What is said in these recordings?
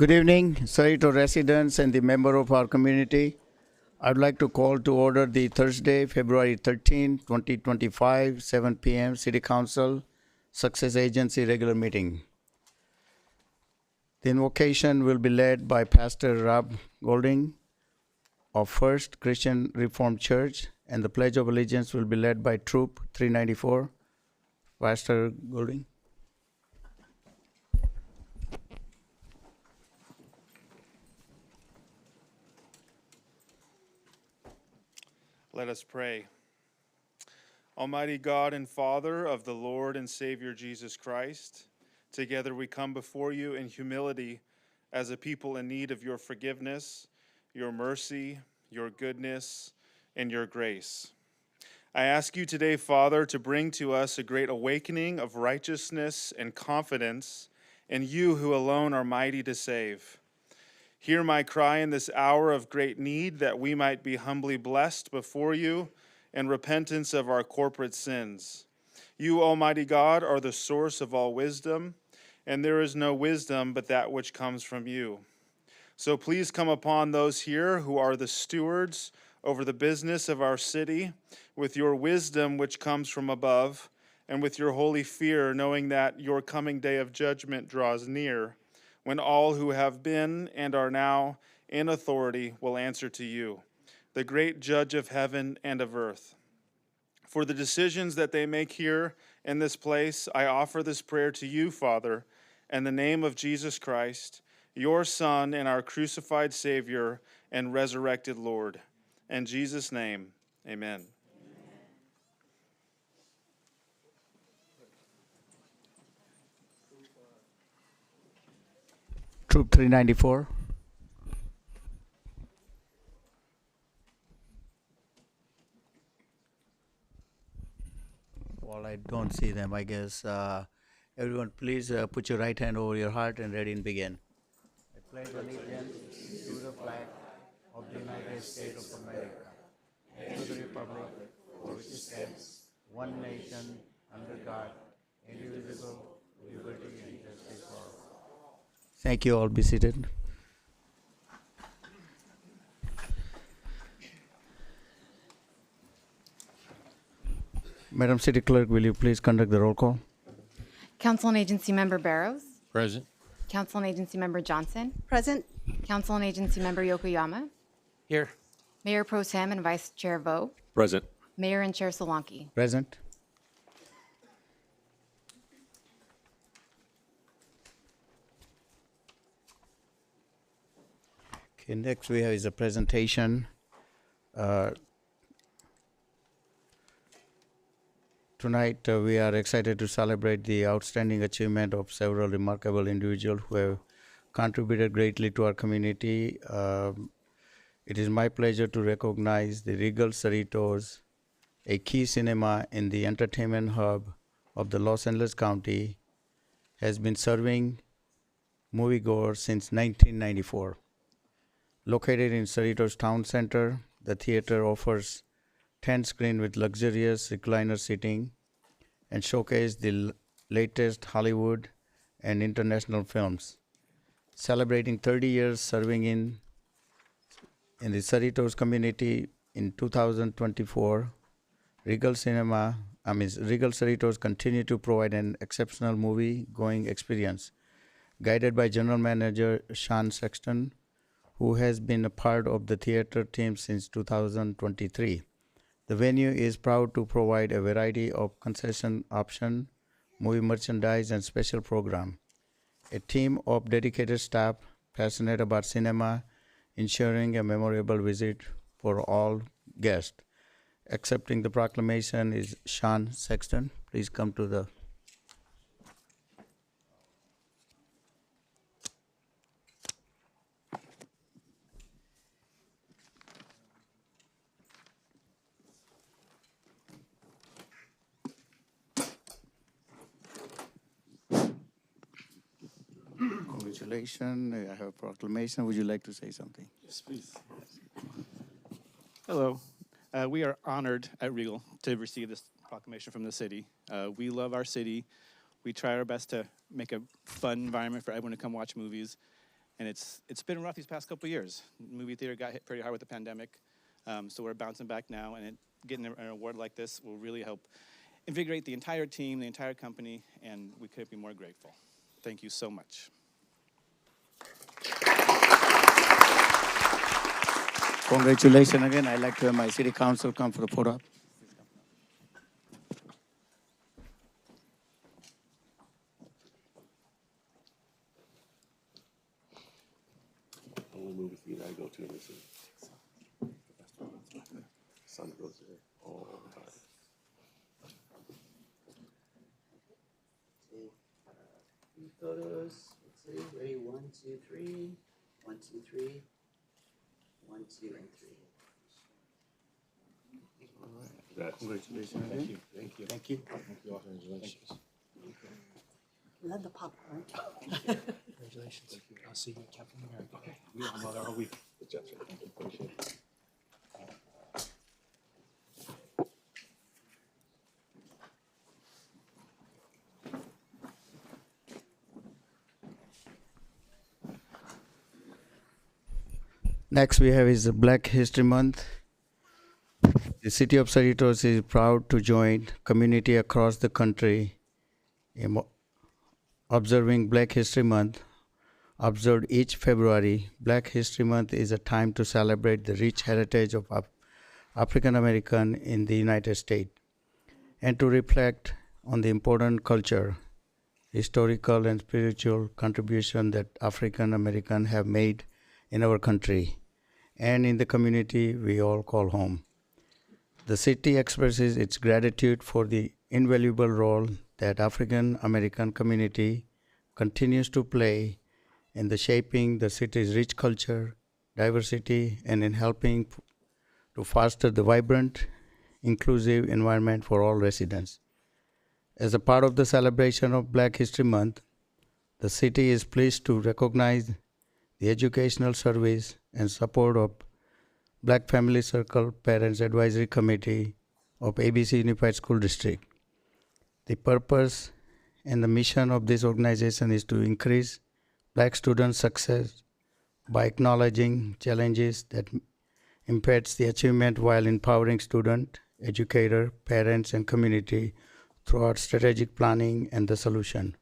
Good evening, Cerritos residents and the member of our community. I'd like to call to order the Thursday, February 13, 2025, 7 p.m. City Council Success Agency regular meeting. The invocation will be led by Pastor Rob Golding of First Christian Reformed Church, and the Pledge of Allegiance will be led by Troop 394. Pastor Golding. Let us pray. Almighty God and Father of the Lord and Savior Jesus Christ, together we come before you in humility as a people in need of your forgiveness, your mercy, your goodness, and your grace. I ask you today, Father, to bring to us a great awakening of righteousness and confidence in you who alone are mighty to save. Hear my cry in this hour of great need, that we might be humbly blessed before you in repentance of our corporate sins. You, Almighty God, are the source of all wisdom, and there is no wisdom but that which comes from you. So please come upon those here who are the stewards over the business of our city with your wisdom which comes from above, and with your holy fear, knowing that your coming day of judgment draws near, when all who have been and are now in authority will answer to you, the great judge of heaven and of earth. For the decisions that they make here in this place, I offer this prayer to you, Father, in the name of Jesus Christ, your Son and our crucified Savior and resurrected Lord. In Jesus' name, amen. Troop 394. Well, I don't see them, I guess. Everyone, please put your right hand over your heart and ready and begin. I pledge allegiance to the flag of the United States of America and to the republic for which it stands, one nation, under God, indivisible, with liberty and justice for all. Thank you all. Be seated. Madam City Clerk, will you please conduct the roll call? Council and Agency Member Barrows. Present. Council and Agency Member Johnson. Present. Council and Agency Member Yokoyama. Here. Mayor Pro Tem and Vice Chair Vo. Present. Mayor and Chair Solanki. Present. Okay, next we have is a presentation. Tonight we are excited to celebrate the outstanding achievement of several remarkable individuals who have contributed greatly to our community. It is my pleasure to recognize the Regal Cerritos, a key cinema in the entertainment hub of the Los Angeles County, has been serving moviegoers since 1994. Located in Cerritos Town Center, the theater offers 10 screens with luxurious recliner seating and showcase the latest Hollywood and international films. Celebrating 30 years serving in the Cerritos community in 2024, Regal Cerritos continue to provide an exceptional movie-going experience, guided by General Manager Sean Sexton, who has been a part of the theater team since 2023. The venue is proud to provide a variety of concession options, movie merchandise, and special program. A team of dedicated staff passionate about cinema, ensuring a memorable visit for all guests. Accepting the proclamation is Sean Sexton. Please come to the... Congratulations. I have a proclamation. Would you like to say something? Yes, please. Hello. We are honored at Regal to receive this proclamation from the city. We love our city. We try our best to make a fun environment for everyone to come watch movies. And it's been rough these past couple of years. Movie theater got hit pretty hard with the pandemic, so we're bouncing back now, and getting an award like this will really help invigorate the entire team, the entire company, and we couldn't be more grateful. Thank you so much. Congratulations again. I'd like to have my city council come for the photo. Only movie theater I go to in the city. Son goes there all the time. Three photos. Let's see. Ready? 1, 2, 3. 1, 2, 3. 1, 2, and 3. Congratulations again. Thank you. Thank you. Congratulations. Love the popcorn. Congratulations. I'll see you at Captain America. We all know that all week. Good job, sir. Appreciate it. Next we have is the Black History Month. The city of Cerritos is proud to join community across the country in observing Black History Month. Observed each February, Black History Month is a time to celebrate the rich heritage of African American in the United States and to reflect on the important culture, historical and spiritual contribution that African American have made in our country and in the community we all call home. The city expresses its gratitude for the invaluable role that African American community continues to play in the shaping the city's rich culture, diversity, and in helping to foster the vibrant, inclusive environment for all residents. As a part of the celebration of Black History Month, the city is pleased to recognize the educational service and support of Black Family Circle Parents Advisory Committee of ABC Unified School District. The purpose and the mission of this organization is to increase Black student success by acknowledging challenges that impede the achievement while empowering student, educator, parents, and community throughout strategic planning and the solution.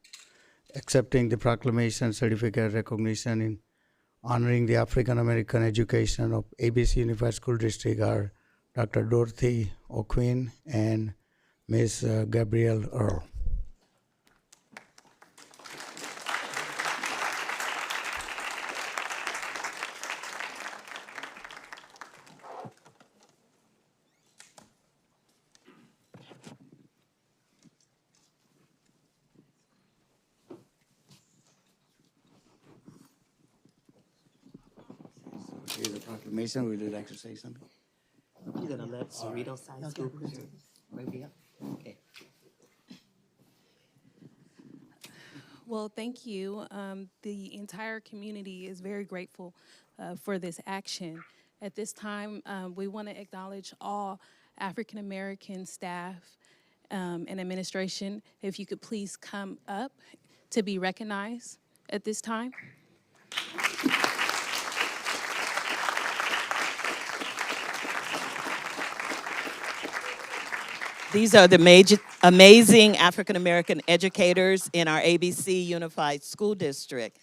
Accepting the proclamation certificate recognition in honoring the African American education of ABC Unified School District are Dr. Dorothy O'Quinn and Ms. Gabrielle Earl. Here's the proclamation. Would you like to say something? You're gonna let Cerritos sign school principal? Maybe, okay. Well, thank you. The entire community is very grateful for this action. At this time, we want to acknowledge all African American staff and administration. If you could please come up to be recognized at this time. These are the amazing African American educators in our ABC Unified School District.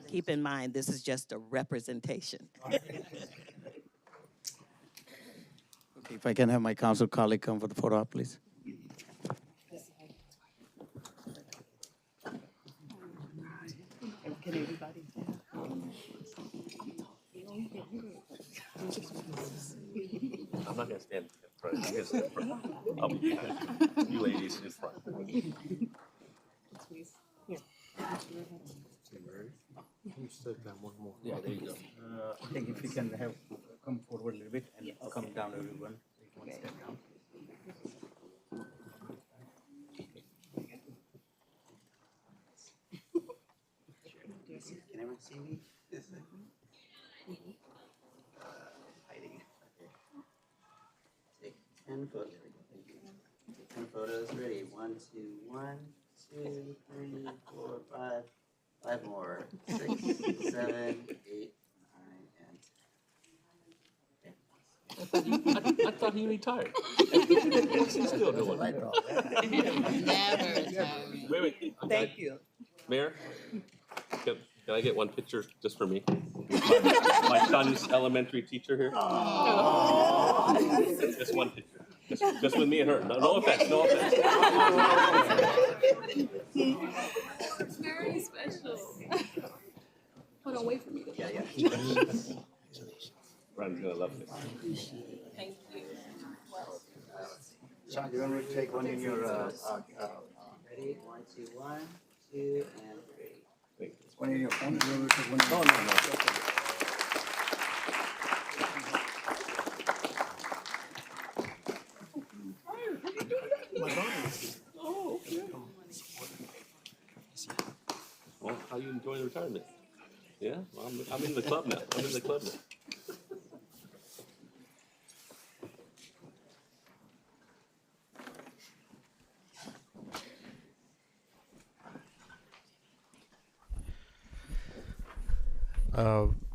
Keep in mind, this is just a representation. Okay, if I can have my council colleague come for the photo op, please. Can everybody? I'm not gonna stand in front. You guys stand in front. I'll be you ladies in front. You stood down one more. Yeah, there you go. I think if you can have come forward a little bit and come down, everyone. One step down. Can everyone see me? Hiding. Take 10 photos. There we go. Thank you. Take 10 photos. Ready? 1, 2, 1, 2, 3, 4, 5. 5 more. 6, 7, 8, 9, and I thought he retired. What's he still doing? Never. Wait. Thank you. Mayor, can I get one picture just for me? My son's elementary teacher here. Just one picture. Just with me and her. No offense, no offense. It's very special. Hold on, wait for me to. Yeah. Brian's gonna love this. Thank you. Sean, you want me to take one in your, Ready? 1, 2, 1, 2, and 3. one in your phone? You want me to take one? No. Oh, okay. Well, how you enjoying retirement? Yeah, well, I'm in the club now.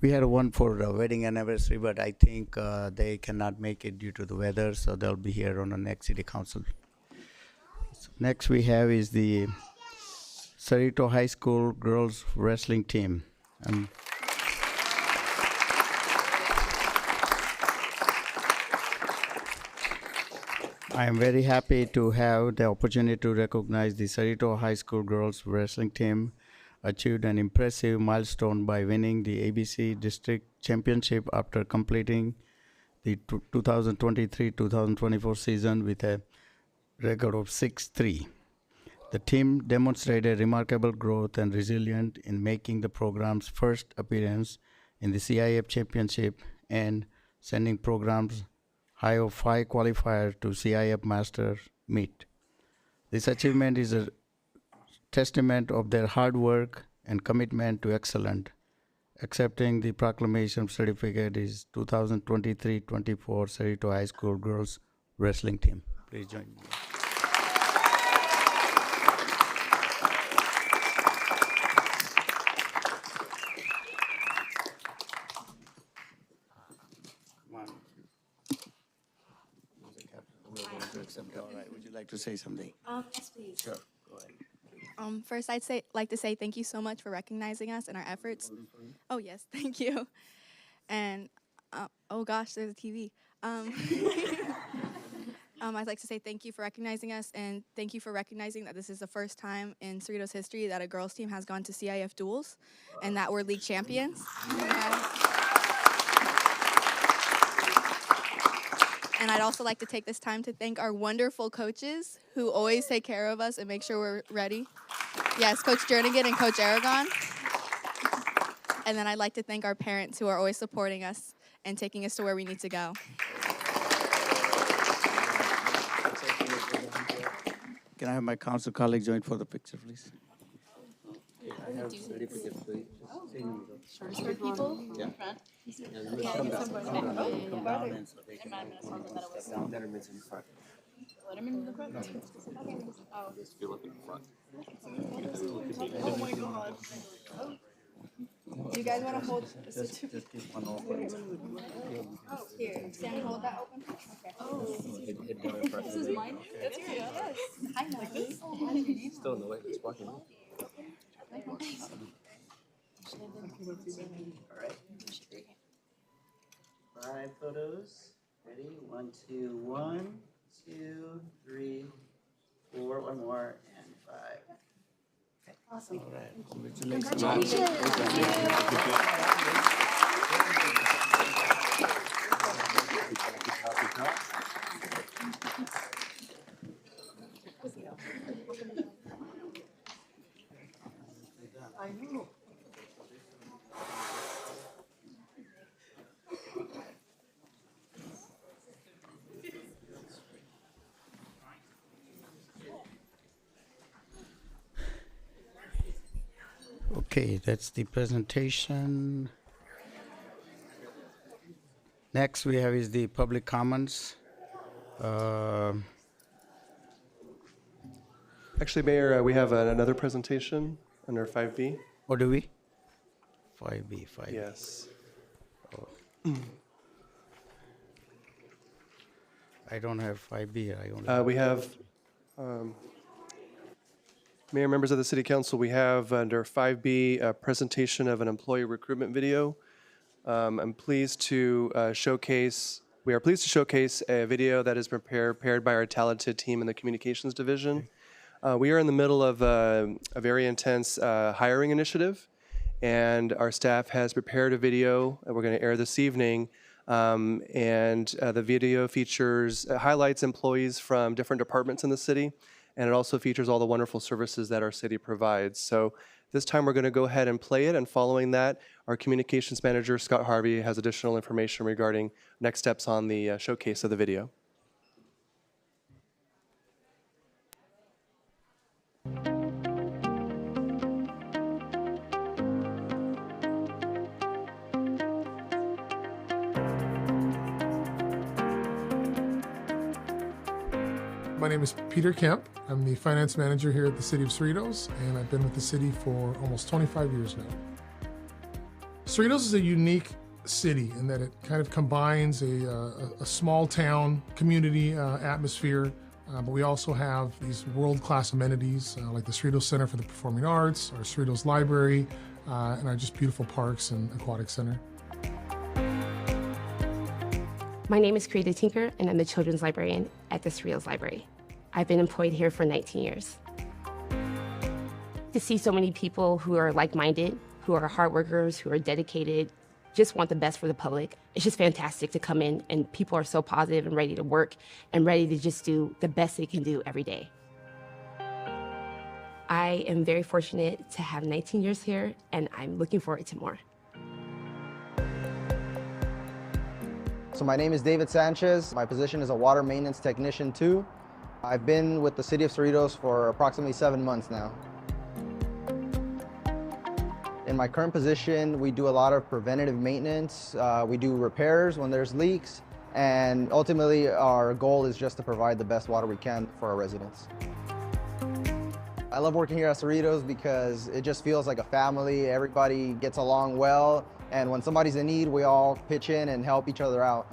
We had one for the wedding anniversary, but I think they cannot make it due to the weather, so they'll be here on the next city council. So next we have is the Cerritos High School girls wrestling team. And I am very happy to have the opportunity to recognize the Cerritos High School girls wrestling team achieved an impressive milestone by winning the ABC District Championship after completing the 2023-2024 season with a record of 6-3. The team demonstrated remarkable growth and resilience in making the program's first appearance in the CIF Championship and sending programs high of 5 qualifiers to CIF Master Meet. This achievement is a testament of their hard work and commitment to excellence. Accepting the proclamation certificate is 2023-24 Cerritos High School girls wrestling team. Please join me. Come on. All right. Would you like to say something? Yes, please. Sure. Go ahead. First, like to say thank you so much for recognizing us and our efforts. Oh yes, thank you. And oh gosh, there's a TV. I'd like to say thank you for recognizing us, and thank you for recognizing that this is the first time in Cerritos history that a girls team has gone to CIF duels, and that we're league champions. And I'd also like to take this time to thank our wonderful coaches who always take care of us and make sure we're ready. Yes, Coach Jernigan and Coach Aragon. And then I'd like to thank our parents who are always supporting us and taking us to where we need to go. Can I have my council colleague join for the picture, please? I have certificate, please. Short people? Yeah. Come down and so they can down there in front. Let him in the front. Just feel it in front. Oh my God. Do you guys want to hold the Just keep one open. Oh, here. Sammy, hold that open. Okay. This is mine? That's yours. Yes. Hi, Melanie. Still in the way, it's walking. All right. 5 photos. Ready? 1, 2, 1, 2, 3, 4. One more, and 5. Awesome. All right. Congratulations. I know. Okay, that's the presentation. Next we have is the public comments. Actually, Mayor, we have another presentation under 5B. What do we? 5B, 5B. Yes. I don't have 5B. I only We have, Mayor, members of the City Council, we have under 5B a presentation of an employee recruitment video. We are pleased to showcase a video that is prepared by our talented team in the Communications Division. We are in the middle of a very intense hiring initiative, and our staff has prepared a video that we're going to air this evening. The video features highlights employees from different departments in the city, and it also features all the wonderful services that our city provides. So this time we're going to go ahead and play it, and following that, our communications manager, Scott Harvey, has additional information regarding next steps on the showcase of the video. My name is Peter Kemp. I'm the finance manager here at the City of Cerritos, and I've been with the city for almost 25 years now. Cerritos is a unique city in that it kind of combines a small town community atmosphere, but we also have these world-class amenities like the Cerritos Center for the Performing Arts, our Cerritos Library, and our just beautiful parks and aquatic center. My name is Karita Tinker, and I'm the children's librarian at the Cerritos Library. I've been employed here for 19 years. To see so many people who are like-minded, who are hard workers, who are dedicated, just want the best for the public, it's just fantastic to come in and people are so positive and ready to work and ready to just do the best they can do every day. I am very fortunate to have 19 years here, and I'm looking forward to more. So my name is David Sanchez. My position is a water maintenance technician 2. I've been with the City of Cerritos for approximately 7 months now. In my current position, we do a lot of preventative maintenance. We do repairs when there's leaks, and ultimately our goal is just to provide the best water we can for our residents. I love working here at Cerritos because it just feels like a family. Everybody gets along well, and when somebody's in need, we all pitch in and help each other out.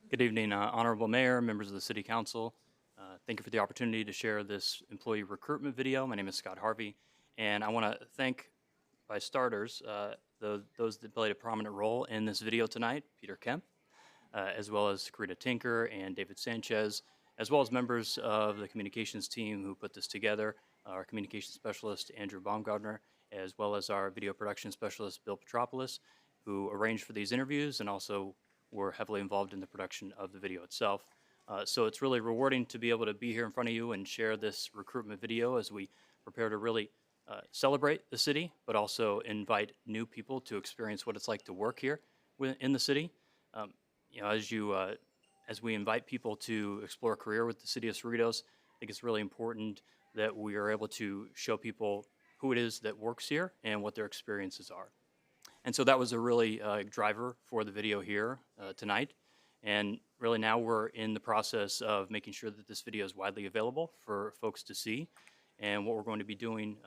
Good evening, Honorable Mayor, members of the City Council. Thank you for the opportunity to share this employee recruitment video. My name is Scott Harvey, and I want to thank, by starters, those that played a prominent role in this video tonight, Peter Kemp, as well as Karita Tinker and David Sanchez, as well as members of the communications team who put this together, our communications specialist, Andrew Baumgartner, as well as our video production specialist, Bill Petropoulos, who arranged for these interviews and also were heavily involved in the production of the video itself. So it's really rewarding to be able to be here in front of you and share this recruitment video as we prepare to really celebrate the city, but also invite new people to experience what it's like to work here in the city. You know, as we invite people to explore a career with the City of Cerritos, I think it's really important that we are able to show people who it is that works here and what their experiences are. And so that was a really driver for the video here tonight. And really now we're in the process of making sure that this video is widely available for folks to see. And what we're going to be doing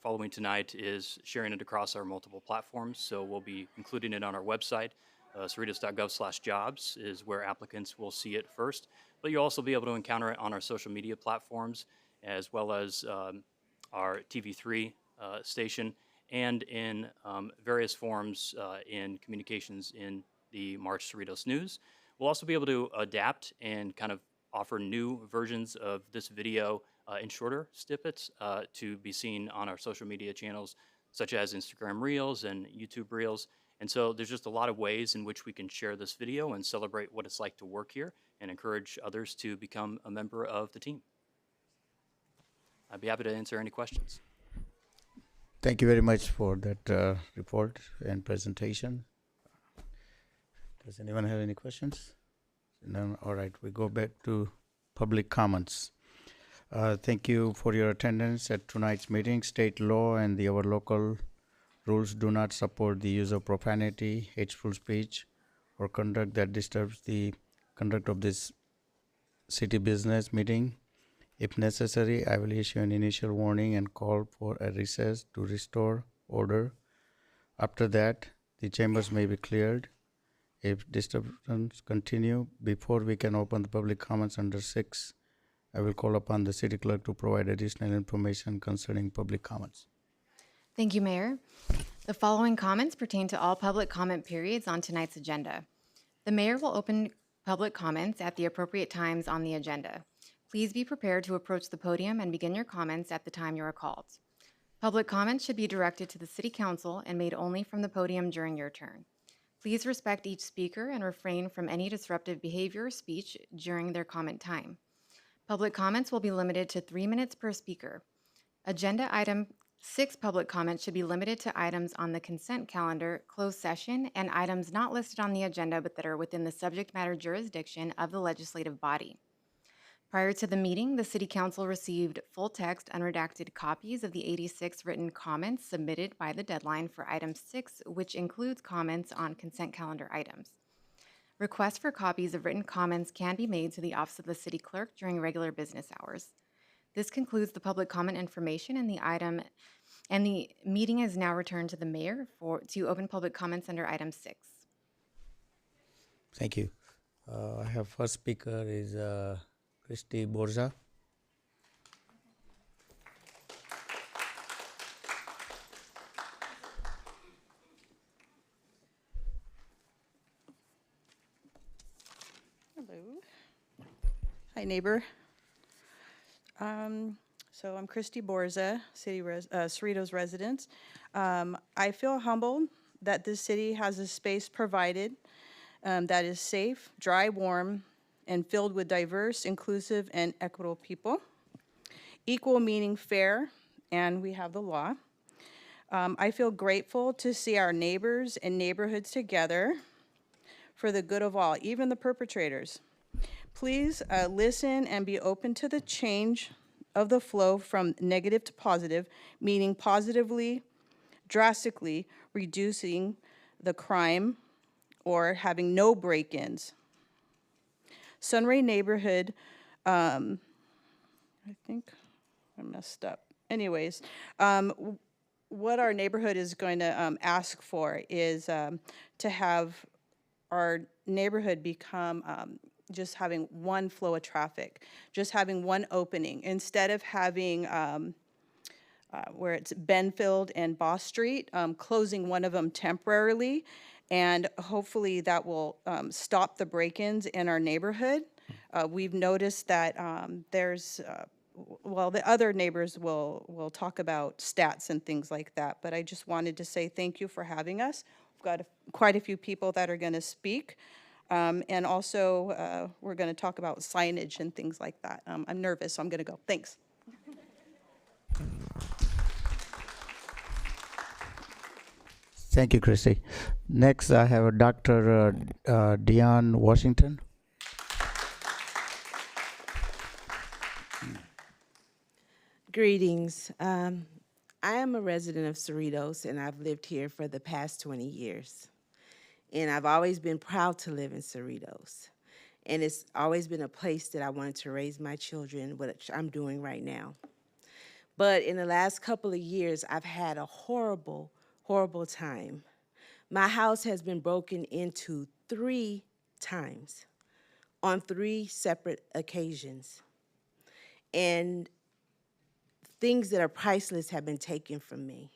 following tonight is sharing it across our multiple platforms. So we'll be including it on our website. Cerritos.gov/jobs is where applicants will see it first. But you'll also be able to encounter it on our social media platforms, as well as our TV3 station, and in various forms in communications in the March Cerritos News. We'll also be able to adapt and kind of offer new versions of this video in shorter snippets to be seen on our social media channels, such as Instagram Reels and YouTube Reels. And so there's just a lot of ways in which we can share this video and celebrate what it's like to work here and encourage others to become a member of the team. I'd be happy to answer any questions. Thank you very much for that report and presentation. Does anyone have any questions? No? All right, we go back to public comments. Thank you for your attendance at tonight's meeting. State law and our local rules do not support the use of profanity, hateful speech, or conduct that disturbs the conduct of this city business meeting. If necessary, I will issue an initial warning and call for a recess to restore order. After that, the chambers may be cleared. If disturbance continue, before we can open the public comments under 6, I will call upon the city clerk to provide additional information concerning public comments. Thank you, Mayor. The following comments pertain to all public comment periods on tonight's agenda. The mayor will open public comments at the appropriate times on the agenda. Please be prepared to approach the podium and begin your comments at the time you are called. Public comments should be directed to the City Council and made only from the podium during your turn. Please respect each speaker and refrain from any disruptive behavior or speech during their comment time. Public comments will be limited to 3 minutes per speaker. Agenda item 6 public comments should be limited to items on the consent calendar, closed session, and items not listed on the agenda but that are within the subject matter jurisdiction of the legislative body. Prior to the meeting, the City Council received full text, unredacted copies of the 86 written comments submitted by the deadline for item 6, which includes comments on consent calendar items. Requests for copies of written comments can be made to the Office of the City Clerk during regular business hours. This concludes the public comment information and the meeting is now returned to the mayor to open public comments under item 6. Thank you. I have first speaker is Christy Borza. Hello. Hi, neighbor. So I'm Christy Borza, Cerritos resident. I feel humbled that this city has a space provided that is safe, dry, warm, and filled with diverse, inclusive, and equitable people. Equal meaning fair, and we have the law. I feel grateful to see our neighbors and neighborhoods together for the good of all, even the perpetrators. Please listen and be open to the change of the flow from negative to positive, meaning positively, drastically reducing the crime or having no break-ins. Sunray neighborhood, I think I messed up. Anyways, what our neighborhood is going to ask for is to have our neighborhood become just having one flow of traffic, just having one opening, instead of having where it's Benfield and Boss Street, closing one of them temporarily, and hopefully that will stop the break-ins in our neighborhood. We've noticed that there's, well, the other neighbors will talk about stats and things like that, but I just wanted to say thank you for having us. We've got quite a few people that are going to speak. And also, we're going to talk about signage and things like that. I'm nervous, so I'm going to go. Thanks. Thank you, Christy. Next, I have Dr. Dion Washington. Greetings. I am a resident of Cerritos, and I've lived here for the past 20 years. And I've always been proud to live in Cerritos. And it's always been a place that I wanted to raise my children, which I'm doing right now. But in the last couple of years, I've had a horrible, horrible time. My house has been broken into 3 times on 3 separate occasions. And things that are priceless have been taken from me.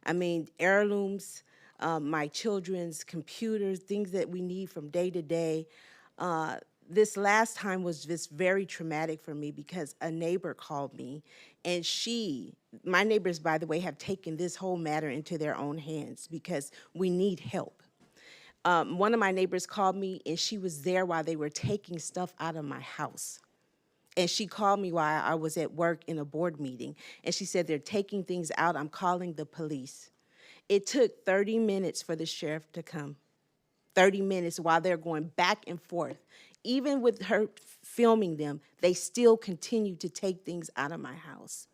I mean, heirlooms, my children's computers, things that we need from day to day. this last time was just very traumatic for me because a neighbor called me, and my neighbors, by the way, have taken this whole matter into their own hands because we need help. One of my neighbors called me, and she was there while they were taking stuff out of my house. And she called me while I was at work in a board meeting, and she said, they're taking things out. I'm calling the police. It took 30 minutes for the sheriff to come. 30 minutes while they're going back and forth. Even with her filming them, they still continue to take things out of my house.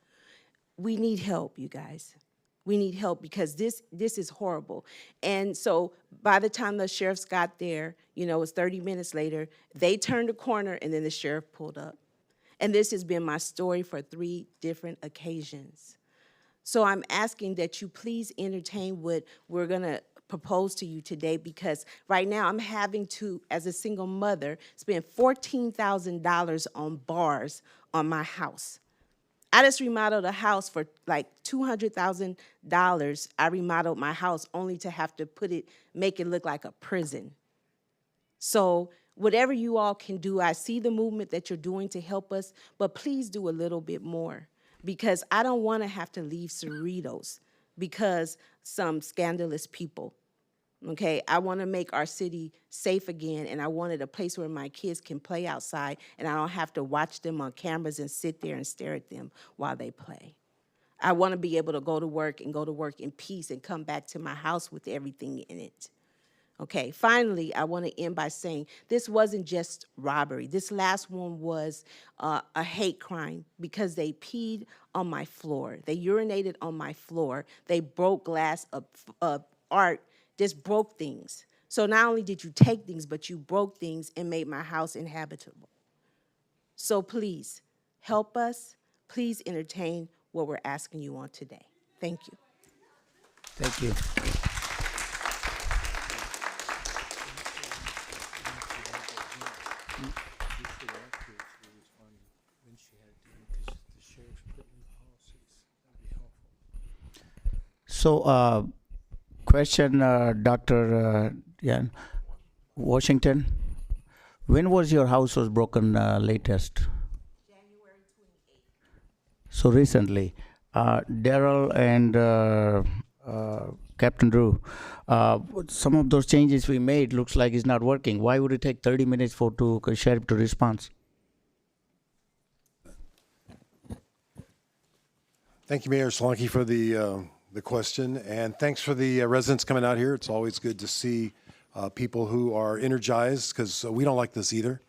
We need help, you guys. We need help because this is horrible. And so by the time the sheriffs got there, it was 30 minutes later, they turned a corner and then the sheriff pulled up. And this has been my story for 3 different occasions. So I'm asking that you please entertain what we're gonna propose to you today, because right now I'm having to, as a single mother, spend $14,000 on bars on my house. I just remodeled a house for like $200,000. I remodeled my house only to have to make it look like a prison. So whatever you all can do, I see the movement that you're doing to help us, but please do a little bit more, because I don't want to have to leave Cerritos because some scandalous people, okay? I want to make our city safe again, and I wanted a place where my kids can play outside, and I don't have to watch them on cameras and sit there and stare at them while they play. I want to be able to go to work in peace and come back to my house with everything in it. Okay, finally, I want to end by saying this wasn't just robbery. This last one was a hate crime because they peed on my floor. They urinated on my floor. They broke glass of art, just broke things. So not only did you take things, but you broke things and made my house inhabitable. So please, help us. Please entertain what we're asking you on today. Thank you. Thank you. So, question, Dr. Jan Washington. When was your house was broken latest? January 28th. So recently. Daryl and Captain Drew, some of those changes we made looks like it's not working. Why would it take 30 minutes for sheriff to respond? Thank you, Mayor Solanke, for the question, and thanks for the residents coming out here. It's always good to see people who are energized, because we don't like this either.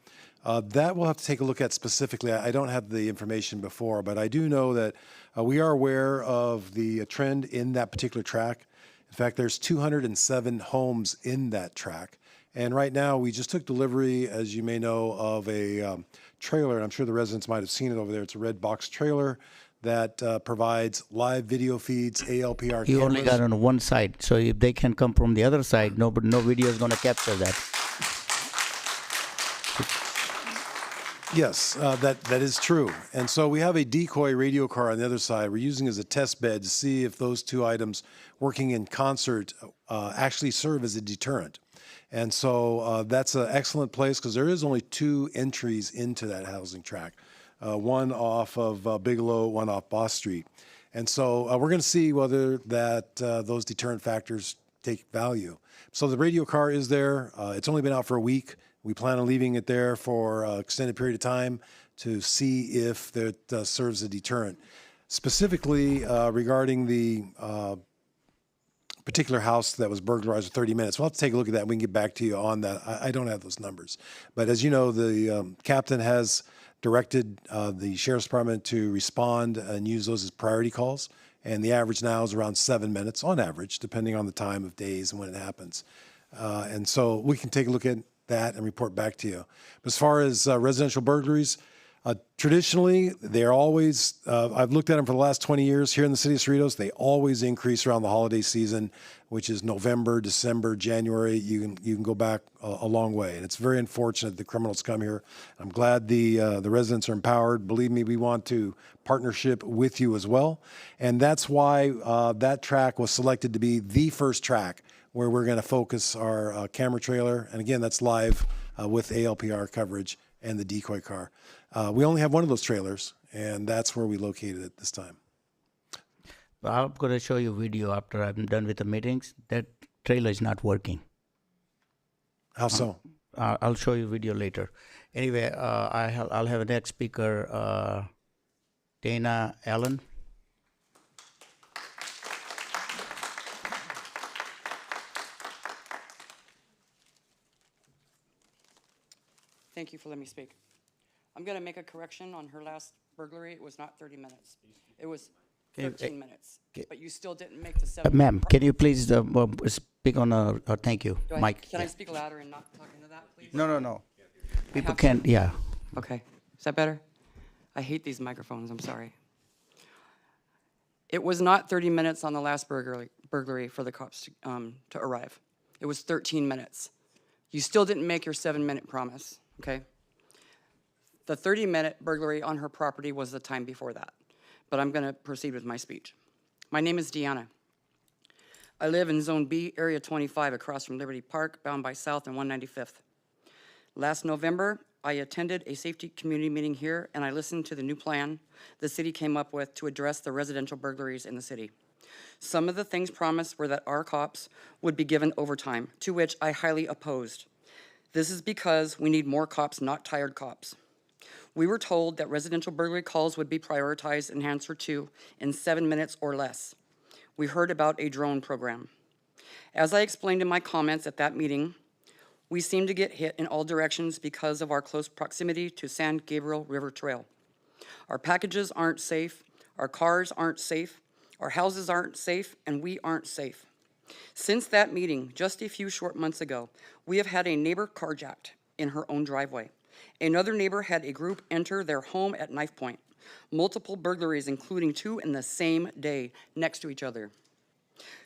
That we'll have to take a look at specifically. I don't have the information before, but I do know that we are aware of the trend in that particular track. In fact, there's 207 homes in that track. And right now, we just took delivery, as you may know, of a trailer, and I'm sure the residents might have seen it over there. It's a red box trailer that provides live video feeds, ALPR You cameras. only got on one side, so if they can come from the other side, no video is going to capture that. Yes, that is true. And so we have a decoy radio car on the other side we're using as a test bed to see if those two items working in concert actually serve as a deterrent. And so that's an excellent place, because there is only 2 entries into that housing tract. One off of Bigelow, one off Boss Street. And so we're going to see whether those deterrent factors take value. So the radio car is there. It's only been out for a week. We plan on leaving it there for an extended period of time to see if that serves a deterrent. Specifically regarding the particular house that was burglarized for 30 minutes. We'll have to take a look at that, and we can get back to you on that. I don't have those numbers. But as you know, the captain has directed the Sheriff's Department to respond and use those as priority calls. And the average now is around 7 minutes on average, depending on the time of days and when it happens. And so we can take a look at that and report back to you. But as far as residential burglaries, traditionally, they're always, I've looked at them for the last 20 years here in the city of Cerritos. They always increase around the holiday season, which is November, December, January. You can go back a long way. And it's very unfortunate the criminals come here. I'm glad the residents are empowered. Believe me, we want to partnership with you as well. And that's why that track was selected to be the first track where we're going to focus our camera trailer. And again, that's live with ALPR coverage and the decoy car. We only have one of those trailers, and that's where we located it this time. I'm going to show you a video after I'm done with the meetings. That trailer is not working. How so? I'll show you a video later. Anyway, I'll have a next speaker, Dana Allen. Thank you for letting me speak. I'm going to make a correction on her last burglary. It was not 30 minutes. It was 13 minutes. But you still didn't make the 7 Ma'am, can you please speak on thank you, Mike. Can I speak louder and not talk into that, please? No. People can't, yeah. Okay. Is that better? I hate these microphones. I'm sorry. It was not 30 minutes on the last burglary for the cops to arrive. It was 13 minutes. You still didn't make your 7-minute promise, okay? The 30-minute burglary on her property was the time before that. But I'm going to proceed with my speech. My name is Deanna. I live in Zone B, Area 25, across from Liberty Park, bound by South and 195th. Last November, I attended a safety community meeting here, and I listened to the new plan the city came up with to address the residential burglaries in the city. Some of the things promised were that our cops would be given overtime, to which I highly opposed. This is because we need more cops, not tired cops. We were told that residential burglary calls would be prioritized and answered to in 7 minutes or less. We heard about a drone program. As I explained in my comments at that meeting, we seem to get hit in all directions because of our close proximity to San Gabriel River Trail. Our packages aren't safe, our cars aren't safe, our houses aren't safe, and we aren't safe. Since that meeting, just a few short months ago, we have had a neighbor carjacked in her own driveway. Another neighbor had a group enter their home at knife point. Multiple burglaries, including 2 in the same day, next to each other.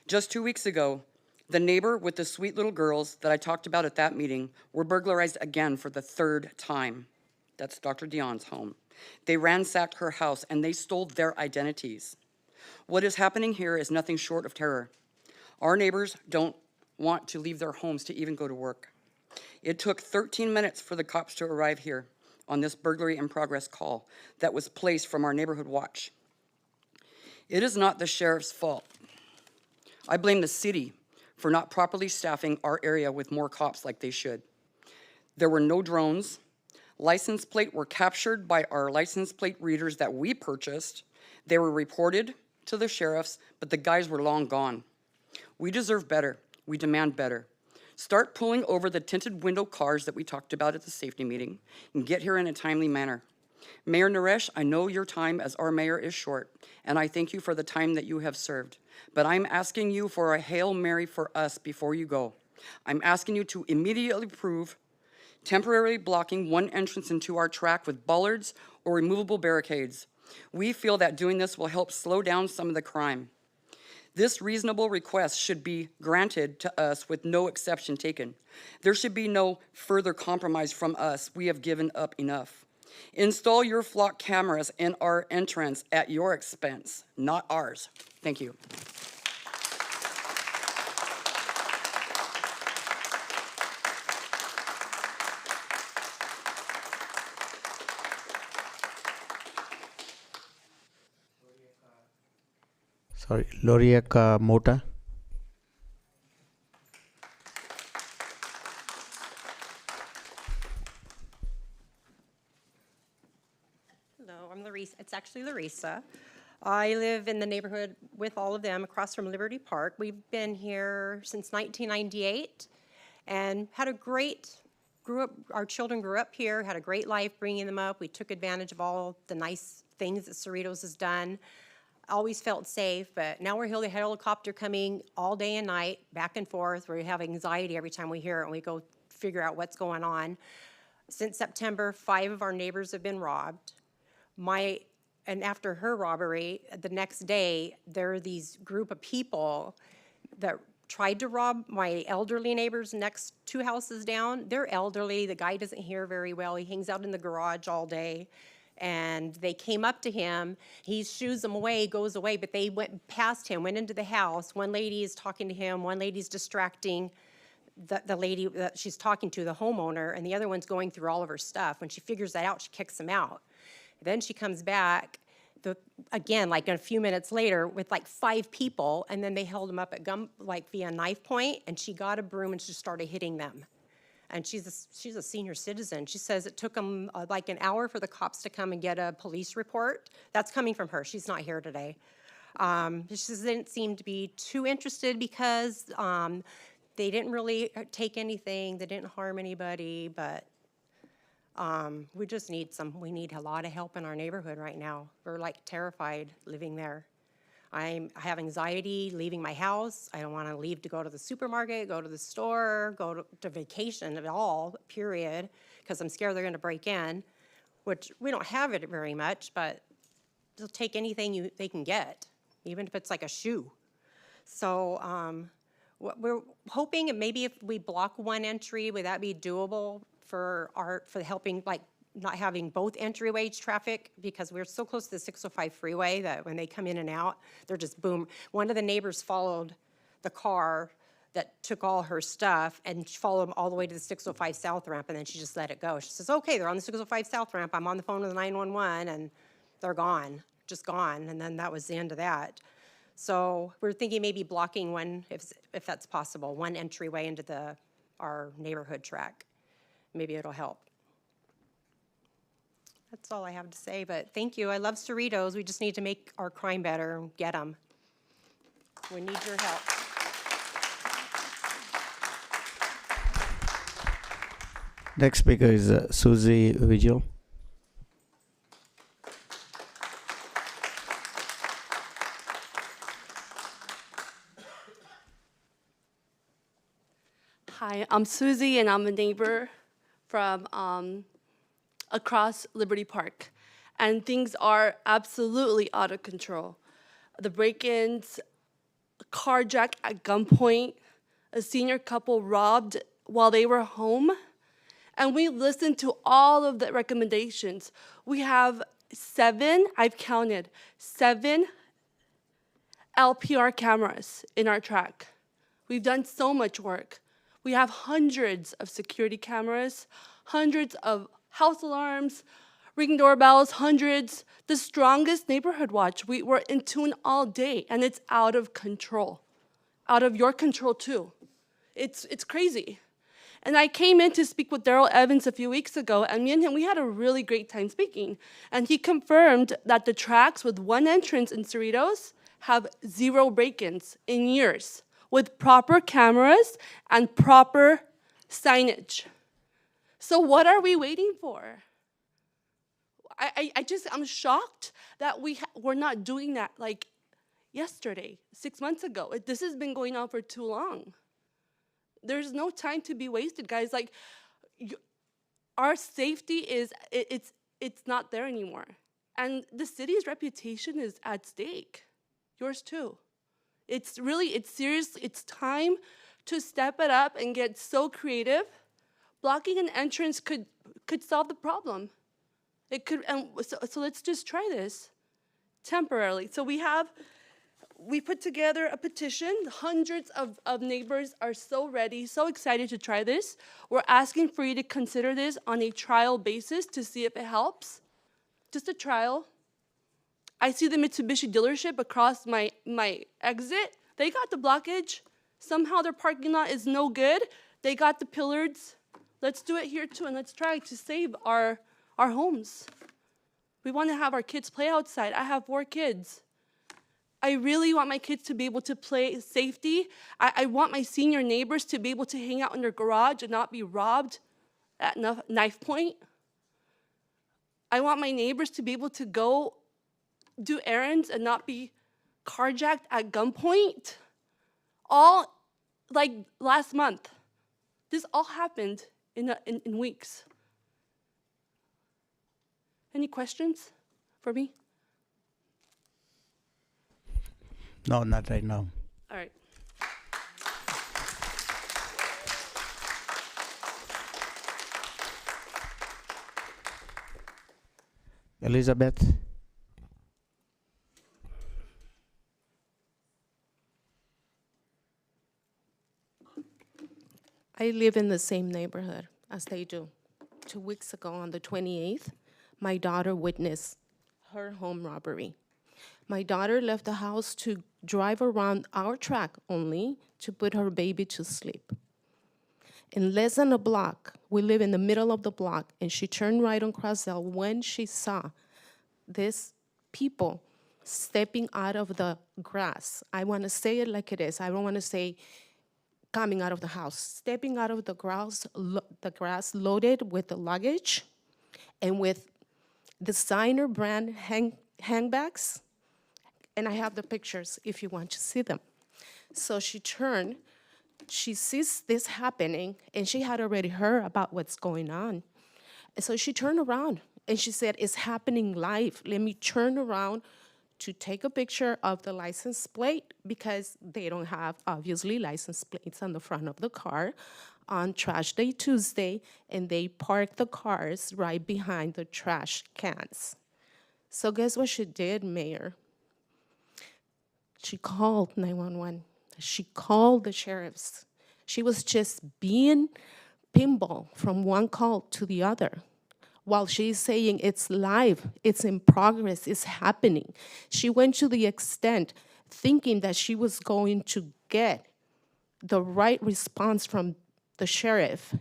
Just 2 weeks ago, the neighbor with the sweet little girls that I talked about at that meeting were burglarized again for the 3rd time. That's Dr. Dion's home. They ransacked her house and they stole their identities. What is happening here is nothing short of terror. Our neighbors don't want to leave their homes to even go to work. It took 13 minutes for the cops to arrive here on this burglary in progress call that was placed from our neighborhood watch. It is not the sheriff's fault. I blame the city for not properly staffing our area with more cops like they should. There were no drones. License plate were captured by our license plate readers that we purchased. They were reported to the sheriffs, but the guys were long gone. We deserve better. We demand better. Start pulling over the tinted window cars that we talked about at the safety meeting and get here in a timely manner. Mayor Naresh, I know your time as our mayor is short, and I thank you for the time that you have served. But I'm asking you for a Hail Mary for us before you go. I'm asking you to immediately approve temporarily blocking one entrance into our track with bollards or removable barricades. We feel that doing this will help slow down some of the crime. This reasonable request should be granted to us with no exception taken. There should be no further compromise from us. We have given up enough. Install your flock cameras in our entrance at your expense, not ours. Thank you. Sorry, Loriek Mota. Hello, I'm Larissa. It's actually Larissa. I live in the neighborhood with all of them across from Liberty Park. We've been here since 1998 and had a great, our children grew up here, had a great life bringing them up. We took advantage of all the nice things that Cerritos has done. Always felt safe, but now we're hearing the helicopter coming all day and night, back and forth. We have anxiety every time we hear it and we go figure out what's going on. Since September, 5 of our neighbors have been robbed. And after her robbery, the next day, there are these group of people that tried to rob my elderly neighbors next 2 houses down. They're elderly. The guy doesn't hear very well. He hangs out in the garage all day. And they came up to him. He shoos them away, goes away, but they went past him, went into the house. One lady is talking to him. One lady's distracting the lady that she's talking to, the homeowner, and the other one's going through all of her stuff. When she figures that out, she kicks him out. Then she comes back, again, like a few minutes later, with like 5 people, and then they held him up at like via knife point, and she got a broom and she started hitting them. And she's a senior citizen. She says it took them like an hour for the cops to come and get a police report. That's coming from her. She's not here today. She says they didn't seem to be too interested because they didn't really take anything. They didn't harm anybody, but we just need we need a lot of help in our neighborhood right now. We're like terrified living there. I have anxiety leaving my house. I don't want to leave to go to the supermarket, go to the store, go to vacation at all, period, because I'm scared they're going to break in, which we don't have it very much, but they'll take anything they can get, even if it's like a shoe. So what we're hoping, and maybe if we block one entry, would that be doable for helping, like, not having both entryway traffic, because we're so close to the 605 freeway that when they come in and out, they're just boom. One of the neighbors followed the car that took all her stuff and followed them all the way to the 605 South ramp, and then she just let it go. She says, okay, they're on the 605 South ramp. I'm on the phone with the 911, and they're gone, just gone. And then that was the end of that. So we're thinking maybe blocking one, if that's possible, one entryway into our neighborhood track. Maybe it'll help. That's all I have to say, but thank you. I love Cerritos. We just need to make our crime better and get them. We need your help. Next speaker is Susie Vigil. Hi, I'm Susie, and I'm a neighbor from across Liberty Park, and things are absolutely out of control. The break-ins, carjacked at gunpoint, a senior couple robbed while they were home, and we listened to all of the recommendations. We have 7, I've counted, 7 LPR cameras in our track. We've done so much work. We have hundreds of security cameras, hundreds of house alarms, ring doorbells, hundreds, the strongest neighborhood watch. We were in tune all day, and it's out of control, out of your control too. It's crazy. And I came in to speak with Daryl Evans a few weeks ago, and me and him, we had a really great time speaking. And he confirmed that the tracks with one entrance in Cerritos have 0 break-ins in years, with proper cameras and proper signage. So what are we waiting for? I'm shocked that we're not doing that like yesterday, 6 months ago. This has been going on for too long. There's no time to be wasted, guys. Like, our safety it's not there anymore. And the city's reputation is at stake. Yours too. It's serious. It's time to step it up and get so creative. Blocking an entrance could solve the problem. It could, and so let's just try this temporarily. So we put together a petition. Hundreds of neighbors are so ready, so excited to try this. We're asking for you to consider this on a trial basis to see if it helps. Just a trial. I see the Mitsubishi dealership across my exit. They got the blockage. Somehow their parking lot is no good. They got the pillars. Let's do it here too, and let's try to save our homes. We want to have our kids play outside. I have 4 kids. I really want my kids to be able to play safety. I want my senior neighbors to be able to hang out in their garage and not be robbed at knife point. I want my neighbors to be able to go do errands and not be carjacked at gunpoint. All like last month. This all happened in weeks. Any questions for me? No, not right now. All right. Elizabeth? I live in the same neighborhood as they do. 2 weeks ago, on the 28th, my daughter witnessed her home robbery. My daughter left the house to drive around our track only to put her baby to sleep. In less than a block, we live in the middle of the block, and she turned right on Crosdale when she saw these people stepping out of the grass. I want to say it like it is. I don't want to say coming out of the house. Stepping out of the grass loaded with the luggage and with designer brand handbags. And I have the pictures if you want to see them. So she turned, she sees this happening, and she had already heard about what's going on. And so she turned around and she said, it's happening live. Let me turn around to take a picture of the license plate, because they don't have, obviously, license plates on the front of the car on Trash Day Tuesday, and they park the cars right behind the trash cans. So guess what she did, Mayor? She called 911. She called the sheriffs. She was just being pinball from one call to the other, while she's saying it's live, it's in progress, it's happening. She went to the extent thinking that she was going to get the right response from the sheriff.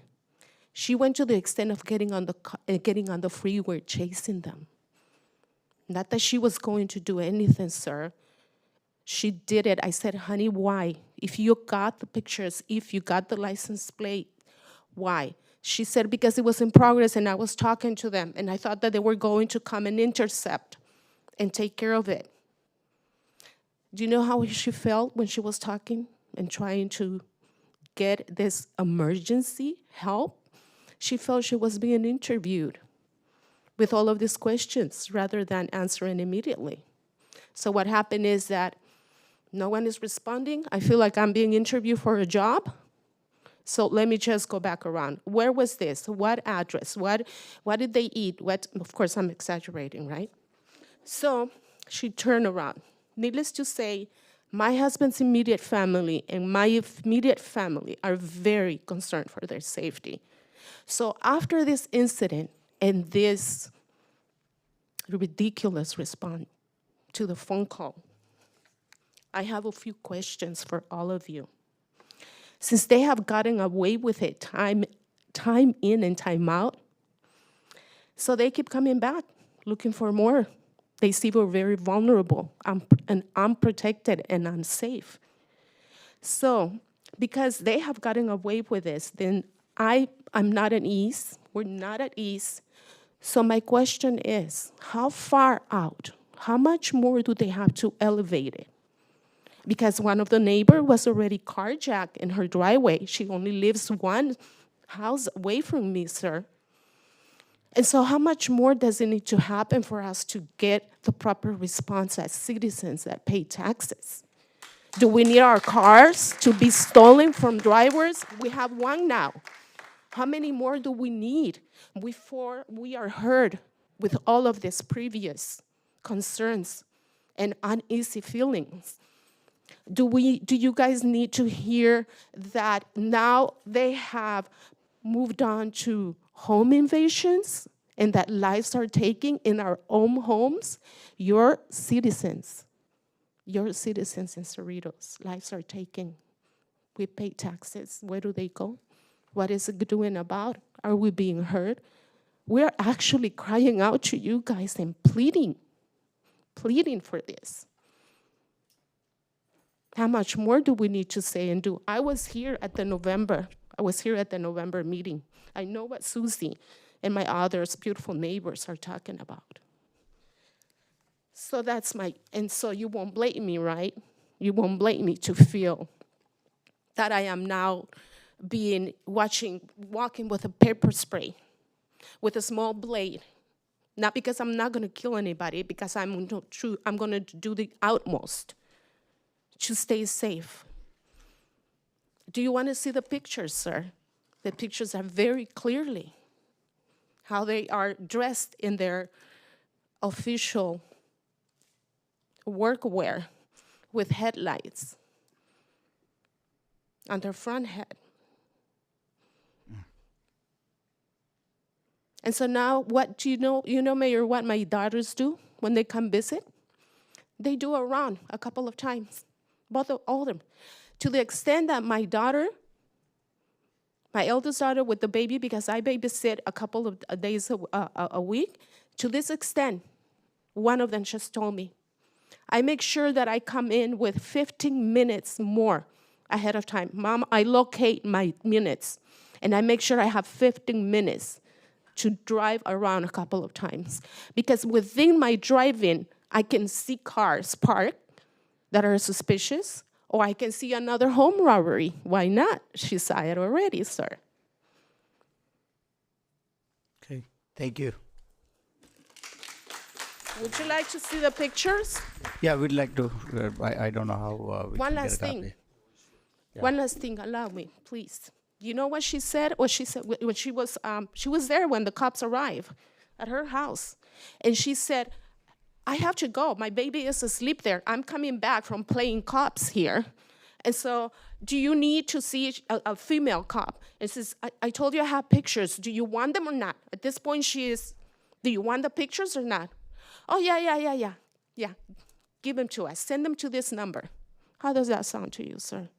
She went to the extent of getting on the freeway chasing them. Not that she was going to do anything, sir. She did it. I said, honey, why? If you got the pictures, if you got the license plate, why? She said, because it was in progress and I was talking to them and I thought that they were going to come and intercept and take care of it. Do you know how she felt when she was talking and trying to get this emergency help? She felt she was being interviewed with all of these questions rather than answering immediately. So what happened is that no one is responding. I feel like I'm being interviewed for a job. So let me just go back around. Where was this? What address? What did they eat? Of course, I'm exaggerating, right? So she turned around. Needless to say, my husband's immediate family and my immediate family are very concerned for their safety. So after this incident and this ridiculous response to the phone call, I have a few questions for all of you. Since they have gotten away with it time in and time out, so they keep coming back, looking for more. They see we're very vulnerable and unprotected and unsafe. So because they have gotten away with this, then I'm not at ease. We're not at ease. So my question is, how far out? How much more do they have to elevate it? Because one of the neighbors was already carjacked in her driveway. She only lives one house away from me, sir. And so how much more does it need to happen for us to get the proper response as citizens that pay taxes? Do we need our cars to be stolen from drivers? We have one now. How many more do we need before we are heard with all of these previous concerns and uneasy feelings? Do you guys need to hear that now they have moved on to home invasions and that lives are taken in our own homes? Your citizens in Cerritos, lives are taken. We pay taxes. Where do they go? What is it doing about? Are we being heard? We're actually crying out to you guys and pleading for this. How much more do we need to say and do? I was here at the November meeting. I know what Susie and my others beautiful neighbors are talking about. So and so you won't blame me, right? You won't blame me to feel that I am now walking with a pepper spray, with a small blade. Not because I'm not gonna kill anybody, because I'm gonna do the utmost to stay safe. Do you want to see the pictures, sir? The pictures are very clearly how they are dressed in their official workwear with headlights on their front head. And so now what do you know, Mayor, what my daughters do when they come visit? They do a round a couple of times, all of them, to the extent that my daughter, my eldest daughter with the baby, because I babysit a couple of days a week, to this extent, one of them just told me, I make sure that I come in with 15 minutes more ahead of time. Mom, I locate my minutes, and I make sure I have 15 minutes to drive around a couple of times. Because within my driving, I can see cars parked that are suspicious, or I can see another home robbery. Why not? She saw it already, sir. Okay, thank you. Would you like to see the pictures? Yeah, we'd like to. I don't know how we One can get last a copy. thing. One last thing, allow me, please. You know what she said? What she said when she was there when the cops arrived at her house, and she said, "I have to go. My baby is asleep there. I'm coming back from playing cops here, and so do you need to see a female cop?" And says, "I told you I have pictures. Do you want them or not?" At this point, do you want the pictures or not? Oh yeah. Give them to us. Send them to this number. How does that sound to you, sir?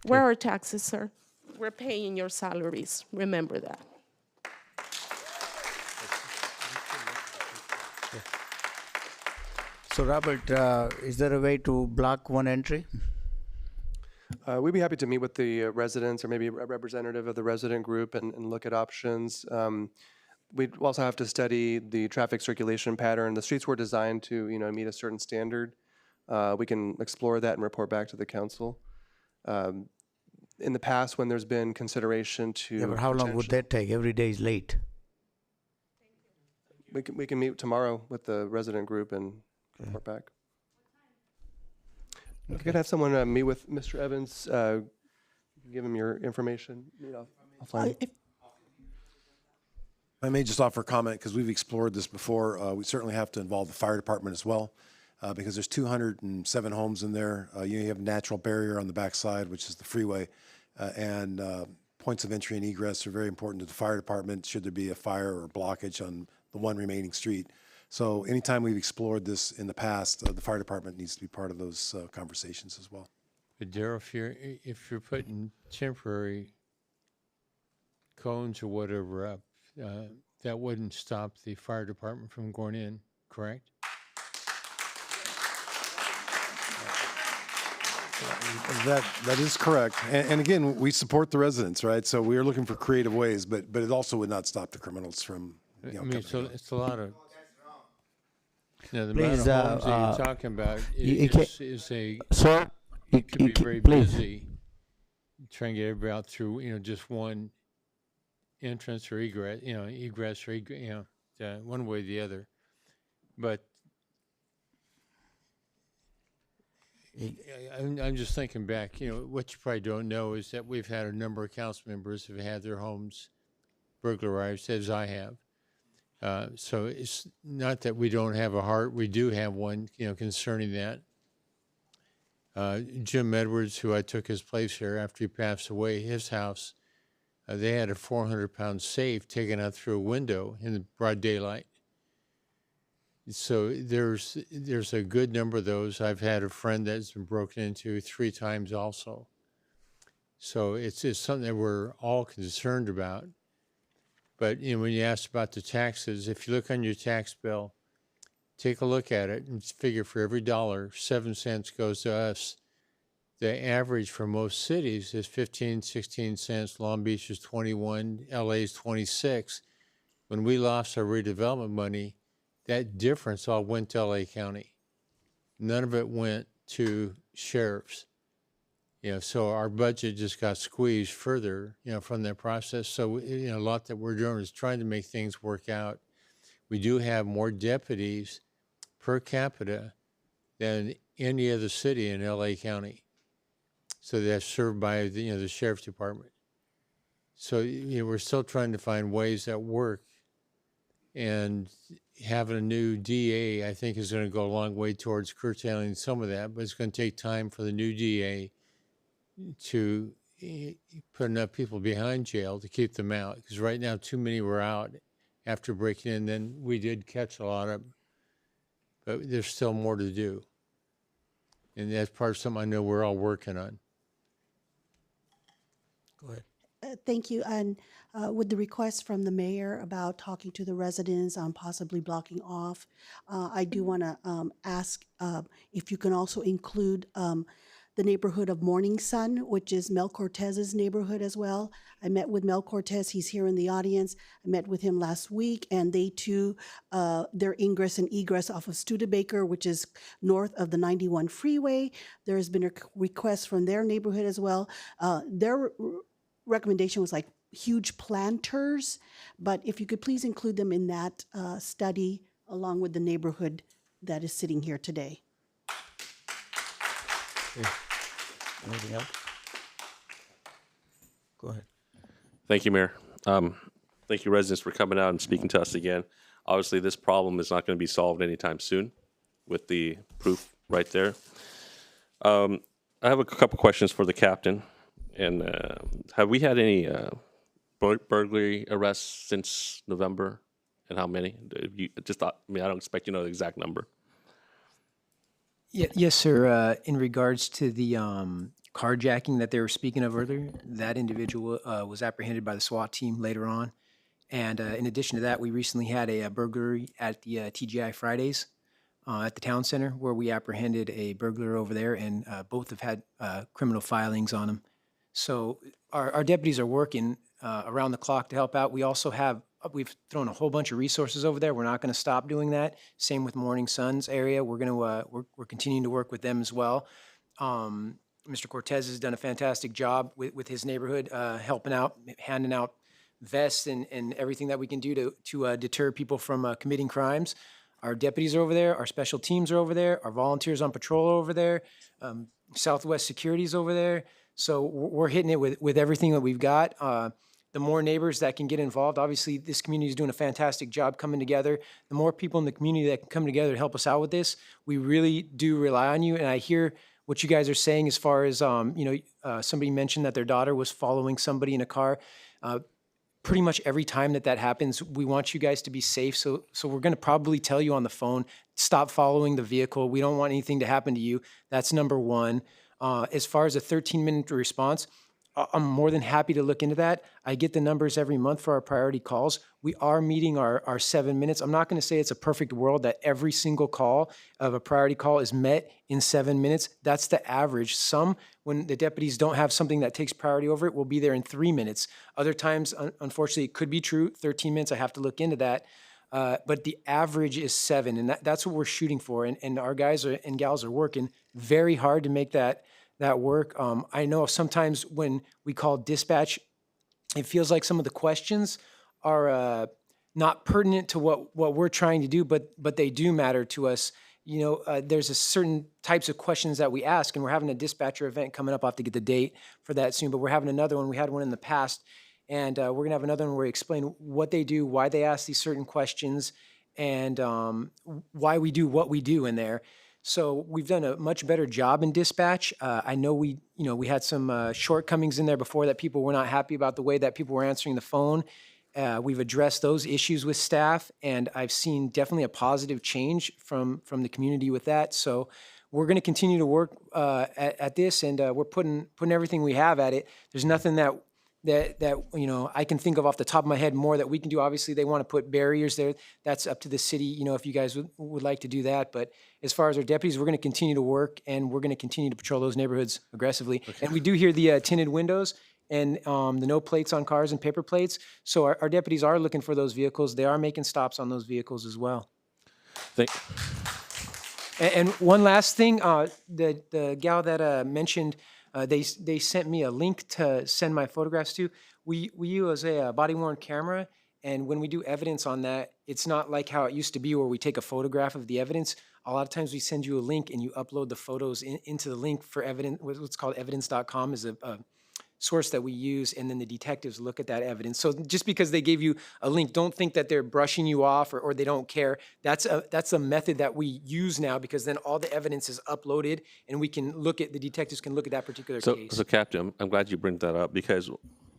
Where are taxes, sir? We're paying your salaries. Remember that. So, Robert, is there a way to block one entry? We'd be happy to meet with the residents or maybe a representative of the resident group and look at options. We'd also have to study the traffic circulation pattern. The streets were designed to, meet a certain standard. We can explore that and report back to the council. In the past, when there's been consideration to... Yeah, but how long would that take? Every day is late. We can meet tomorrow with the resident group and report back. We could have someone meet with Mr. Evans, give him your information, offline. I may just offer a comment because we've explored this before. We certainly have to involve the fire department as well because there's 207 homes in there. You have a natural barrier on the backside, which is the freeway, and points of entry and egress are very important to the fire department should there be a fire or blockage on the one remaining street. So anytime we've explored this in the past, the fire department needs to be part of those conversations as well. But Darryl, if you're putting temporary cones or whatever up, that wouldn't stop the fire department from going in, correct? That is correct. And again, we support the residents, right? So we are looking for creative ways, but it also would not stop the criminals from, so it's a lot of... Now, the Please, amount of homes that you're talking about sir, could be very busy trying to get everybody out through, just one entrance or egress, one way or the other. But I'm just thinking back, what you probably don't know is that we've had a number of council members who have had their homes burglarized, as I have. So it's not that we don't have a heart. We do have one, concerning that. Jim Edwards, who I took his place here after he passed away, his house, they had a 400-pound safe taken out through a window in the broad daylight. So there's a good number of those. I've had a friend that's been broken into 3 times also. So it's something that we're all concerned about. But when you asked about the taxes, if you look on your tax bill, take a look at it and figure for every dollar, 7 cents goes to us. The average for most cities is 15, 16 cents. Long Beach is 21, LA is 26. When we lost our redevelopment money, that difference all went to LA County. None of it went to sheriffs. So our budget just got squeezed further, from that process. So, a lot that we're doing is trying to make things work out. We do have more deputies per capita than any other city in LA County. So that's served by the sheriff's department. So, we're still trying to find ways that work. And having a new DA, I think, is going to go a long way towards curtailing some of that, but it's going to take time for the new DA to put enough people behind jail to keep them out. Because right now, too many were out after breaking in. Then we did catch a lot of, but there's still more to do. And that's part of something I know we're all working on. Go ahead. Thank you. And with the request from the mayor about talking to the residents on possibly blocking off, I do want to ask if you can also include the neighborhood of Morning Sun, which is Mel Cortez's neighborhood as well. I met with Mel Cortez. He's here in the audience. I met with him last week, and they too, their ingress and egress off of Studebaker, which is north of the 91 freeway. There has been a request from their neighborhood as well. Their recommendation was like huge planters, but if you could please include them in that study along with the neighborhood that is sitting here today. Okay. Anything else? Go ahead. Thank you, Mayor. Thank you, residents, for coming out and speaking to us again. Obviously, this problem is not going to be solved anytime soon with the proof right there. I have a couple questions for the captain. And have we had any burglary arrests since November? And how many? You just thought, I don't expect you to know the exact number. Yeah, yes, sir. In regards to the carjacking that they were speaking of earlier, that individual was apprehended by the SWAT team later on. And in addition to that, we recently had a burglary at the TGI Fridays at the town center, where we apprehended a burglar over there, and both have had criminal filings on them. So our deputies are working around the clock to help out. We also have, we've thrown a whole bunch of resources over there. We're not going to stop doing that. Same with Morning Sun's area. We're going to, we're continuing to work with them as well. Mr. Cortez has done a fantastic job with his neighborhood, helping out, handing out vests and everything that we can do to deter people from committing crimes. Our deputies are over there. Our special teams are over there. Our volunteers on patrol are over there. Southwest Security's over there. So we're hitting it with everything that we've got. The more neighbors that can get involved, obviously this community is doing a fantastic job coming together. The more people in the community that can come together to help us out with this, we really do rely on you. And I hear what you guys are saying as far as, somebody mentioned that their daughter was following somebody in a car. Pretty much every time that happens, we want you guys to be safe. So we're going to probably tell you on the phone, stop following the vehicle. We don't want anything to happen to you. That's number one. As far as a 13-minute response, I'm more than happy to look into that. I get the numbers every month for our priority calls. We are meeting our 7 minutes. I'm not going to say it's a perfect world that every single call of a priority call is met in 7 minutes. That's the average. Some, when the deputies don't have something that takes priority over it, will be there in 3 minutes. Other times, unfortunately, it could be true. 13 minutes, I have to look into that. But the average is 7, and that's what we're shooting for. And our guys and gals are working very hard to make that work. I know sometimes when we call dispatch, it feels like some of the questions are not pertinent to what we're trying to do, but they do matter to us. There's a certain types of questions that we ask, and we're having a dispatcher event coming up. I'll have to get the date for that soon, but we're having another one. We had one in the past, and we're going to have another one where we explain what they do, why they ask these certain questions, and why we do what we do in there. So we've done a much better job in dispatch. I know we had some shortcomings in there before that people were not happy about the way that people were answering the phone. We've addressed those issues with staff, and I've seen definitely a positive change from the community with that. So we're going to continue to work at this, and we're putting everything we have at it. There's nothing that I can think of off the top of my head more that we can do. Obviously, they want to put barriers there. That's up to the city, if you guys would like to do that. But as far as our deputies, we're going to continue to work, and we're going to continue to patrol those neighborhoods aggressively. Okay. And we do hear the tinted windows and the no plates on cars and paper plates. So our deputies are looking for those vehicles. They are making stops on those vehicles as well. And one last thing, the gal that mentioned, they sent me a link to send my photographs to. We use a body-worn camera, and when we do evidence on that, it's not like how it used to be where we take a photograph of the evidence. A lot of times we send you a link and you upload the photos into the link for evidence. What's called evidence.com is a source that we use, and then the detectives look at that evidence. So just because they gave you a link, don't think that they're brushing you off or they don't care. That's a method that we use now, because then all the evidence is uploaded, and the detectives can look at that particular case. So Captain, I'm glad you bring that up, because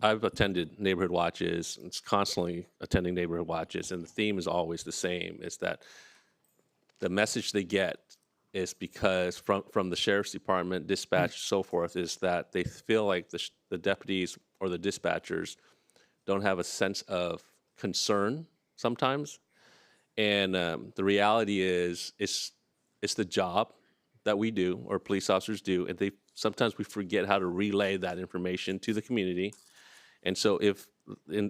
I've attended neighborhood watches. It's constantly attending neighborhood watches, and the theme is always the same: is that the message they get is because from the sheriff's department, dispatch, so forth, is that they feel like the deputies or the dispatchers don't have a sense of concern sometimes, and the reality is it's the job that we do or police officers do, and sometimes we forget how to relay that information to the community. And so if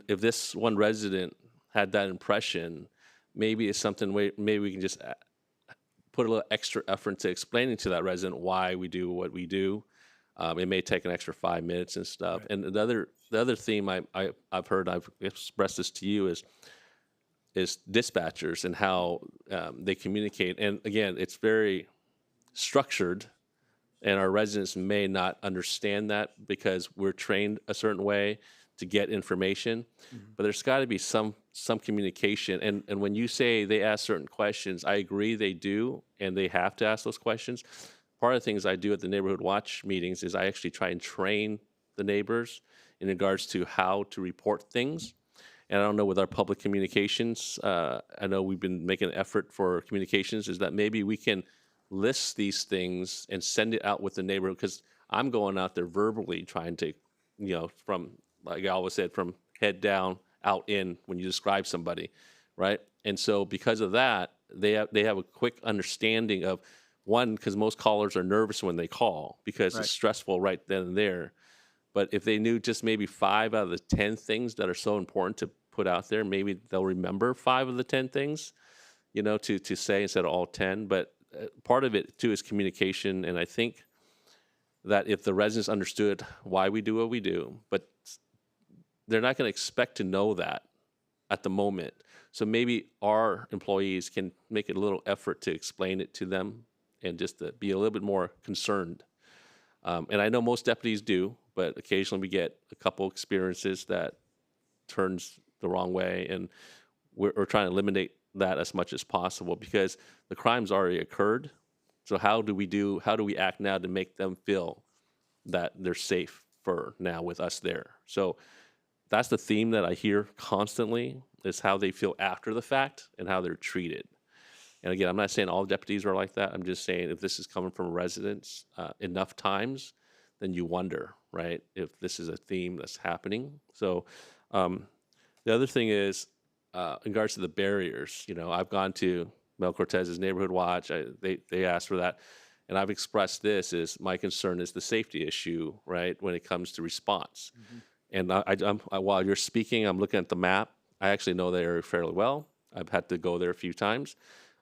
this one resident had that impression, maybe it's something maybe we can just put a little extra effort into explaining to that resident why we do what we do. It may take an extra 5 minutes and stuff. Right. And the other theme I've heard, I've expressed this to you, is dispatchers and how they communicate. And again, it's very structured, and our residents may not understand that because we're trained a certain way to get information. But there's got to be some communication. And when you say they ask certain questions, I agree they do, and they have to ask those questions. Part of the things I do at the neighborhood watch meetings is I actually try and train the neighbors in regards to how to report things. And I don't know, with our public communications, I know we've been making an effort for communications, is that maybe we can list these things and send it out with the neighborhood, because I'm going out there verbally trying to, from, like I always said, from head down, out in, when you describe somebody, right? And so because of that, they have a quick understanding of, one, because most callers are nervous when they call because It's stressful right then and there. But if they knew just maybe 5 out of the 10 things that are so important to put out there, maybe they'll remember 5 of the 10 things, to say instead of all 10. But part of it too is communication. And I think that if the residents understood why we do what we do, but they're not going to expect to know that at the moment. So maybe our employees can make a little effort to explain it to them and just to be a little bit more concerned. And I know most deputies do, but occasionally we get a couple experiences that turns the wrong way, and we're trying to eliminate that as much as possible because the crime's already occurred. So how do we act now to make them feel that they're safe for now with us there? So that's the theme that I hear constantly, is how they feel after the fact and how they're treated. And again, I'm not saying all deputies are like that. I'm just saying if this is coming from residents enough times, then you wonder, right, if this is a theme that's happening. So the other thing is, in regards to the barriers, I've gone to Mel Cortez's Neighborhood Watch. They asked for that. And I've expressed this as my concern is the safety issue, right, when it comes to response. Mm-hmm. And while you're speaking, I'm looking at the map. I actually know the area fairly well. I've had to go there a few times.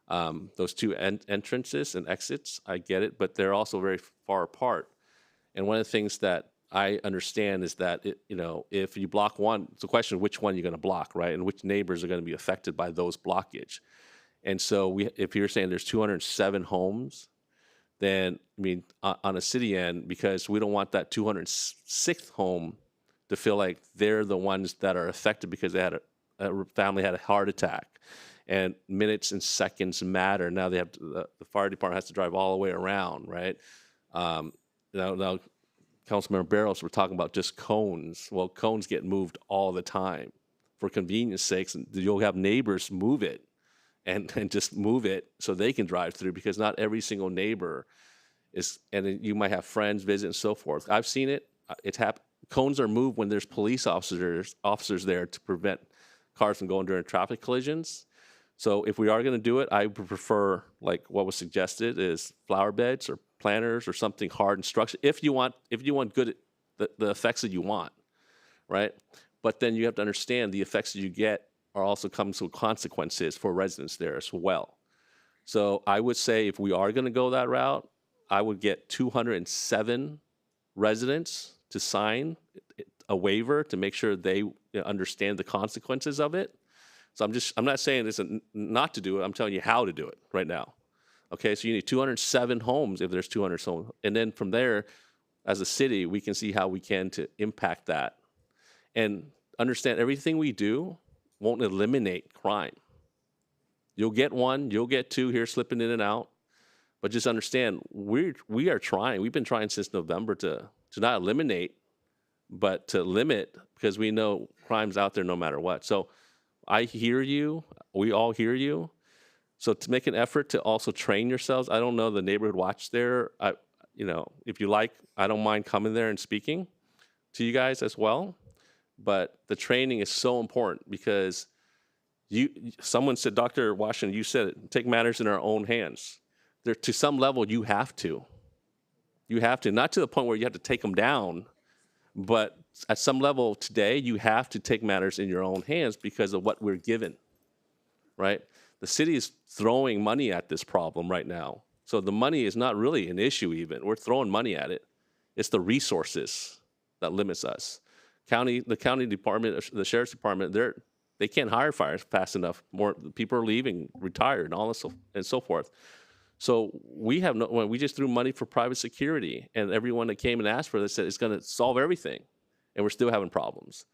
Those two entrances and exits, I get it, but they're also very far apart. And one of the things that I understand is that, if you block one, it's a question of which one you're going to block, right? And which neighbors are going to be affected by those blockage. And so if you're saying there's 207 homes, then, on a city end, because we don't want that 206th home to feel like they're the ones that are affected because they had a family had a heart attack. And minutes and seconds matter. Now they have the fire department has to drive all the way around, right? Now Councilmember Barros, we're talking about just cones. Well, cones get moved all the time. For convenience sakes, you'll have neighbors move it and just move it so they can drive through, because not every single neighbor is, and then you might have friends visit and so forth. I've seen it. It's happened. Cones are moved when there's police officers there to prevent cars from going during traffic collisions. So if we are going to do it, I would prefer, like what was suggested, is flower beds or planters or something hard and structured. If you want good, the effects that you want, right? But then you have to understand the effects that you get are also comes with consequences for residents there as well. So I would say if we are going to go that route, I would get 207 residents to sign a waiver to make sure they understand the consequences of it. So I'm not saying this not to do it. I'm telling you how to do it right now. Okay, so you need 207 homes if there's 200 homes. And then from there, as a city, we can see how we can to impact that. And understand everything we do won't eliminate crime. You'll get one, you'll get two here slipping in and out. But just understand, we are trying. We've been trying since November to not eliminate, but to limit, because we know crime's out there no matter what. So I hear you. We all hear you. So to make an effort to also train yourselves, I don't know the neighborhood watch there. If you like, I don't mind coming there and speaking to you guys as well. But the training is so important because someone said, Dr. Washington, you said it, take matters in our own hands. There, to some level, you have to. You have to, not to the point where you have to take them down, but at some level today, you have to take matters in your own hands because of what we're given, right? The city is throwing money at this problem right now. So the money is not really an issue even. We're throwing money at it. It's the resources that limits us. The county department, the sheriff's department, they can't hire fires fast enough. More people are leaving, retired, and all this and so forth. So we just threw money for private security, and everyone that came and asked for this said it's going to solve everything, and we're still having problems.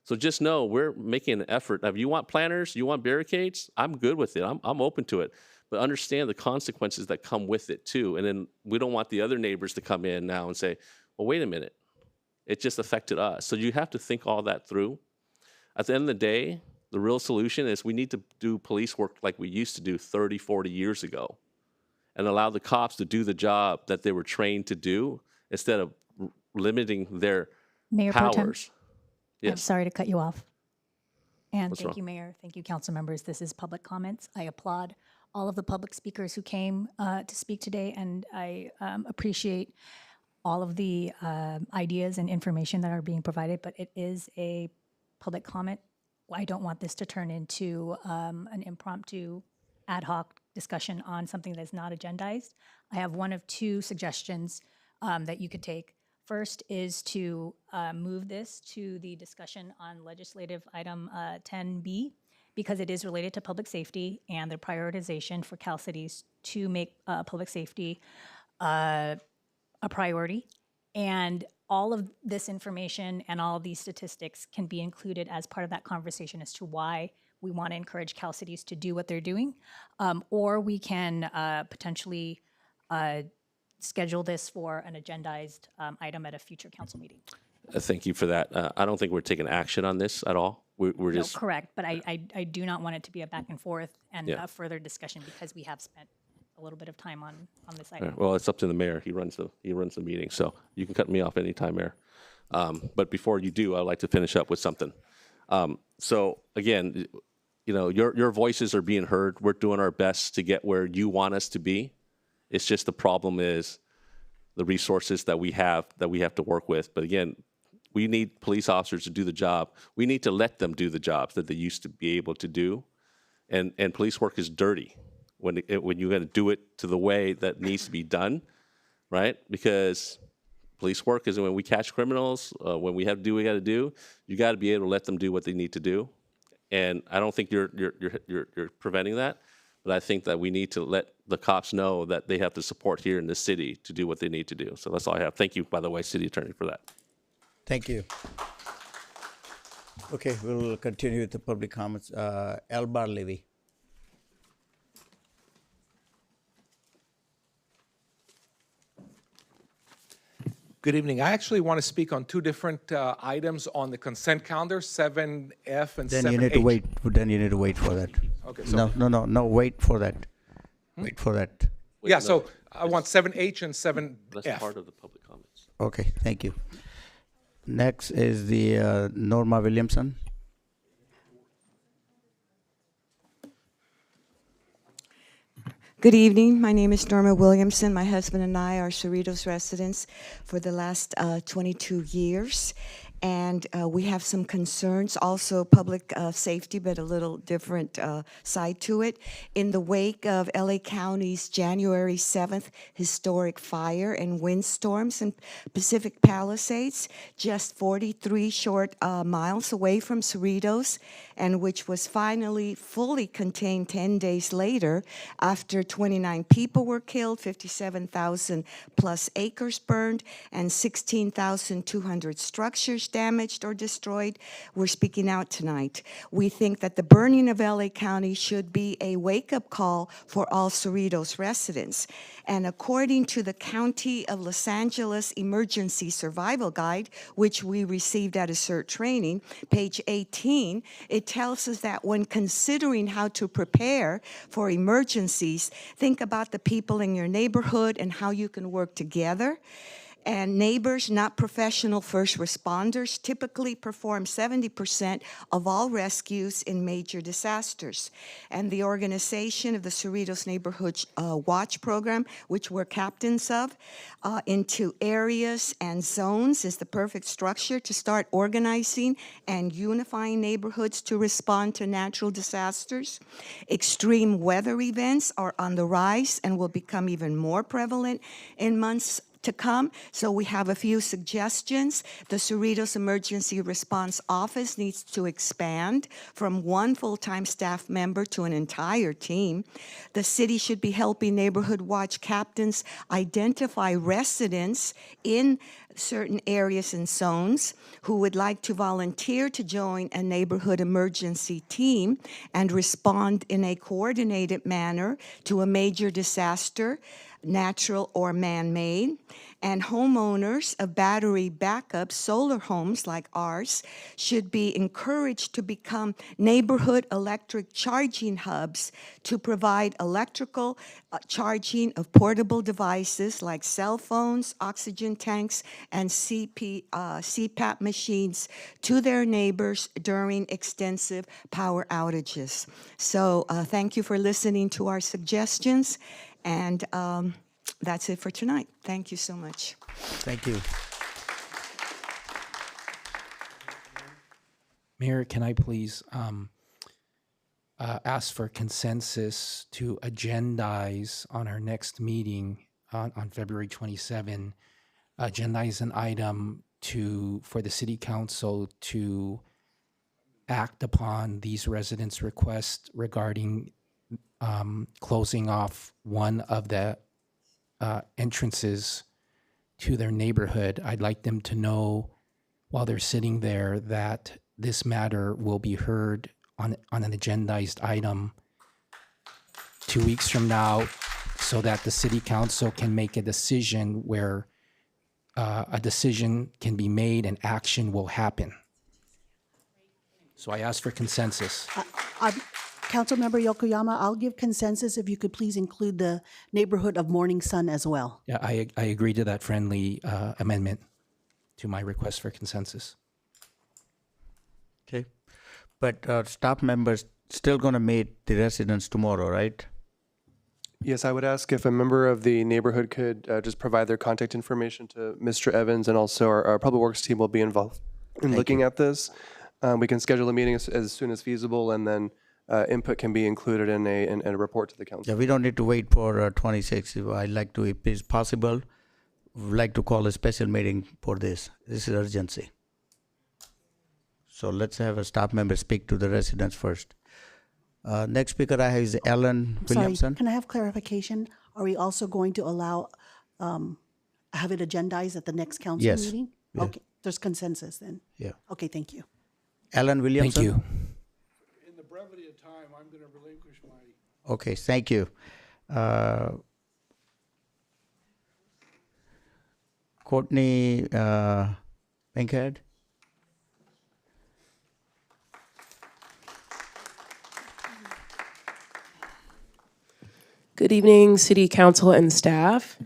So just know we're making an effort. Now, if you want planners, you want barricades, I'm good with it. I'm open to it, but understand the consequences that come with it too. And then we don't want the other neighbors to come in now and say, well, wait a minute. It just affected us. So you have to think all that through. At the end of the day, the real solution is we need to do police work like we used to do 30, 40 years ago and allow the cops to do the job that they were trained to do instead of limiting their Mayor Pro Tem, powers. I'm Yes. sorry to cut you off. And What's thank wrong? you, Mayor. Thank you, council members. This is public comments. I applaud all of the public speakers who came to speak today, and I appreciate all of the ideas and information that are being provided, but it is a public comment. I don't want this to turn into an impromptu ad hoc discussion on something that's not agendized. I have one of two suggestions that you could take. First is to move this to the discussion on legislative item 10B, because it is related to public safety and the prioritization for Cal Cities to make public safety a priority. And all of this information and all of these statistics can be included as part of that conversation as to why we want to encourage Cal Cities to do what they're doing. Or we can potentially schedule this for an agendized item at a future council meeting. Thank you for that. I don't think we're taking action on this at all. We're No, just correct, but I do not want it to be a back and forth and Yeah. a further discussion because we have spent a little bit of time on this All item. right, well, it's up to the mayor. He runs the meeting, so you can cut me off anytime, Mayor. But before you do, I'd like to finish up with something. So again, your voices are being heard. We're doing our best to get where you want us to be. It's just the problem is the resources that we have to work with. But again, we need police officers to do the job. We need to let them do the jobs that they used to be able to do. And police work is dirty when you're going to do it to the way that needs to be done, right? Because police work is when we catch criminals, when we have to do what we got to do, you got to be able to let them do what they need to do. And I don't think you're preventing that, but I think that we need to let the cops know that they have the support here in the city to do what they need to do. So that's all I have. Thank you, by the way, City Attorney, for that. Thank you. Okay, we'll continue with the public comments. Elbar Levy. Good evening. I actually want to speak on two different items on the consent calendar, 7F and 7H. Then you need to wait. Then you need to wait for that. Okay, No. Wait for that. Wait for that. Yeah, so I want 7H and 7F. That's part of the public comments. Okay, thank you. Next is the Norma Williamson. Good evening. My name is Norma Williamson. My husband and I are Cerritos residents for the last 22 years. And we have some concerns, also public safety, but a little different side to it. In the wake of LA County's January 7th historic fire and windstorms in Pacific Palisades, just 43 short miles away from Cerritos, and which was finally fully contained 10 days later after 29 people were killed, 57,000 plus acres burned, and 16,200 structures structures damaged or destroyed, we're speaking out tonight. We think that the burning of LA County should be a wake-up call for all Cerritos residents. And according to the County of Los Angeles Emergency Survival Guide, which we received at a CERT training, page 18, it tells us that when considering how to prepare for emergencies, think about the people in your neighborhood and how you can work together. And neighbors, not professional first responders, typically perform 70% of all rescues in major disasters. And the organization of the Cerritos Neighborhood Watch Program, which we're captains of, into areas and zones is the perfect structure to start organizing and unifying neighborhoods to respond to natural disasters. Extreme weather events are on the rise and will become even more prevalent in months to come. So we have a few suggestions. The Cerritos Emergency Response Office needs to expand from one full-time staff member to an entire team. The city should be helping neighborhood watch captains identify residents in certain areas and zones who would like to volunteer to join a neighborhood emergency team and respond in a coordinated manner to a major disaster, natural or man-made. And homeowners of battery backup solar homes like ours should be encouraged to become neighborhood electric charging hubs to provide electrical charging of portable devices like cell phones, oxygen tanks, and CPAP machines to their neighbors during extensive power outages. So thank you for listening to our suggestions. And that's it for tonight. Thank you so much. Thank you. Mayor, can I please ask for consensus to agendize on our next meeting on February 27, agendize an item for the City Council to act upon these residents' requests regarding closing off one of the entrances to their neighborhood. I'd like them to know while they're sitting there that this matter will be heard on an agendized item 2 weeks from now so that the City Council can make a decision where a decision can be made and action will happen. So I ask for consensus. Councilmember Yokoyama, I'll give consensus if you could please include the neighborhood of Morning Sun as well. Yeah, I agree to that friendly amendment to my request for consensus. Okay. But staff members still going to meet the residents tomorrow, right? Yes, I would ask if a member of the neighborhood could just provide their contact information to Mr. Evans, and also our Public Works team will be involved in looking at this. We can schedule a meeting as soon as feasible, and then input can be included in a report to the council. Yeah, we don't need to wait for 26. I'd like to, if it's possible, would like to call a special meeting for this. This is urgency. So let's have a staff member speak to the residents first. Next speaker I have is Ellen Williamson. Sorry, can I have clarification? Are we also going to allow, have it agendized at the next council meeting? Yeah. Okay, there's consensus then. Yeah. Okay, thank you. Ellen Williamson. Thank you. In the brevity of time, I'm going to relinquish my... Okay, thank you. Courtney Bankhead. Good evening, City Council and staff.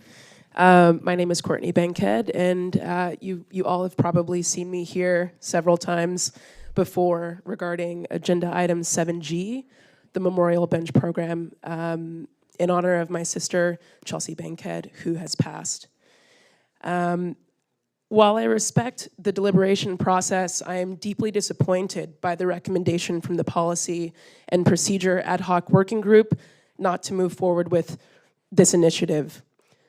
My name is Courtney Bankhead, and you all have probably seen me here several times before regarding agenda item 7G, the Memorial Bench Program, in honor of my sister, Chelsea Bankhead, who has passed. While I respect the deliberation process, I am deeply disappointed by the recommendation from the Policy and Procedure Ad Hoc Working Group not to move forward with this initiative.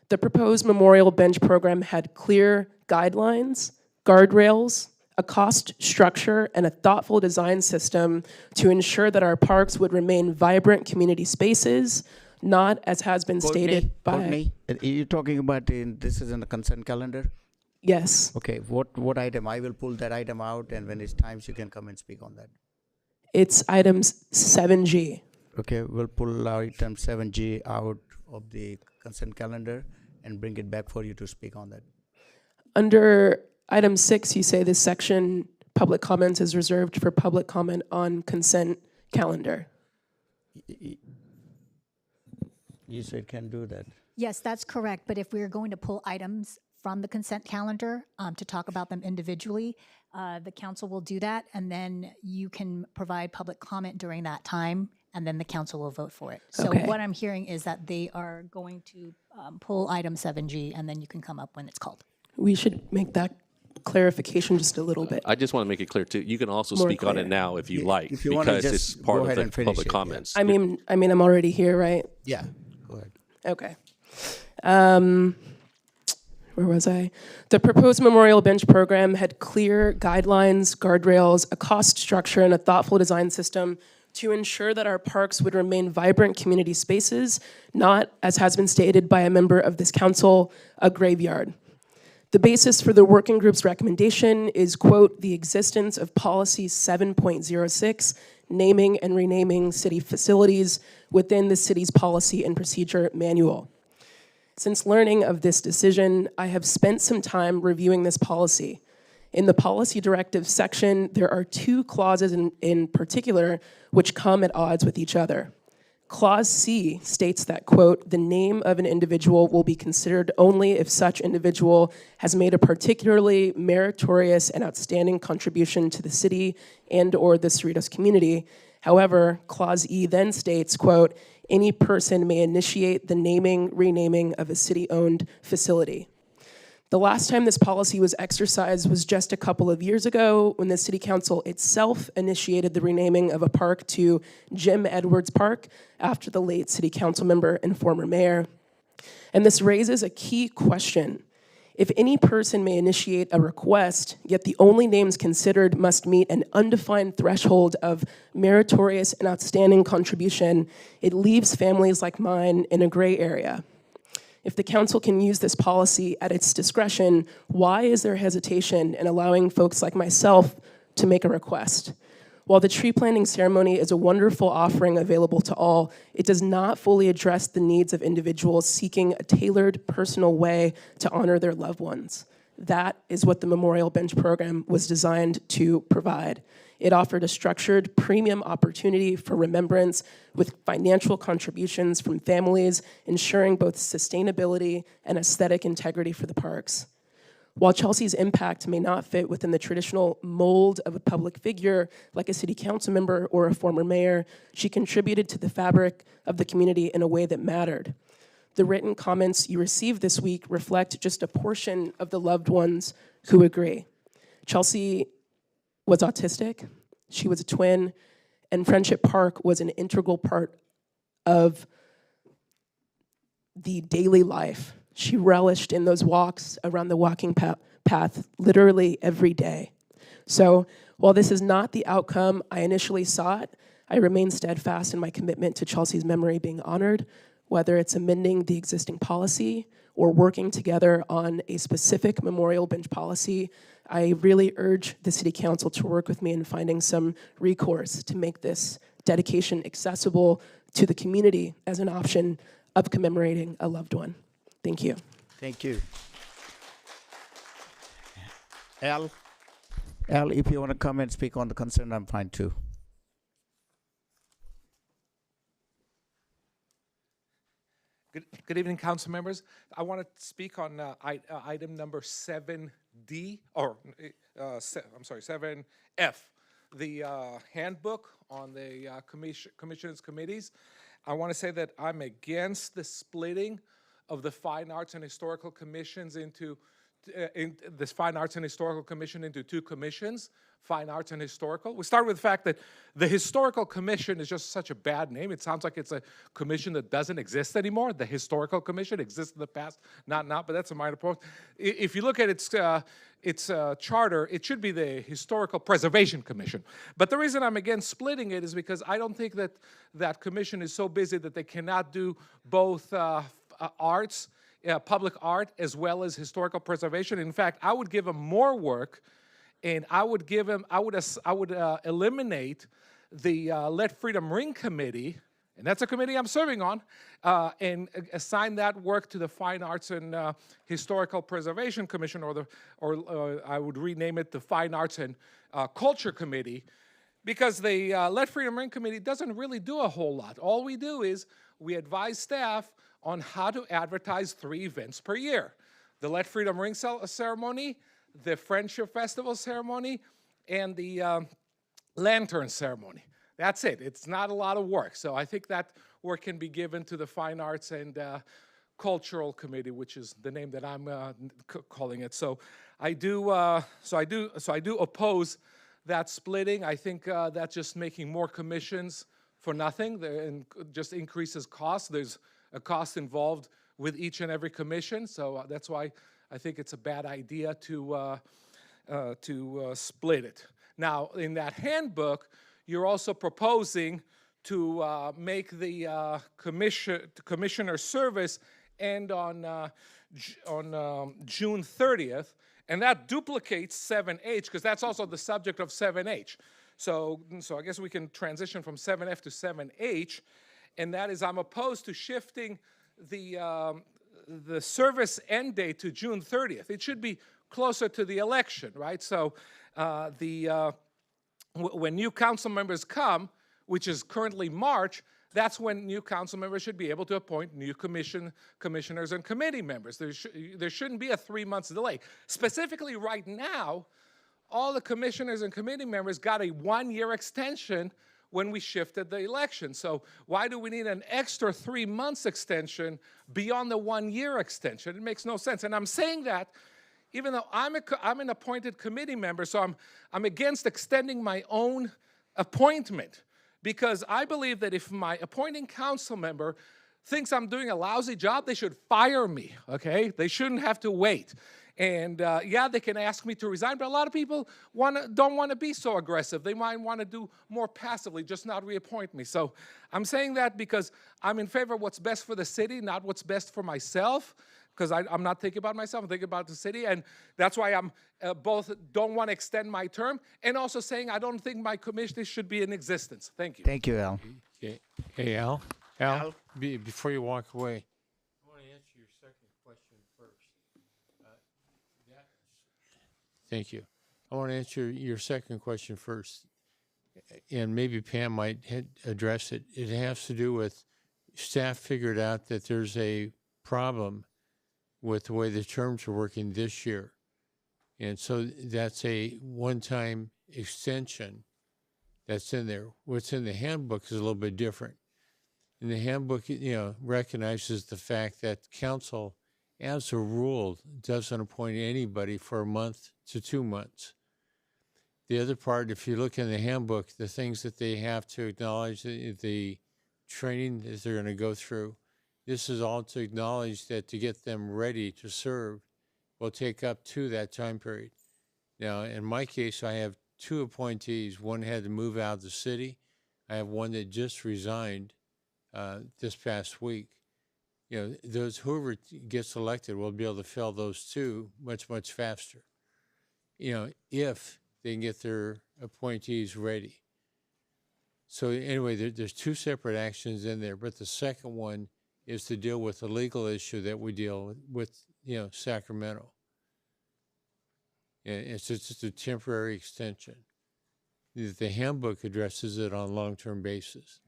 The proposed Memorial Bench Program had clear guidelines, guardrails, a cost structure, and a thoughtful design system to ensure that our parks would remain vibrant community spaces, not as has been stated by... Courtney, are you talking about this is in the consent calendar? Yes. Okay, what item? I will pull that item out, and when it's time, you can come and speak on that. It's items 7G. Okay, we'll pull item 7G out of the consent calendar and bring it back for you to speak on that. Under item 6, you say this section, public comments, is reserved for public comment on consent calendar. You said can do that. Yes, that's correct. But if we're going to pull items from the consent calendar to talk about them individually, the council will do that, and then you can provide public comment during that time, and then the council will vote for it. So Okay. what I'm hearing is that they are going to pull item 7G, and then you can come up when it's called. We should make that clarification just a little bit. I just want to make it clear too. You can also More speak on clear. it now if you like, if you wanna because just it's part go of ahead the and finish public it, yeah. comments. I mean, I'm already here, right? Yeah, go ahead. Okay. Where was I? The proposed memorial bench program had clear guidelines, guardrails, a cost structure, and a thoughtful design system to ensure that our parks would remain vibrant community spaces, not, as has been stated by a member of this council, a graveyard. The basis for the working group's recommendation is, quote, the existence of policy 7.06, naming and renaming city facilities within the city's policy and procedure manual. Since learning of this decision, I have spent some time reviewing this policy. In the policy directive section, there are two clauses in particular which come at odds with each other. Clause C states that, quote, the name of an individual will be considered only if such individual has made a particularly meritorious and outstanding contribution to the city and or the Cerritos community. However, Clause E then states, quote, any person may initiate the naming, renaming of a city-owned facility. The last time this policy was exercised was just a couple of years ago when the City Council itself initiated the renaming of a park to Jim Edwards Park after the late City Council member and former mayor. And this raises a key question. If any person may initiate a request, yet the only names considered must meet an undefined threshold of meritorious and outstanding contribution, it leaves families like mine in a gray area. If the council can use this policy at its discretion, why is there hesitation in allowing folks like myself to make a request? While the tree planting ceremony is a wonderful offering available to all, it does not fully address the needs of individuals seeking a tailored, personal way to honor their loved ones. That is what the Memorial Bench program was designed to provide. It offered a structured premium opportunity for remembrance with financial contributions from families, ensuring both sustainability and aesthetic integrity for the parks. While Chelsea's impact may not fit within the traditional mold of a public figure like a city council member or a former mayor, she contributed to the fabric of the community in a way that mattered. The written comments you received this week reflect just a portion of the loved ones who agree. Chelsea was autistic, she was a twin, and Friendship Park was an integral part of the daily life. She relished in those walks around the walking path literally every day. So while this is not the outcome I initially sought, I remain steadfast in my commitment to Chelsea's memory being honored, whether it's amending the existing policy or working together on a specific memorial bench policy. I really urge the City Council to work with me in finding some recourse to make this dedication accessible to the community as an option of commemorating a loved one. Thank you. Thank you. Al, if you want to come and speak on the concern, I'm fine too. Good evening, council members. I want to speak on item number 7D, or 7F, the handbook on the commissions committees. I want to say that I'm against the splitting of the Fine Arts and Historical Commissions into this Fine Arts and Historical Commission into two commissions, Fine Arts and Historical. We start with the fact that the Historical Commission is just such a bad name. It sounds like it's a commission that doesn't exist anymore. The Historical Commission existed in the past, not now, but that's a minor point. If you look at its charter, it should be the Historical Preservation Commission. But the reason I'm against splitting it is because I don't think that that commission is so busy that they cannot do both arts public art as well as historical preservation. In fact, I would give him more work, and I would eliminate the Let Freedom Ring Committee, and that's a committee I'm serving on, and assign that work to the Fine Arts and Historical Preservation Commission, or I would rename it the Fine Arts and Culture Committee, because the Let Freedom Ring Committee doesn't really do a whole lot. All we do is we advise staff on how to advertise 3 events per year: the Let Freedom Ring ceremony, the Friendship Festival ceremony, and the Lantern ceremony. That's it. It's not a lot of work. So I think that work can be given to the Fine Arts and Cultural Committee, which is the name that I'm calling it. So I do oppose that splitting. I think that's just making more commissions for nothing, and just increases costs. There's a cost involved with each and every commission, so that's why I think it's a bad idea to split it. Now, in that handbook, you're also proposing to make the commissioner service end on June 30th, and that duplicates 7H, because that's also the subject of 7H. So I guess we can transition from 7F to 7H, and that is I'm opposed to shifting the service end date to June 30th. It should be closer to the election, right? So when new council members come, which is currently March, that's when new council members should be able to appoint new commissioners and committee members. There shouldn't be a 3 months delay. Specifically right now, all the commissioners and committee members got a 1-year extension when we shifted the election. So why do we need an extra 3 months extension beyond the 1-year extension? It makes no sense. And I'm saying that even though I'm an appointed committee member, so I'm against extending my own appointment, because I believe that if my appointing council member thinks I'm doing a lousy job, they should fire me, okay? They shouldn't have to wait. And yeah, they can ask me to resign, but a lot of people don't want to be so aggressive. They might want to do more passively, just not reappoint me. So I'm saying that because I'm in favor of what's best for the city, not what's best for myself, because I'm not thinking about myself, I'm thinking about the city. And that's why I'm both don't want to extend my term, and also saying I don't think my commission should be in existence. Thank you. Thank you, Al. Okay. Hey, Al, before you walk away, I want to answer your second question first. Thank you. I want to answer your second question first, and maybe Pam might address it. It has to do with staff figured out that there's a problem with the way the terms are working this year. And so that's a one-time extension that's in there. What's in the handbook is a little bit different. And the handbook, recognizes the fact that council, as a rule, doesn't appoint anybody for a month to 2 months. The other part, if you look in the handbook, the things that they have to acknowledge, the training that they're going to go through, this is all to acknowledge that to get them ready to serve will take up to that time period. Now, in my case, I have 2 appointees. One had to move out of the city. I have one that just resigned this past week. Whoever gets elected will be able to fill those 2 much, much faster, if they can get their appointees ready. So anyway, there's 2 separate actions in there, but the second one is to deal with the legal issue that we deal with, Sacramento. And it's just a temporary extension. The handbook addresses it on a long-term basis.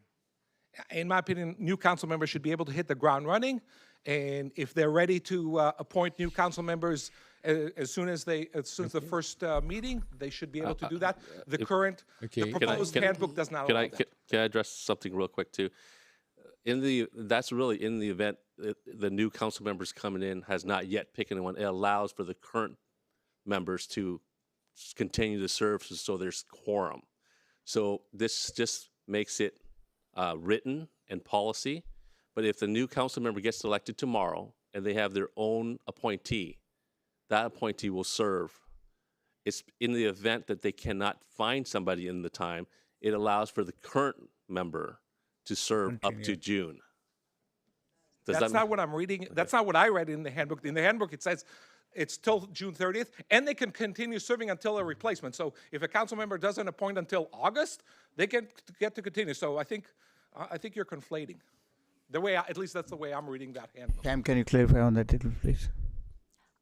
In my opinion, new council members should be able to hit the ground running, and if they're ready to appoint new council members as soon as the first meeting, they should be able to do that. The proposed handbook does not allow that. Can I address something real quick too? That's really in the event the new council members coming in has not yet picked anyone. It allows for the current members to continue to serve, so there's quorum. So this just makes it written and policy. But if the new council member gets elected tomorrow and they have their own appointee, that appointee will serve. It's in the event that they cannot find somebody in the time, it allows for the current member to serve up to June. Does That's that not what I'm reading. That's not what I read in the handbook. In the handbook, it says it's till June 30th, and they can continue serving until a replacement. So if a council member doesn't appoint until August, they can get to continue. So I think you're conflating. The way, at least that's the way I'm reading that handbook. Pam, can you clarify on that title, please?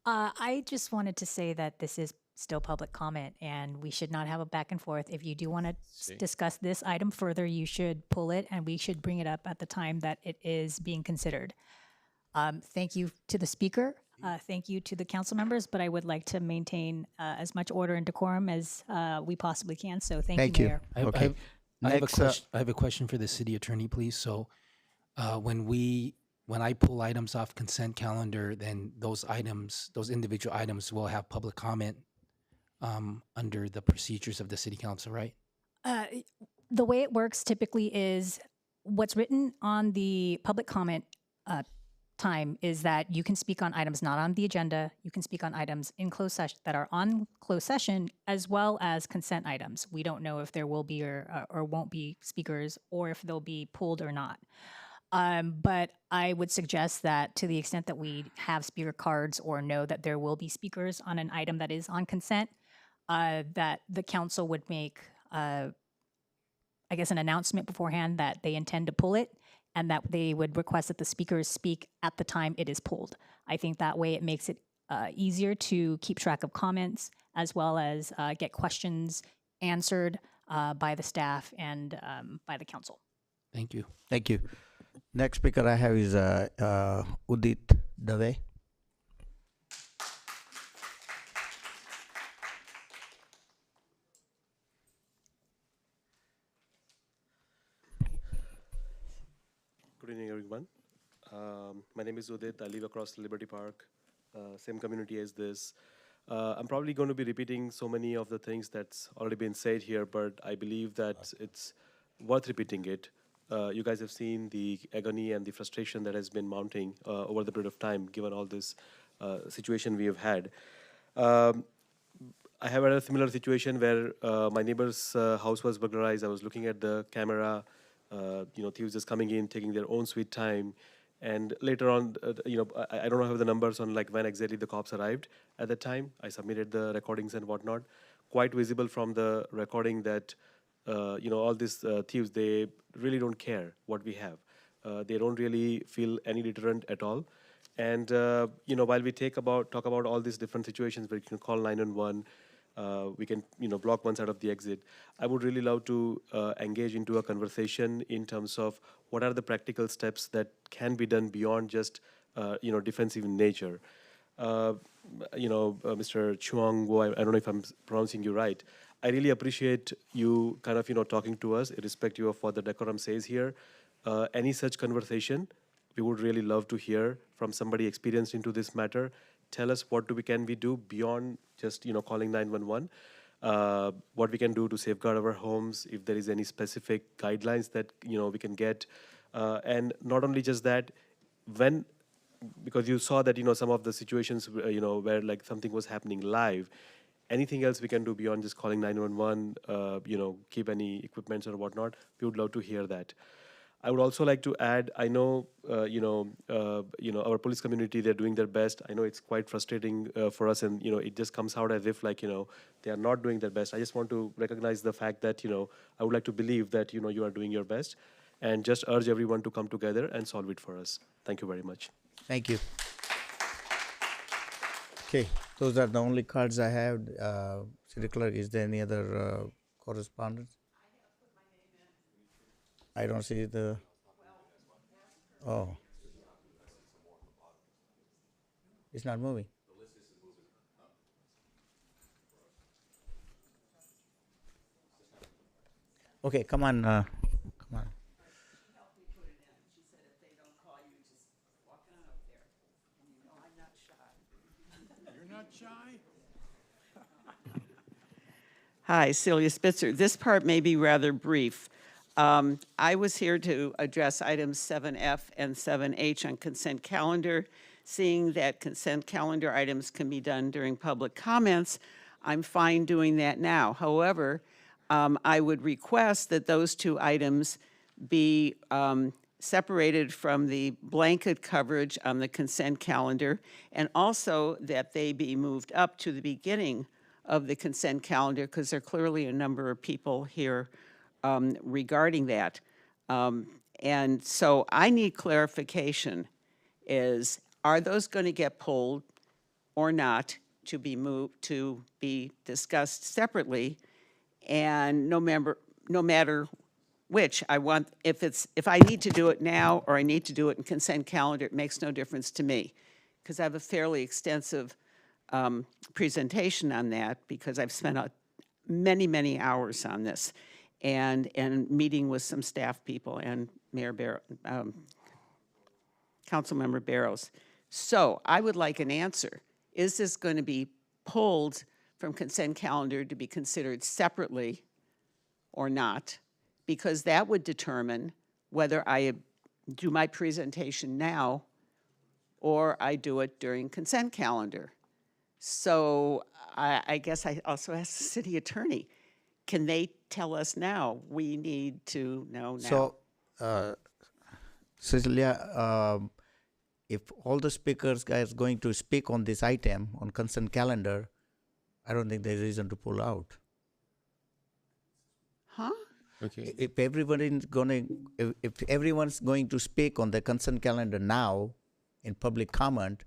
I just wanted to say that this is still public comment and we should not have a back and forth. If you do want to discuss this item further, you should pull it and we should bring it up at the time that it is being considered. Thank you to the speaker. Thank you to the council members, but I would like to maintain as much order and decorum as we possibly can. So thank you, Mayor. Okay. I have a question for the city attorney, please. So when I pull items off consent calendar, then those individual items will have public comment under the procedures of the city council, right? The way it works typically is what's written on the public comment time is that you can speak on items not on the agenda. You can speak on items in closed session that are on closed session, as well as consent items. We don't know if there will be or won't be speakers, or if they'll be pulled or not. But I would suggest that to the extent that we have speaker cards or know that there will be speakers on an item that is on consent, that the council would make, I guess, an announcement beforehand that they intend to pull it and that they would request that the speakers speak at the time it is pulled. I think that way it makes it easier to keep track of comments as well as get questions answered by the staff and by the council. Thank you. Thank you. Next speaker I have is Udit Dave. Good evening, everyone. My name is Udit. I live across Liberty Park, same community as this. I'm probably going to be repeating so many of the things that's already been said here, but I believe that it's worth repeating it. You guys have seen the agony and the frustration that has been mounting over the period of time, given all this situation we have had. I have had a similar situation where my neighbor's house was burglarized. I was looking at the camera, thieves just coming in, taking their own sweet time. And later on, I don't have the numbers on like when exactly the cops arrived at that time. I submitted the recordings and whatnot. Quite visible from the recording that all these thieves, they really don't care what we have. They don't really feel any deterrent at all. And, while we talk about all these different situations where you can call 911, we can, block one side of the exit. I would really love to engage into a conversation in terms of what are the practical steps that can be done beyond just, defensive in nature. Mr. Chuang, I don't know if I'm pronouncing you right. I really appreciate you kind of, talking to us, irrespective of what the decorum says here. Any such conversation, we would really love to hear from somebody experienced into this matter. Tell us what can we do beyond just, calling 911. What we can do to safeguard our homes, if there is any specific guidelines that, we can get. And not only just that, because you saw that, some of the situations, where like something was happening live, anything else we can do beyond just calling 911, keep any equipments or whatnot, we would love to hear that. I would also like to add, I know, our police community, they're doing their best. I know it's quite frustrating for us, and, it just comes out as if, like, they are not doing their best. I just want to recognize the fact that, I would like to believe that, you are doing your best, and just urge everyone to come together and solve it for us. Thank you very much. Thank you. Okay, those are the only cards I have. City Clerk, is there any other correspondence? I don't see the. Oh. It's not moving. Okay, come on. Come on. You're not shy? Hi, Celia Spitzer. This part may be rather brief. I was here to address items 7F and 7H on consent calendar. Seeing that consent calendar items can be done during public comments, I'm fine doing that now. However, I would request that those two items be separated from the blanket coverage on the consent calendar, and also that they be moved up to the beginning of the consent calendar, because there are clearly a number of people here regarding that. And so I need clarification is, are those going to get pulled or not to be moved, to be discussed separately? And no matter which, I want, if I need to do it now or I need to do it in consent calendar, it makes no difference to me, because I have a fairly extensive presentation on that, because I've spent many, many hours on this, and meeting with some staff people and Councilmember Barrows. So I would like an answer. Is this going to be pulled from consent calendar to be considered separately or not? Because that would determine whether I do my presentation now or I do it during consent calendar. So I guess I also asked the city attorney, can they tell us now? We need to know now. So, Cecilia, if all the speakers guys going to speak on this item on consent calendar, I don't think there's reason to pull out. Huh? Okay. If everyone's going to speak on the consent calendar now in public comment,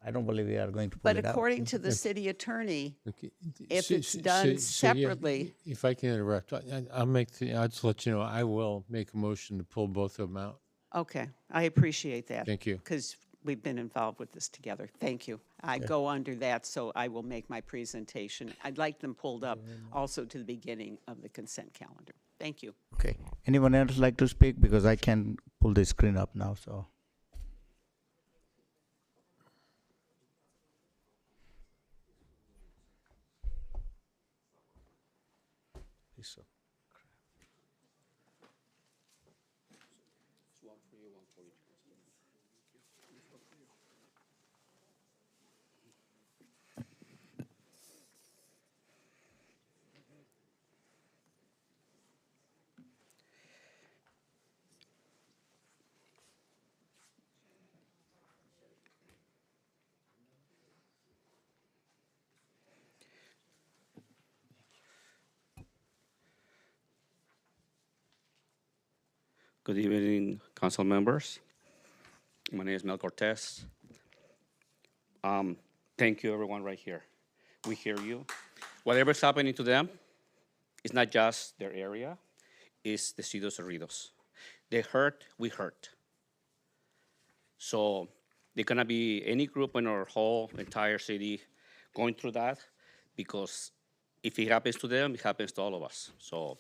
I don't believe we are going to pull But it out. according to the city attorney, Okay. if it's done separately. If I can interrupt, I'll just let you know, I will make a motion to pull both of them out. Okay, I appreciate that. Thank you. Because we've been involved with this together. Thank you. I go under that, so I will make my presentation. I'd like them pulled up also to the beginning of the consent calendar. Thank you. Okay. Anyone else like to speak? Because I can pull the screen up now, so. So. Good evening, council members. My name is Mel Cortez. Thank you, everyone right here. We hear you. Whatever's happening to them, it's not just their area, it's the city of Cerritos. They hurt, we hurt. So there cannot be any group in our whole entire city going through that, because if it happens to them, it happens to all of us. So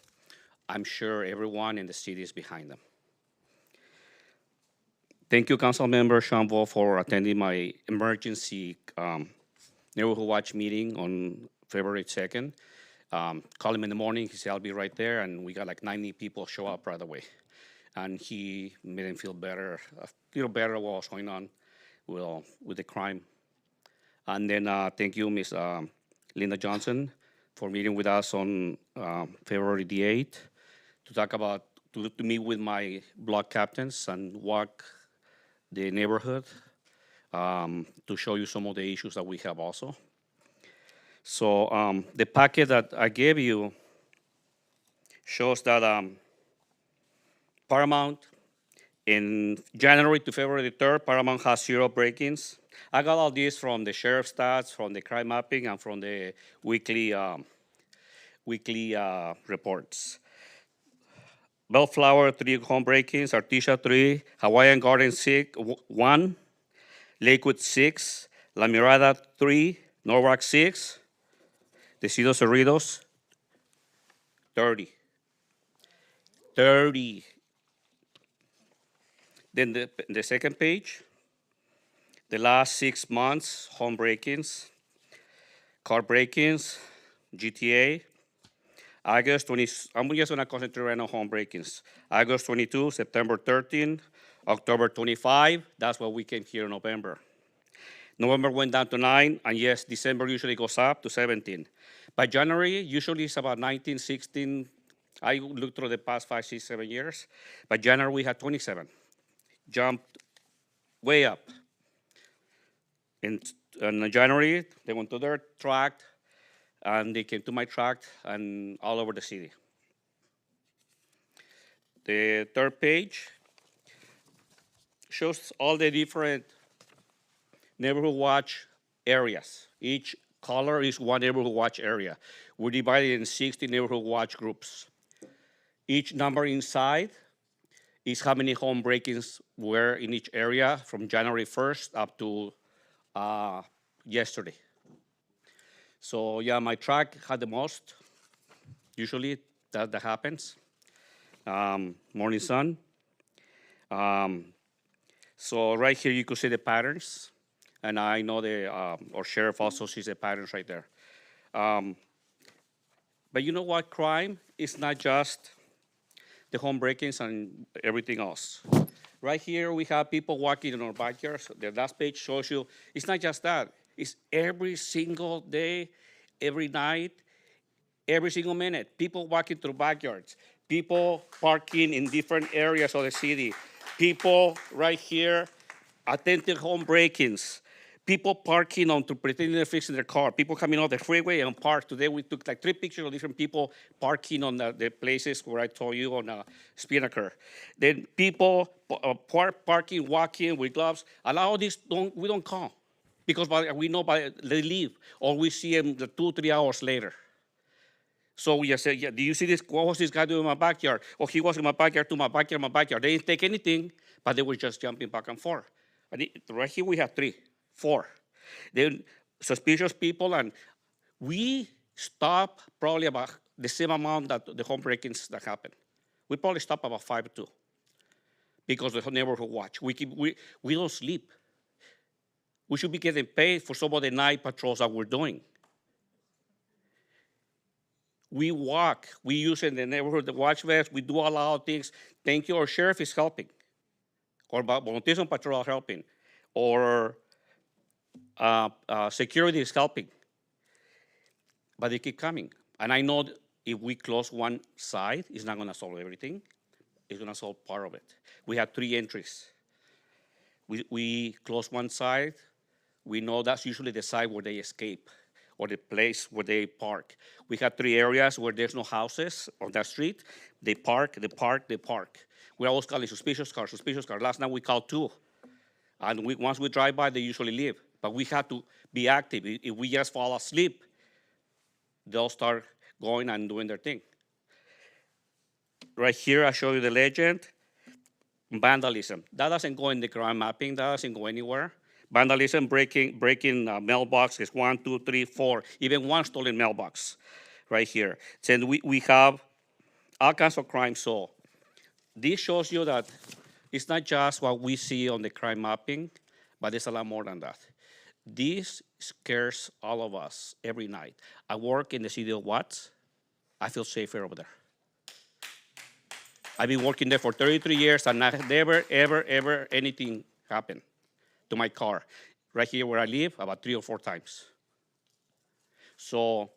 I'm sure everyone in the city is behind them. Thank you, Councilmember Shambo, for attending my emergency neighborhood watch meeting on February 2nd. Called him in the morning, he said, I'll be right there, and we got like 90 people show up right away. And he made him feel better, a little better what was going on with the crime. And then thank you, Ms. Linda Johnson, for meeting with us on February the 8th to talk about, to meet with my block captains and walk the neighborhood to show you some of the issues that we have also. So the packet that I gave you shows that Paramount, in January to February the 3rd, Paramount has 0 break-ins. I got all this from the sheriff's stats, from the crime mapping, and from the weekly reports. Bellflower, 3 home break-ins, Artesia 3, Hawaiian Garden 1, Lakewood 6, La Mirada 3, Norwalk 6, the city of Cerritos 30. Then the second page, the last 6 months, home break-ins, car break-ins, GTA, August 20, I'm just gonna concentrate right on home break-ins. August 22, September 13, October 25, that's what we came here in November. November went down to 9, and yes, December usually goes up to 17. By January, usually it's about 19, 16 I looked through the past 5, 6, 7 years. By January, we had 27. Jumped way up. In January, they went to their tract, and they came to my tract, and all over the city. The third page shows all the different neighborhood watch areas. Each color is one neighborhood watch area. We're divided in 60 neighborhood watch groups. Each number inside is how many home break-ins were in each area from January 1st up to yesterday. So yeah, my track had the most. Usually that happens. Morning sun. So right here you could see the patterns. And I know our sheriff also sees the patterns right there. But you know what? Crime is not just the home break-ins and everything else. Right here, we have people walking in our backyards. The last page shows you, it's not just that. It's every single day, every night, every single minute. People walking through backyards. People parking in different areas of the city. People right here attempting home break-ins. People parking on to pretending they're fixing their car. People coming off the freeway and park. Today we took like 3 pictures of different people parking on the places where I told you on Spinnaker. Then people parking, walking with gloves. A lot of this we don't call because we know they leave or we see them 2, 3 hours later. So we just said, yeah, do you see this? What was this guy doing in my backyard? Oh, he was in my backyard to my backyard, my backyard. They didn't take anything, but they were just jumping back and forth. And right here we have 3, 4. Then suspicious people, and we stop probably about the same amount that the home break-ins that happen. We probably stop about 5 too, because the neighborhood watch. We don't sleep. We should be getting paid for some of the night patrols that we're doing. We walk. We use in the neighborhood the watch vest. We do a lot of things. Thank you. Our sheriff is helping, or volunteers on patrol are helping, or security is helping. But they keep coming. And I know if we close one side, it's not going to solve everything. It's going to solve part of it. We have 3 entries. We close one side. We know that's usually the side where they escape or the place where they park. We have 3 areas where there's no houses on that street. They park, they park, they park. We're always calling suspicious car, suspicious car. Last night we called 2. And once we drive by, they usually leave. But we have to be active. If we just fall asleep, they'll start going and doing their thing. Right here, I show you the legend. Vandalism. That doesn't go in the crime mapping. That doesn't go anywhere. Vandalism, breaking mailbox is 1, 2, 3, 4. Even 1 stolen mailbox right here. So we have all kinds of crime. So this shows you that it's not just what we see on the crime mapping, but it's a lot more than that. This scares all of us every night. I work in the city of Watts. I feel safer over there. I've been working there for 33 years and never, ever anything happened to my car. Right here where I live, about 3 or 4 times. So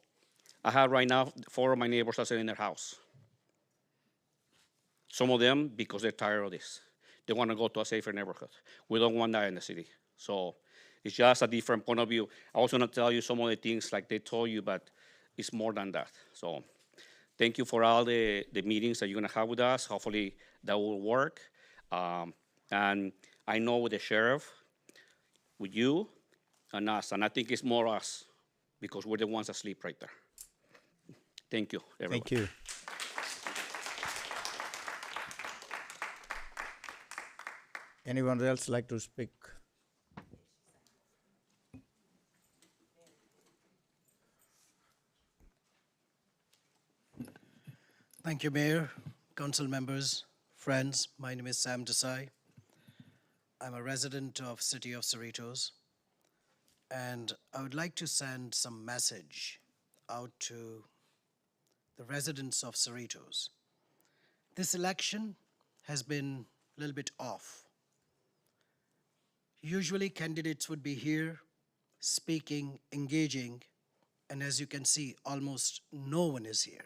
I have right now 4 of my neighbors are in their house. Some of them because they're tired of this. They want to go to a safer neighborhood. We don't want that in the city. So it's just a different point of view. I was going to tell you some of the things like they told you, but it's more than that. So thank you for all the meetings that you're going to have with us. Hopefully that will work. And I know with the sheriff, with you and us, and I think it's more us because we're the ones that sleep right there. Thank you, everyone. Thank you. Anyone else like to speak? Thank you, Mayor, council members, friends. My name is Sam Desai. I'm a resident of City of Cerritos, and I would like to send some message out to the residents of Cerritos. This election has been a little bit off. Usually candidates would be here, speaking, engaging, and as you can see, almost no one is here.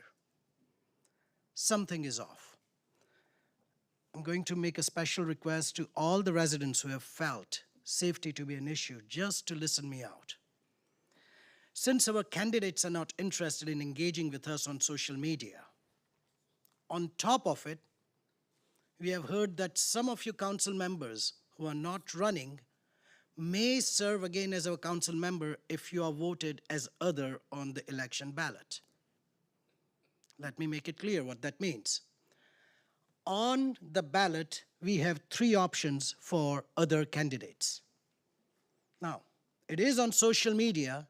something is off. I'm going to make a special request to all the residents who have felt safety to be an issue just to listen me out. Since our candidates are not interested in engaging with us on social media, on top of it, we have heard that some of you council members who are not running may serve again as our council member if you are voted as other on the election ballot. Let me make it clear what that means. On the ballot, we have 3 options for other candidates. Now, it is on social media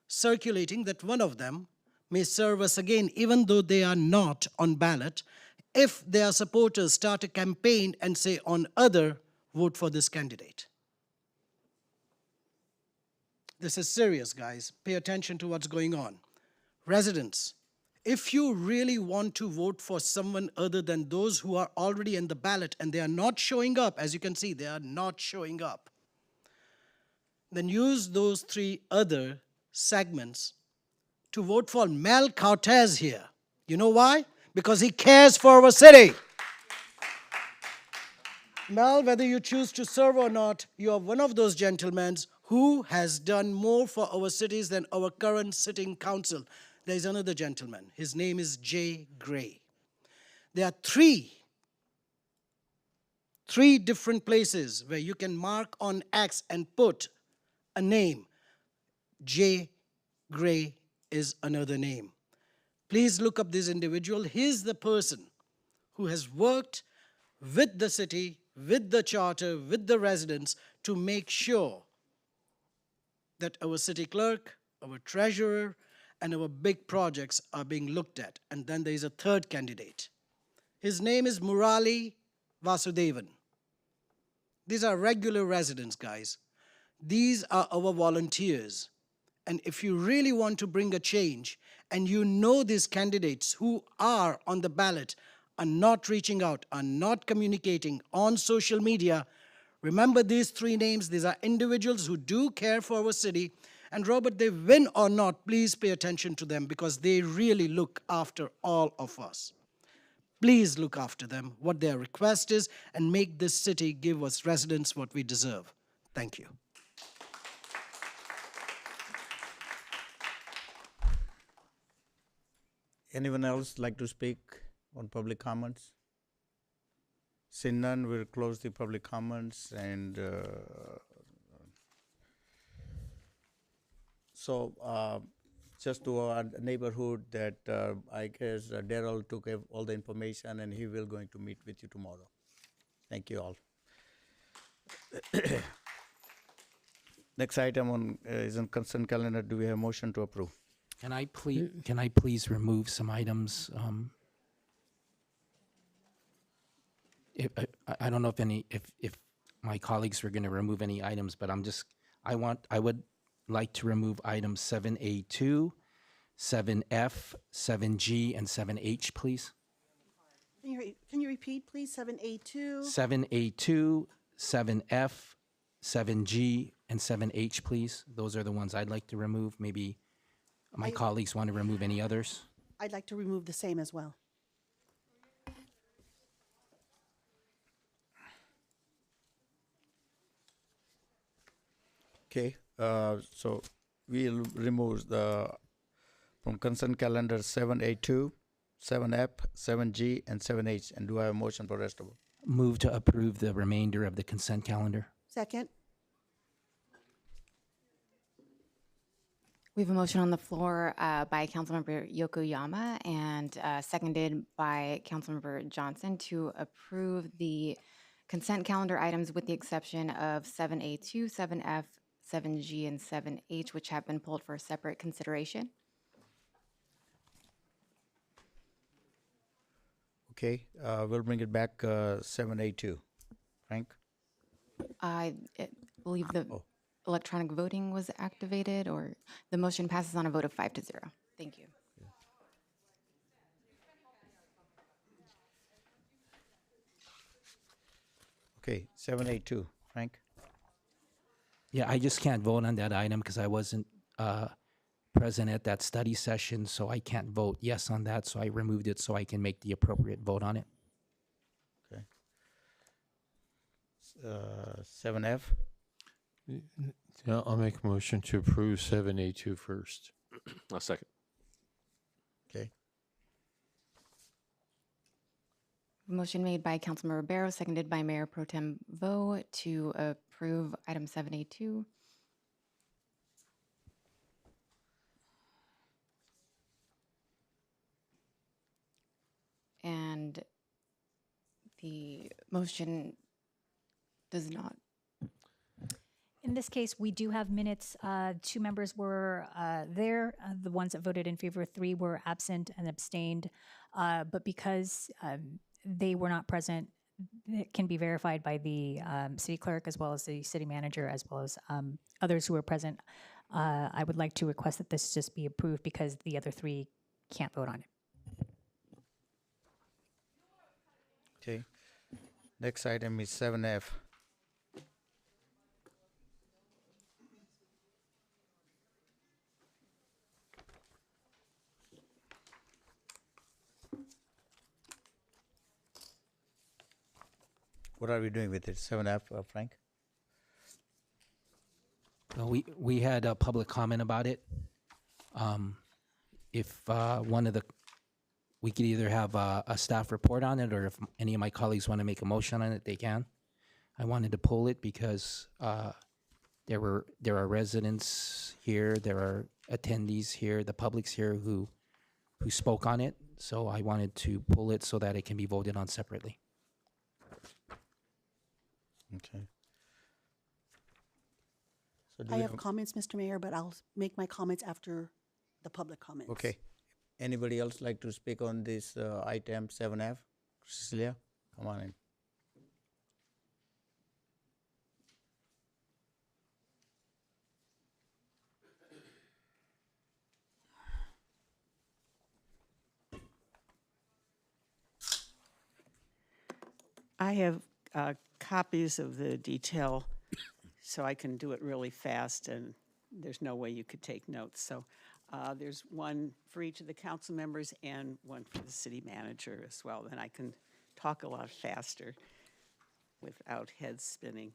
circulating that one of them may serve us again, even though they are not on ballot, if their supporters start a campaign and say on other, vote for this candidate. This is serious, guys. Pay attention to what's going on. Residents, if you really want to vote for someone other than those who are already in the ballot and they are not showing up, as you can see, they are not showing up, then use those 3 other segments to vote for Mel Cortez here. You know why? Because he cares for our city. Mel, whether you choose to serve or not, you are one of those gentlemen who has done more for our cities than our current sitting council. There is another gentleman. His name is Jay Gray. There are three different places where you can mark on X and put a name. Jay Gray is another name. Please look up this individual. He's the person who has worked with the city, with the charter, with the residents to make sure that our city clerk, our treasurer, and our big projects are being looked at. And then there is a third candidate. His name is Murali Vasudevan. These are regular residents, guys. These are our volunteers. And if you really want to bring a change, and you know these candidates who are on the ballot are not reaching out, are not communicating on social media, remember these 3 names. These are individuals who do care for our city. And Robert, they win or not, please pay attention to them because they really look after all of us. Please look after them, what their request is, and make this city give us residents what we deserve. Thank you. Anyone else like to speak on public comments? Seeing none, we'll close the public comments. And just to our neighborhood that I guess Daryl took all the information and he will going to meet with you tomorrow. Thank you all. Next item is on consent calendar. Do we have a motion to approve? Can I please remove some items? I don't know if my colleagues were going to remove any items, but I would like to remove items 7A2, 7F, 7G, and 7H, please. Can you repeat, please? 7A2? 7A2, 7F, 7G, and 7H, please. Those are the ones I'd like to remove. Maybe my colleagues want to remove any others. I'd like to remove the same as well. Okay, so we'll remove from consent calendar 7A2, 7F, 7G, and 7H. And do I have a motion for rest of them? Move to approve the remainder of the consent calendar. Second? We have a motion on the floor by Councilmember Yokoyama and seconded by Councilmember Johnson to approve the consent calendar items with the exception of 7A2, 7F, 7G, and 7H, which have been pulled for separate consideration. Okay, we'll bring it back 7A2. Frank? I believe the electronic voting was activated, or the motion passes on a vote of 5-0. Thank you. Okay, 7A2. Frank? Yeah, I just can't vote on that item because I wasn't present at that study session, so I can't vote yes on that, so I removed it so I can make the appropriate vote on it. Okay. 7F. Yeah, I'll make a motion to approve 7A2 first. I'll second. Okay. Motion made by Councilmember Barrow, seconded by Mayor Pro Tem Vo to approve item 7A2. And the motion does not. In this case, we do have minutes. 2 members were there. The ones that voted in favor, 3 were absent and abstained. But because they were not present, it can be verified by the city clerk as well as the city manager as well as others who were present. I would like to request that this just be approved because the other 3 can't vote on it. Okay. Next item is 7F. What are we doing with it? 7F, Frank? Well, we had a public comment about it. If we could either have a staff report on it, or if any of my colleagues want to make a motion on it, they can. I wanted to pull it because there are residents here, there are attendees here, the public's here who spoke on it. So I wanted to pull it so that it can be voted on separately. Okay. So I have comments, Mr. Mayor, but I'll make my comments after the public comments. Okay. Anybody else like to speak on this item 7F? Cecilia, come on in. I have copies of the detail, so I can do it really fast, and there's no way you could take notes. So there's one for each of the council members and one for the city manager as well. Then I can talk a lot faster without heads spinning.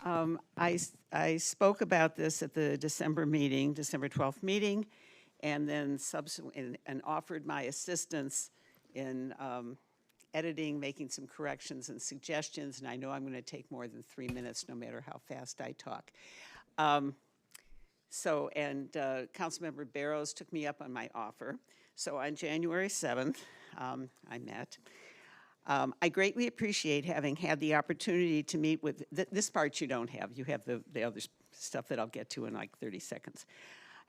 Okay. I spoke about this at the December 12th meeting, and then and offered my assistance in editing, making some corrections and suggestions, and I know I'm going to take more than 3 minutes no matter how fast I talk. Councilmember Barrows took me up on my offer. So on January 7th, I met. I greatly appreciate having had the opportunity to meet with, this part you don't have. You have the other stuff that I'll get to in like 30 seconds.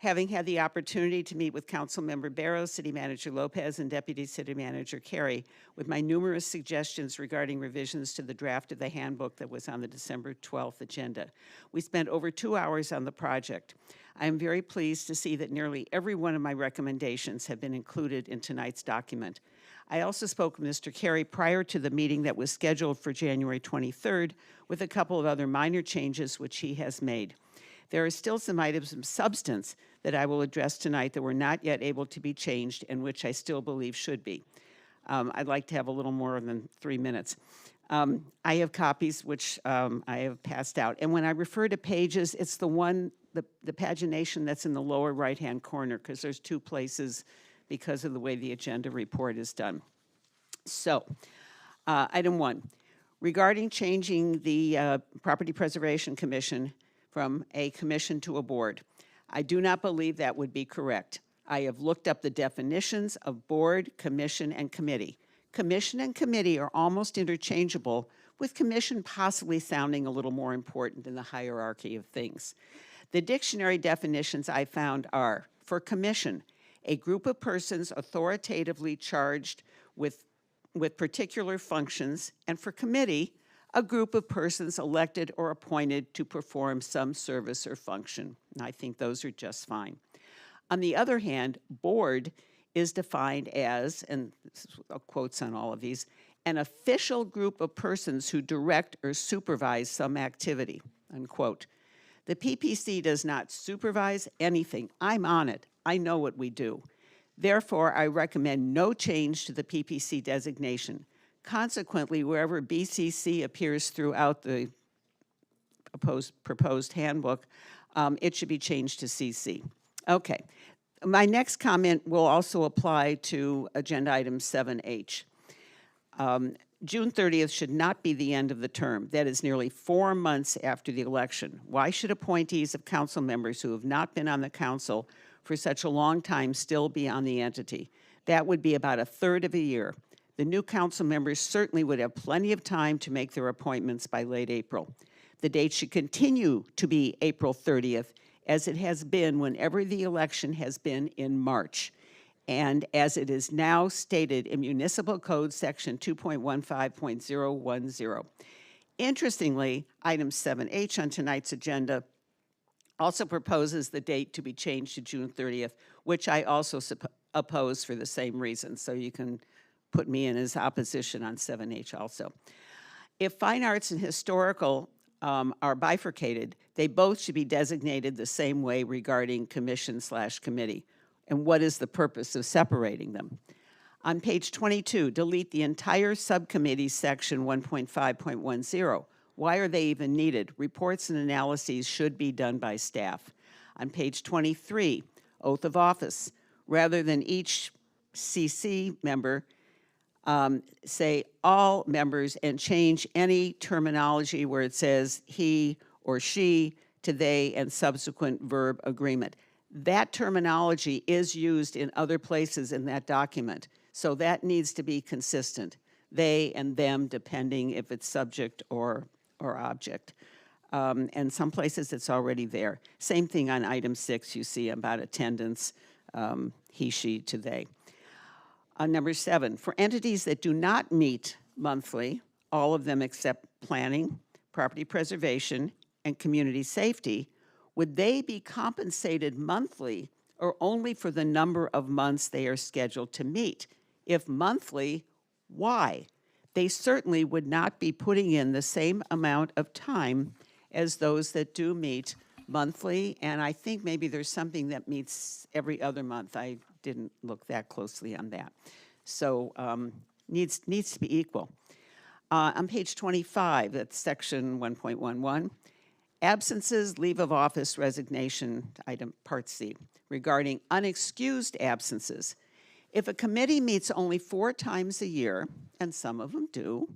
Having had the opportunity to meet with Councilmember Barrows, City Manager Lopez, and Deputy City Manager Carey with my numerous suggestions regarding revisions to the draft of the handbook that was on the December 12th agenda. We spent over 2 hours on the project. I am very pleased to see that nearly every one of my recommendations have been included in tonight's document. I also spoke with Mr. Carey prior to the meeting that was scheduled for January 23rd with a couple of other minor changes which he has made. There are still some items of substance that I will address tonight that were not yet able to be changed and which I still believe should be. I'd like to have a little more than 3 minutes. I have copies which I have passed out. And when I refer to pages, it's the pagination that's in the lower right-hand corner, because there's 2 places because of the way the agenda report is done. So, item 1, regarding changing the Property Preservation Commission from a commission to a board. I do not believe that would be correct. I have looked up the definitions of board, commission, and committee. Commission and committee are almost interchangeable, with commission possibly sounding a little more important in the hierarchy of things. The dictionary definitions I found are, for commission, a group of persons authoritatively charged with particular functions, and for committee, a group of persons elected or appointed to perform some service or function. And I think those are just fine. On the other hand, board is defined as, and this is quotes on all of these, an official group of persons who direct or supervise some activity, unquote. The PPC does not supervise anything. I'm on it. I know what we do. Therefore, I recommend no change to the PPC designation. Consequently, wherever BCC appears throughout the proposed handbook, it should be changed to CC. Okay. My next comment will also apply to agenda item 7H. June 30th should not be the end of the term. That is nearly 4 months after the election. Why should appointees of council members who have not been on the council for such a long time still be on the entity? That would be about a third of a year. The new council members certainly would have plenty of time to make their appointments by late April. The date should continue to be April 30th, as it has been whenever the election has been in March, and as it is now stated in Municipal Code Section 2.15.010. Interestingly, item 7H on tonight's agenda also proposes the date to be changed to June 30th, which I also oppose for the same reason, so you can put me in as opposition on 7H also. If fine arts and historical are bifurcated, they both should be designated the same way regarding commission/committee. And what is the purpose of separating them? On page 22, delete the entire subcommittee section 1.5.10. Why are they even needed? Reports and analyses should be done by staff. On page 23, oath of office. Rather than each CC member, say all members and change any terminology where it says he or she to they and subsequent verb agreement. That terminology is used in other places in that document, so that needs to be consistent. They and them, depending if it's subject or object. And some places it's already there. Same thing on item 6, you see about attendance, he, she to they. Number 7, for entities that do not meet monthly, all of them except planning, property preservation, and community safety, would they be compensated monthly or only for the number of months they are scheduled to meet? If monthly, why? They certainly would not be putting in the same amount of time as those that do meet monthly, and I think maybe there's something that meets every other month. I didn't look that closely on that. So needs to be equal. On page 25, that's section 1.11, absences, leave of office, resignation, item part C, regarding unexcused absences. If a committee meets only 4 times a year, and some of them do,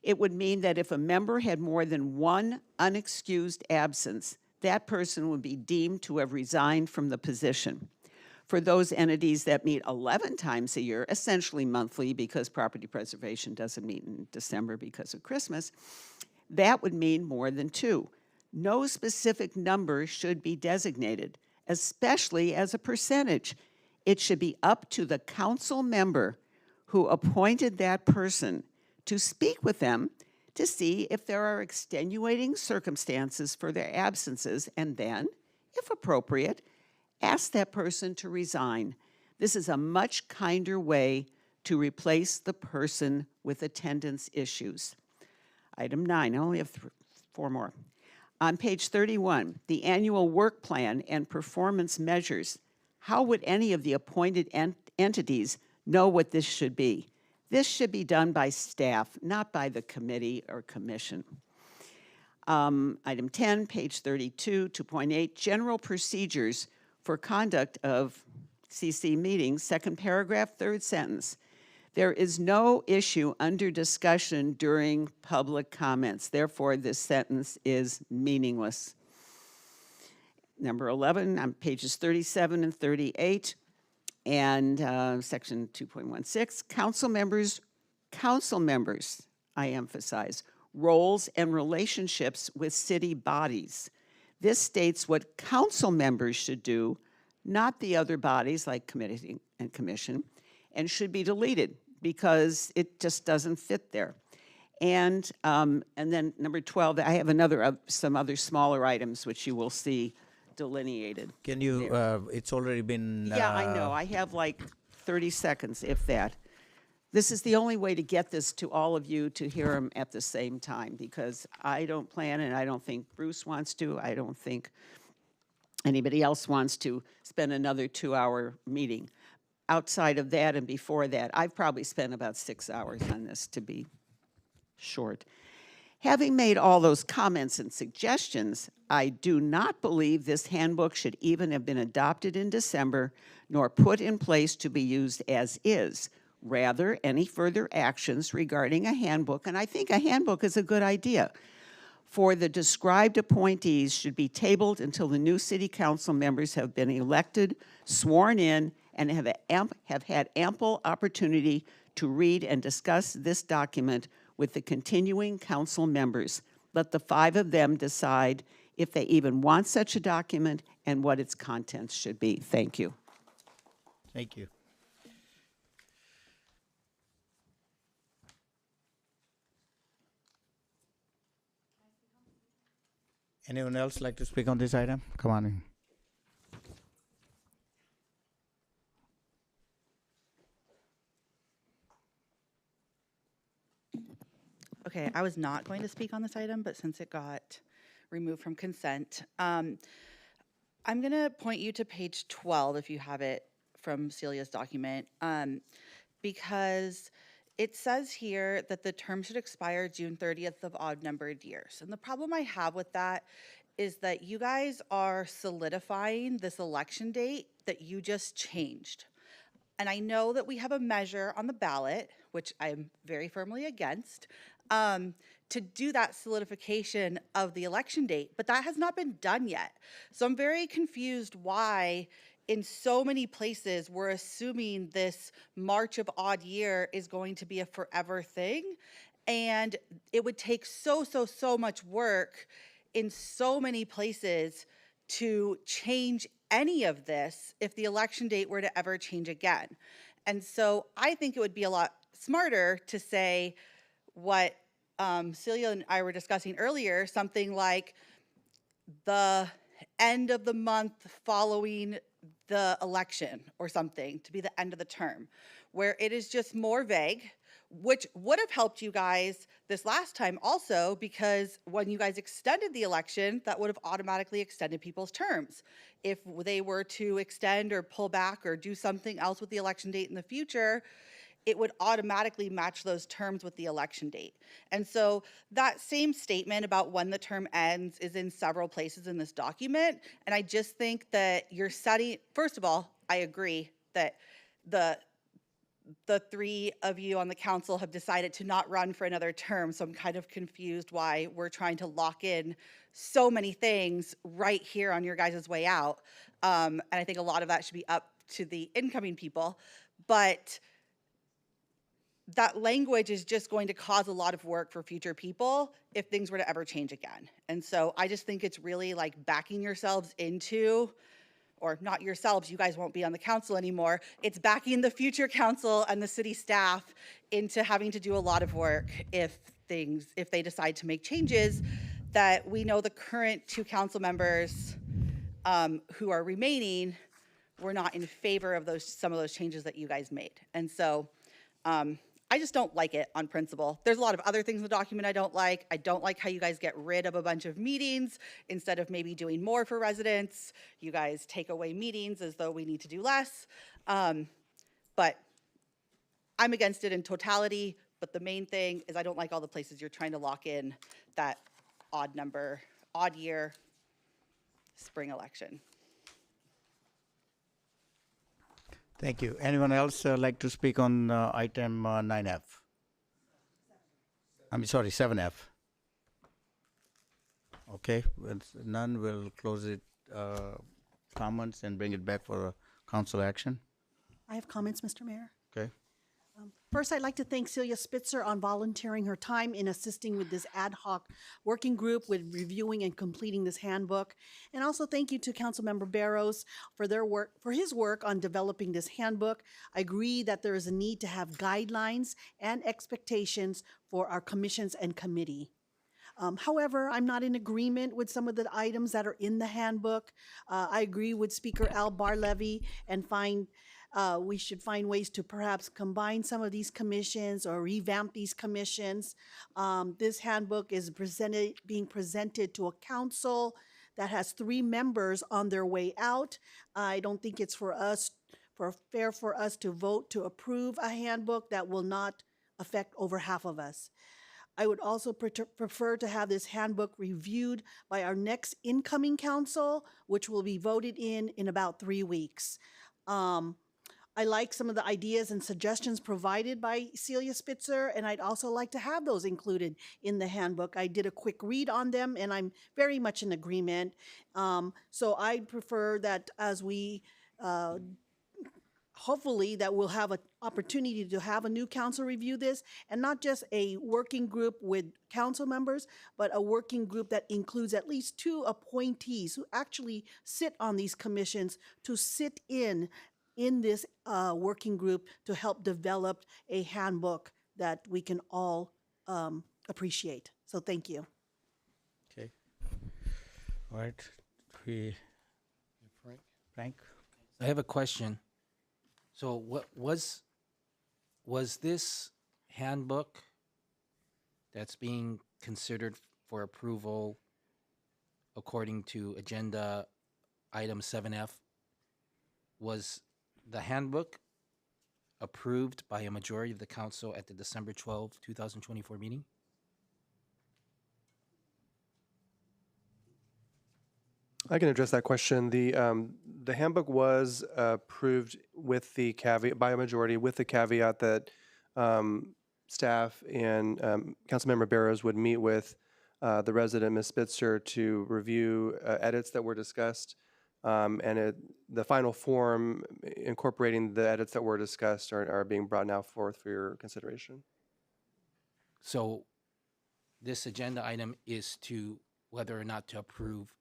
it would mean that if a member had more than 1 unexcused absence, that person would be deemed to have resigned from the position. For those entities that meet 11 times a year, essentially monthly because property preservation doesn't meet in December because of Christmas, that would mean more than 2. No specific number should be designated, especially as a percentage. It should be up to the council member who appointed that person to speak with them to see if there are extenuating circumstances for their absences, and then, if appropriate, ask that person to resign. This is a much kinder way to replace the person with attendance issues. Item 9, I only have 4 more. On page 31, the annual work plan and performance measures. How would any of the appointed entities know what this should be? This should be done by staff, not by the committee or commission. Item 10, page 32, 2.8, general procedures for conduct of CC meetings, 2nd paragraph, 3rd sentence. There is no issue under discussion during public comments. Therefore, this sentence is meaningless. Number 11, on pages 37 and 38, and section 2.16, council members, I emphasize, roles and relationships with city bodies. This states what council members should do, not the other bodies like committee and commission, and should be deleted because it just doesn't fit there. And then number 12, I have some other smaller items which you will see delineated. Can you, it's already been... Yeah, I know. I have like 30 seconds, if that. This is the only way to get this to all of you to hear them at the same time, because I don't plan, and I don't think Bruce wants to, I don't think anybody else wants to spend another 2-hour meeting. Outside of that and before that, I've probably spent about 6 hours on this, to be short. Having made all those comments and suggestions, I do not believe this handbook should even have been adopted in December, nor put in place to be used as is. Rather, any further actions regarding a handbook, and I think a handbook is a good idea, for the described appointees should be tabled until the new city council members have been elected, sworn in, and have had ample opportunity to read and discuss this document with the continuing council members. Let the 5 of them decide if they even want such a document and what its contents should be. Thank you. Thank you. Anyone else like to speak on this item? Come on in. Okay, I was not going to speak on this item, but since it got removed from consent, I'm going to point you to page 12 if you have it from Celia's document, because it says here that the term should expire June 30th of odd-numbered years. And the problem I have with that is that you guys are solidifying this election date that you just changed. And I know that we have a measure on the ballot, which I'm very firmly against, to do that solidification of the election date, but that has not been done yet. So I'm very confused why in so many places we're assuming this March of odd year is going to be a forever thing. And it would take so much work in so many places to change any of this if the election date were to ever change again. And so I think it would be a lot smarter to say what Celia and I were discussing earlier, something like the end of the month following the election or something, to be the end of the term, where it is just more vague, which would have helped you guys this last time also, because when you guys extended the election, that would have automatically extended people's terms. If they were to extend or pull back or do something else with the election date in the future, it would automatically match those terms with the election date. And so that same statement about when the term ends is in several places in this document. And I just think that you're setting, first of all, I agree that the 3 of you on the council have decided to not run for another term. So I'm kind of confused why we're trying to lock in so many things right here on your guys' way out. And I think a lot of that should be up to the incoming people. But that language is just going to cause a lot of work for future people if things were to ever change again. And so I just think it's really like backing yourselves into, or not yourselves, you guys won't be on the council anymore. It's backing the future council and the city staff into having to do a lot of work if they decide to make changes that we know the current 2 council members who are remaining were not in favor of some of those changes that you guys made. And so I just don't like it on principle. There's a lot of other things in the document I don't like. I don't like how you guys get rid of a bunch of meetings instead of maybe doing more for residents. You guys take away meetings as though we need to do less. But I'm against it in totality. But the main thing is I don't like all the places you're trying to lock in that odd year spring election. Thank you. Anyone else like to speak on item 9F? I'm sorry, 7F. Okay, with none, we'll close it, comments and bring it back for council action. I have comments, Mr. Mayor. Okay. First, I'd like to thank Celia Spitzer on volunteering her time in assisting with this ad hoc working group with reviewing and completing this handbook. And also thank you to Councilmember Barros for his work on developing this handbook. I agree that there is a need to have guidelines and expectations for our commissions and committee. However, I'm not in agreement with some of the items that are in the handbook. I agree with Speaker Al Barlevy and find We should find ways to perhaps combine some of these commissions or revamp these commissions. This handbook is being presented to a council that has 3 members on their way out. I don't think it's fair for us to vote to approve a handbook that will not affect over half of us. I would also prefer to have this handbook reviewed by our next incoming council, which will be voted in about 3 weeks. I like some of the ideas and suggestions provided by Celia Spitzer, and I'd also like to have those included in the handbook. I did a quick read on them, and I'm very much in agreement. So I'd prefer that as we hopefully that we'll have an opportunity to have a new council review this, and not just a working group with council members, but a working group that includes at least 2 appointees who actually sit on these commissions to sit in this working group to help develop a handbook that we can all appreciate. So thank you. Okay. All right. Frank? I have a question. So what was this handbook that's being considered for approval according to agenda item 7F, was the handbook approved by a majority of the council at the December 12, 2024 meeting? I can address that question. The handbook was approved with the caveat, by a majority, with the caveat that staff and Councilmember Barrows would meet with the resident, Ms. Spitzer, to review edits that were discussed. And the final form incorporating the edits that were discussed are being brought now forth for your consideration. So this agenda item is to whether or not to approve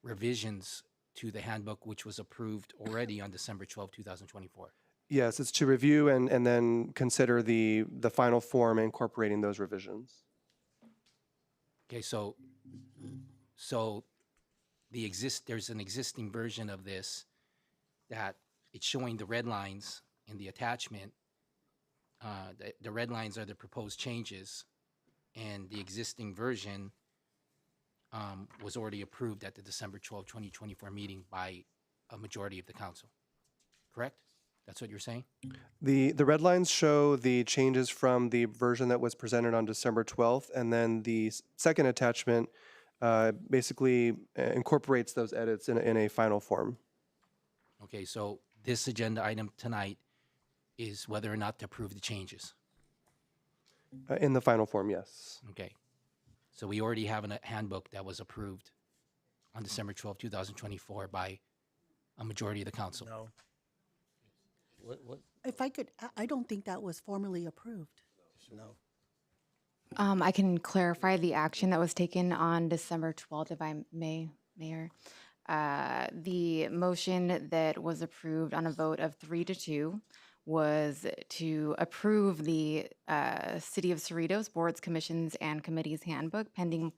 revisions to the handbook, which was approved already on December 12, 2024. Yes, it's to review and then consider the final form incorporating those revisions. Okay, so there's an existing version of this that it's showing the red lines in the attachment. The red lines are the proposed changes, and the existing version was already approved at the December 12, 2024 meeting by a majority of the council. Correct? That's what you're saying? The red lines show the changes from the version that was presented on December 12th, and then the second attachment basically incorporates those edits in a final form. Okay, so this agenda item tonight is whether or not to approve the changes. In the final form, yes. Okay. So we already have a handbook that was approved on December 12, 2024 by a majority of the council. No. What? If I could, I don't think that was formally approved. No. I can clarify the action that was taken on December 12th, if I may, Mayor. The motion that was approved on a vote of 3-2 was to approve the City of Cerritos Boards, Commissions, and Committees Handbook pending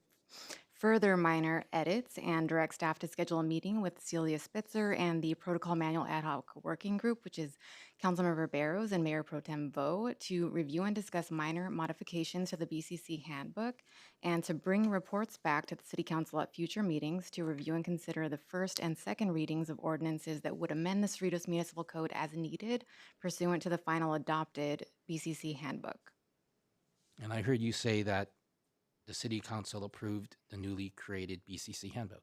further minor edits, and direct staff to schedule a meeting with Celia Spitzer and the Protocol Manual Ad Hoc Working Group, which is Councilmember Barrows and Mayor Pro Tem Vo, to review and discuss minor modifications to the BCC handbook, and to bring reports back to the City Council at future meetings to review and consider the first and second readings of ordinances that would amend the Cerritos Municipal Code as needed pursuant to the final adopted BCC handbook. And I heard you say that the City Council approved the newly created BCC handbook,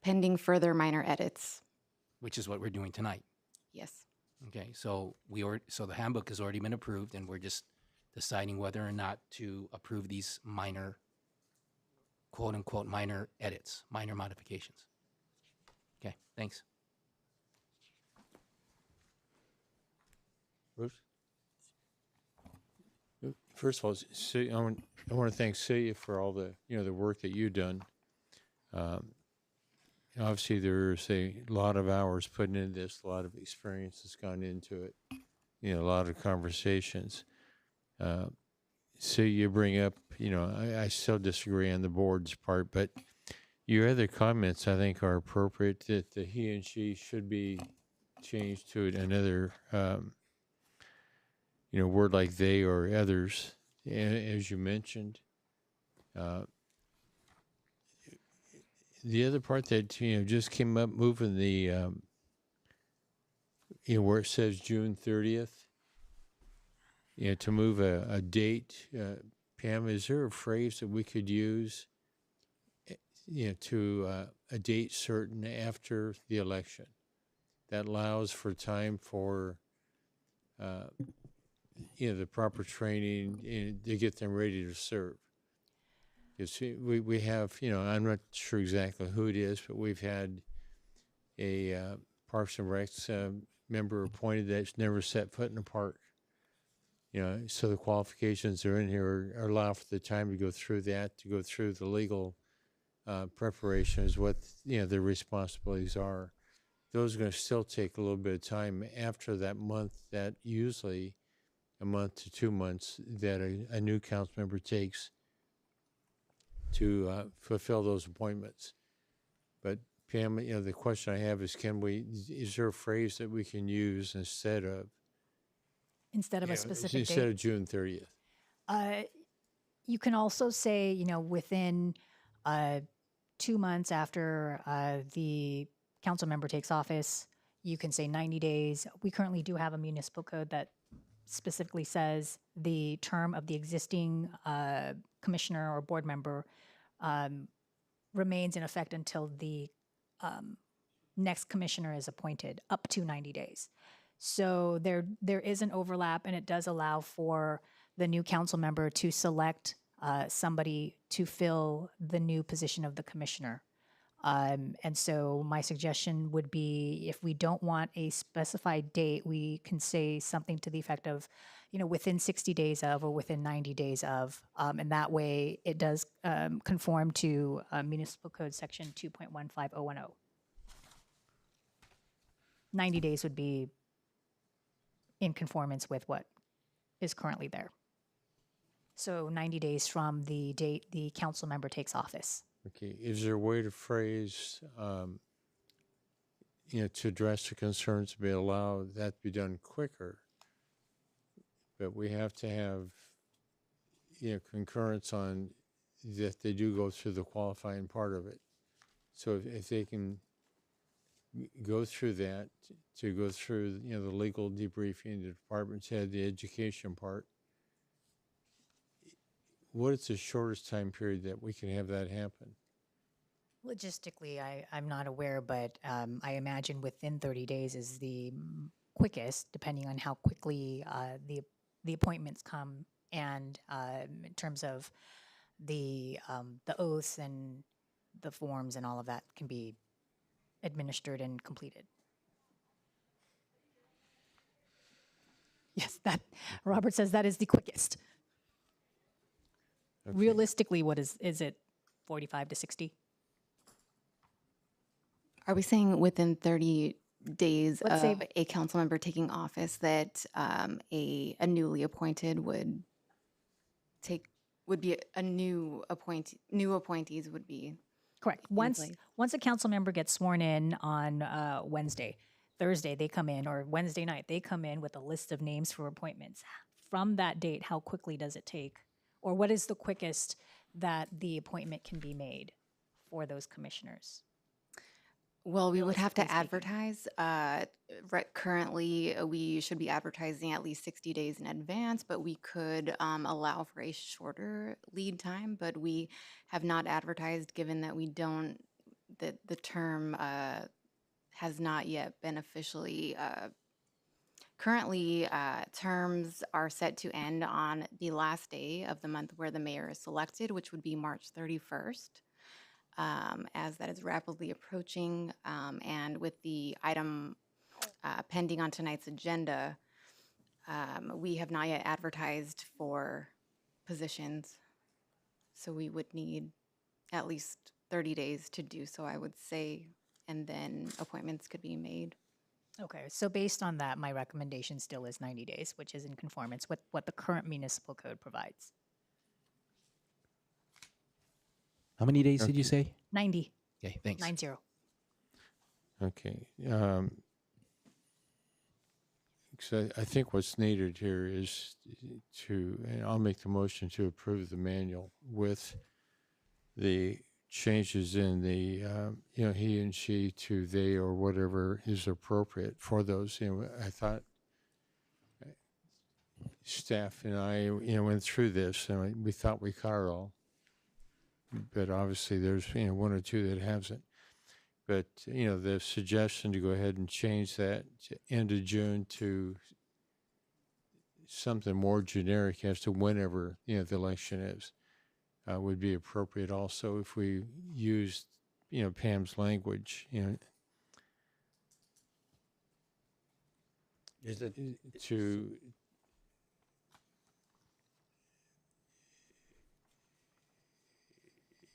Pending further minor edits. which is what we're doing tonight. Yes. Okay, so so the handbook has already been approved, and we're just deciding whether or not to approve these minor, quote unquote, minor edits, minor modifications. Okay, thanks. Bruce? First of all, I want to thank Celia for all the the work that you've done. Obviously, there's a lot of hours put into this, a lot of experience has gone into it, a lot of conversations. So you bring up, I still disagree on the board's part, but your other comments I think are appropriate, that the he and she should be change to another, word like they or others, as you mentioned. The other part that, just came up, moving the, where it says June 30th, to move a date. Pam, is there a phrase that we could use, to a date certain after the election that allows for time for, the proper training to get them ready to serve? Because we have, I'm not sure exactly who it is, but we've had a Parks and Recs member appointed that's never set foot in a park. So the qualifications are in here are allow for the time to go through that, to go through the legal preparations, what, their responsibilities are. Those are going to still take a little bit of time after that month, that usually a month to 2 months that a new council member takes to fulfill those appointments. But Pam, the question I have is, is there a phrase that we can use instead of A specific instead date? of June 30th? You can also say, within 2 months after the council member takes office, you can say 90 days. We currently do have a municipal code that specifically says the term of the existing commissioner or board member remains in effect until the next commissioner is appointed, up to 90 days. So there is an overlap, and it does allow for the new council member to select somebody to fill the new position of the commissioner. And so my suggestion would be, if we don't want a specified date, we can say something to the effect of, within 60 days of, or within 90 days of, and that way it does conform to Municipal Code Section 2.15010. 90 days would be in conformance with what is currently there. So 90 days from the date the council member takes office. Okay, is there a way to phrase, to address the concerns to be allowed that to be done quicker? But we have to have, concurrence on that they do go through the qualifying part of it. So if they can go through that, to go through, the legal debriefing, the department's head, the education part, what is the shortest time period that we can have that happen? Logistically, I'm not aware, but I imagine within 30 days is the quickest, depending on how quickly the appointments come, and in terms of the oaths and the forms and all of that can be administered and completed. Yes, Robert says that is the quickest. Okay. Realistically, what is it 45 to 60? Are we saying within 30 days Let's say- of a council member taking office that a newly appointed would be a new appointees would be Correct. in Once place? a council member gets sworn in on Wednesday, Thursday they come in, or Wednesday night they come in with a list of names for appointments. From that date, how quickly does it take, or what is the quickest that the appointment can be made for those commissioners? Well, we would have to Realistically speaking. advertise. Currently, we should be advertising at least 60 days in advance, but we could allow for a shorter lead time. But we have not advertised, given that the term has not yet been officially. Currently, terms are set to end on the last day of the month where the mayor is selected, which would be March 31st. As that is rapidly approaching, and with the item pending on tonight's agenda, we have not yet advertised for positions, so we would need at least 30 days to do so, I would say, and then appointments could be made. Okay, so based on that, my recommendation still is 90 days, which is in conformance with what the current municipal code provides. How many days did you say? 90. Okay, thanks. 90. Okay. because I think what's needed here is and I'll make the motion to approve the manual with the changes in the, he and she to they or whatever is appropriate for those. I thought staff and I, went through this and we thought we caught it all. But obviously there's, one or two that hasn't. But, the suggestion to go ahead and change that to end of June to something more generic as to whenever, the election is, would be appropriate also if we used, Pam's language, Is it to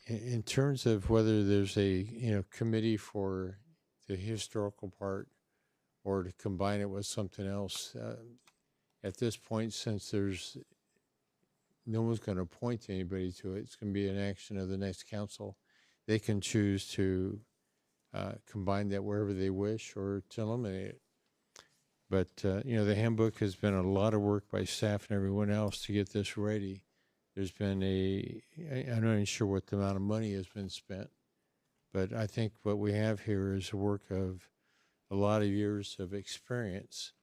in terms of whether there's a committee for the historical part or to combine it with something else, at this point, since there's no one's going to appoint anybody to it, it's going to be an action of the next council. They can choose to combine that wherever they wish or to eliminate it. But the handbook has been a lot of work by staff and everyone else to get this ready. There's been I'm not even sure what the amount of money has been spent, but I think what we have here is a work of a lot of years of experience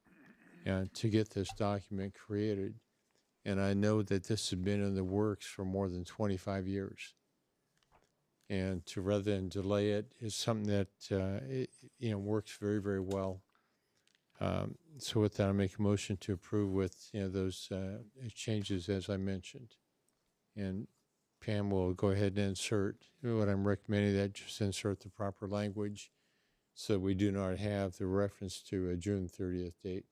to get this document created. And I know that this has been in the works for more than 25 years. And to rather than delay it is something that, works very, very well. So with that, I make a motion to approve with, those changes as I mentioned. And Pam will go ahead and insert what I'm recommending, that just insert the proper language so we do not have the reference to a June 30th date.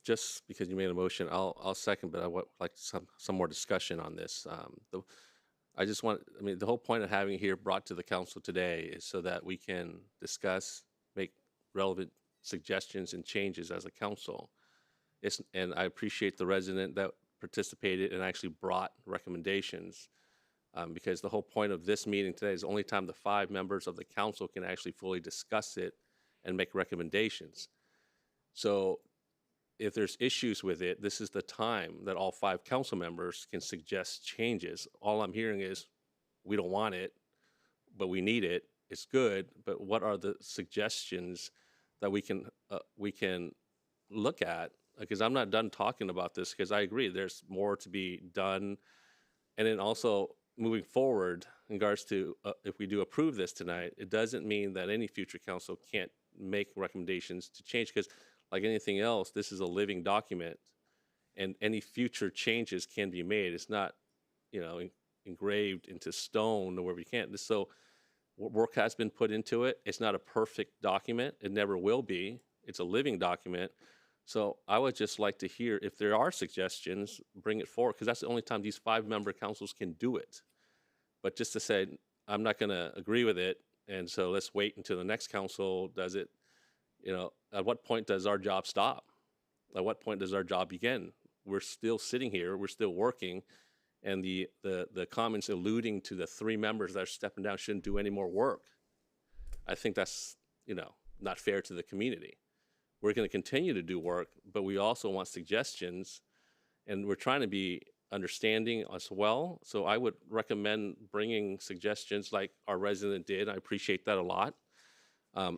Just because you made a motion, I'll second, but I would like some more discussion on this. The whole point of having it here brought to the council today is so that we can discuss, make relevant suggestions and changes as a council. And I appreciate the resident that participated and actually brought recommendations, because the whole point of this meeting today is the only time the 5 members of the council can actually fully discuss it and make recommendations. So if there's issues with it, this is the time that all 5 council members can suggest changes. All I'm hearing is, we don't want it, but we need it. It's good, but what are the suggestions that we can look at? Because I'm not done talking about this, because I agree there's more to be done. And then also moving forward in regards to if we do approve this tonight, it doesn't mean that any future council can't make recommendations to change, because like anything else, this is a living document and any future changes can be made. It's not, engraved into stone where we can't. So work has been put into it. It's not a perfect document. It never will be. It's a living document. So I would just like to hear if there are suggestions, bring it forward, because that's the only time these 5-member councils can do it. But just to say, I'm not going to agree with it, and so let's wait until the next council does it. At what point does our job stop? At what point does our job begin? We're still sitting here, we're still working, and the comments alluding to the 3 members that are stepping down shouldn't do any more work. I think that's, not fair to the community. We're going to continue to do work, but we also want suggestions, and we're trying to be understanding as well. So I would recommend bringing suggestions like our resident did. I appreciate that a lot.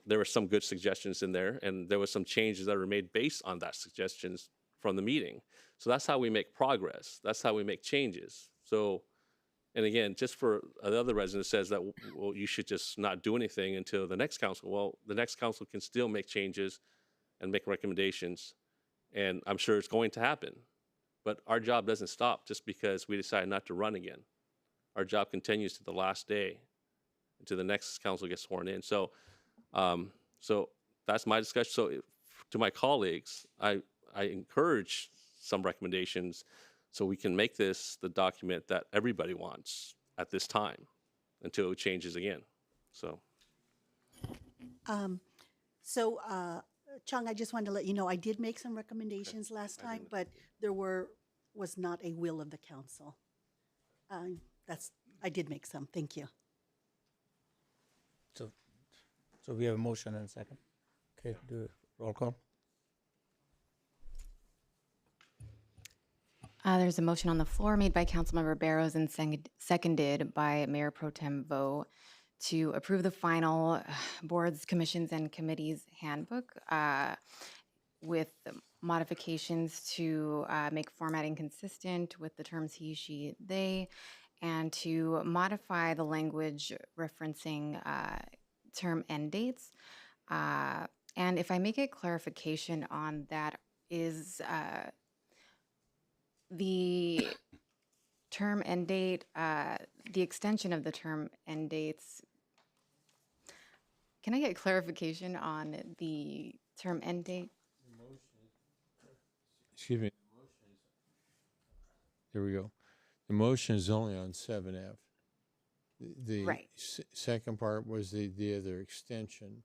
There were some good suggestions in there, and there were some changes that were made based on that suggestions from the meeting. So that's how we make progress. That's how we make changes. So, and again, just for the other resident says that, well, you should just not do anything until the next council. Well, the next council can still make changes and make recommendations, and I'm sure it's going to happen. But our job doesn't stop just because we decide not to run again. Our job continues to the last day, until the next council gets sworn in. So that's my discussion. So to my colleagues, I encourage some recommendations so we can make this the document that everybody wants at this time until it changes again. So. Chung, I just wanted to let you know, I did make some recommendations last time, but there was not a will of the council. I did make some. Thank you. So we have a motion and a second. Okay, do a roll call. There's a motion on the floor made by Councilmember Barrows and seconded by Mayor Pro Tem Vo to approve the final boards, commissions, and committees handbook with modifications to make formatting consistent with the terms he, she, they, and to modify the language referencing term end dates. And if I make a clarification on that, is the term end date, the extension of the term end dates, can I get clarification on the term end date? Excuse me. There we go. The motion is only on 7F. The Right. second part was the other extension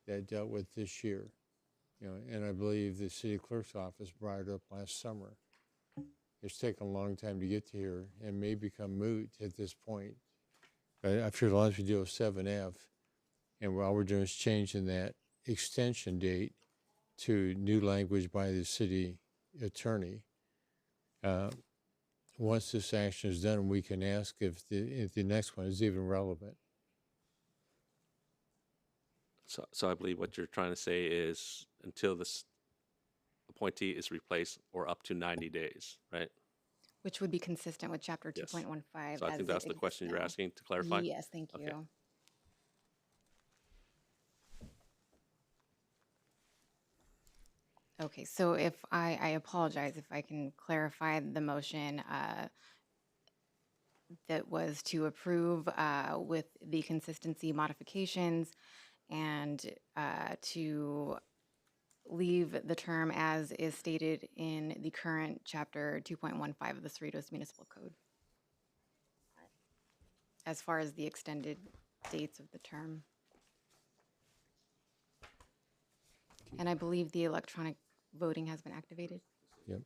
that dealt with this year. You know, and I believe the city clerk's office brought it up last summer. It's taken a long time to get to here and may become moot at this point. But I feel as long as we deal with 7F, and all we're doing is changing that extension date to new language by the city attorney. Once this action is done, we can ask if the next one is even relevant. So I believe what you're trying to say is until this appointee is replaced or up to 90 days, right? Which would be consistent with chapter Yes. 2.15. So I think that's the question you're asking to clarify? Yes, thank you. Okay. Okay, so if I apologize if I can clarify the motion that was to approve with the consistency modifications and to leave the term as is stated in the current chapter 2.15 of the Cerritos Municipal Code as far as the extended dates of the term. And I believe the electronic voting has been activated. Yep.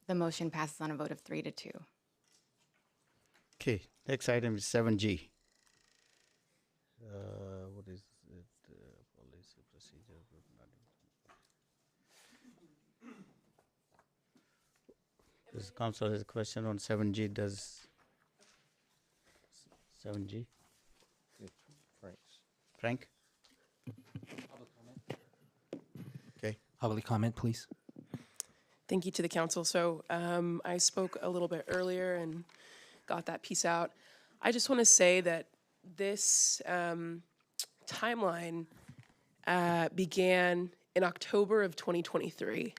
The motion passes on a vote of 3-2. Okay, next item is 7G. What is it? Policy procedure. Does council has a question on 7G? Does 7G? Frank? Okay. Public comment, please. Thank you to the council. So I spoke a little bit earlier and got that piece out. I just want to say that this timeline began in October of 2023.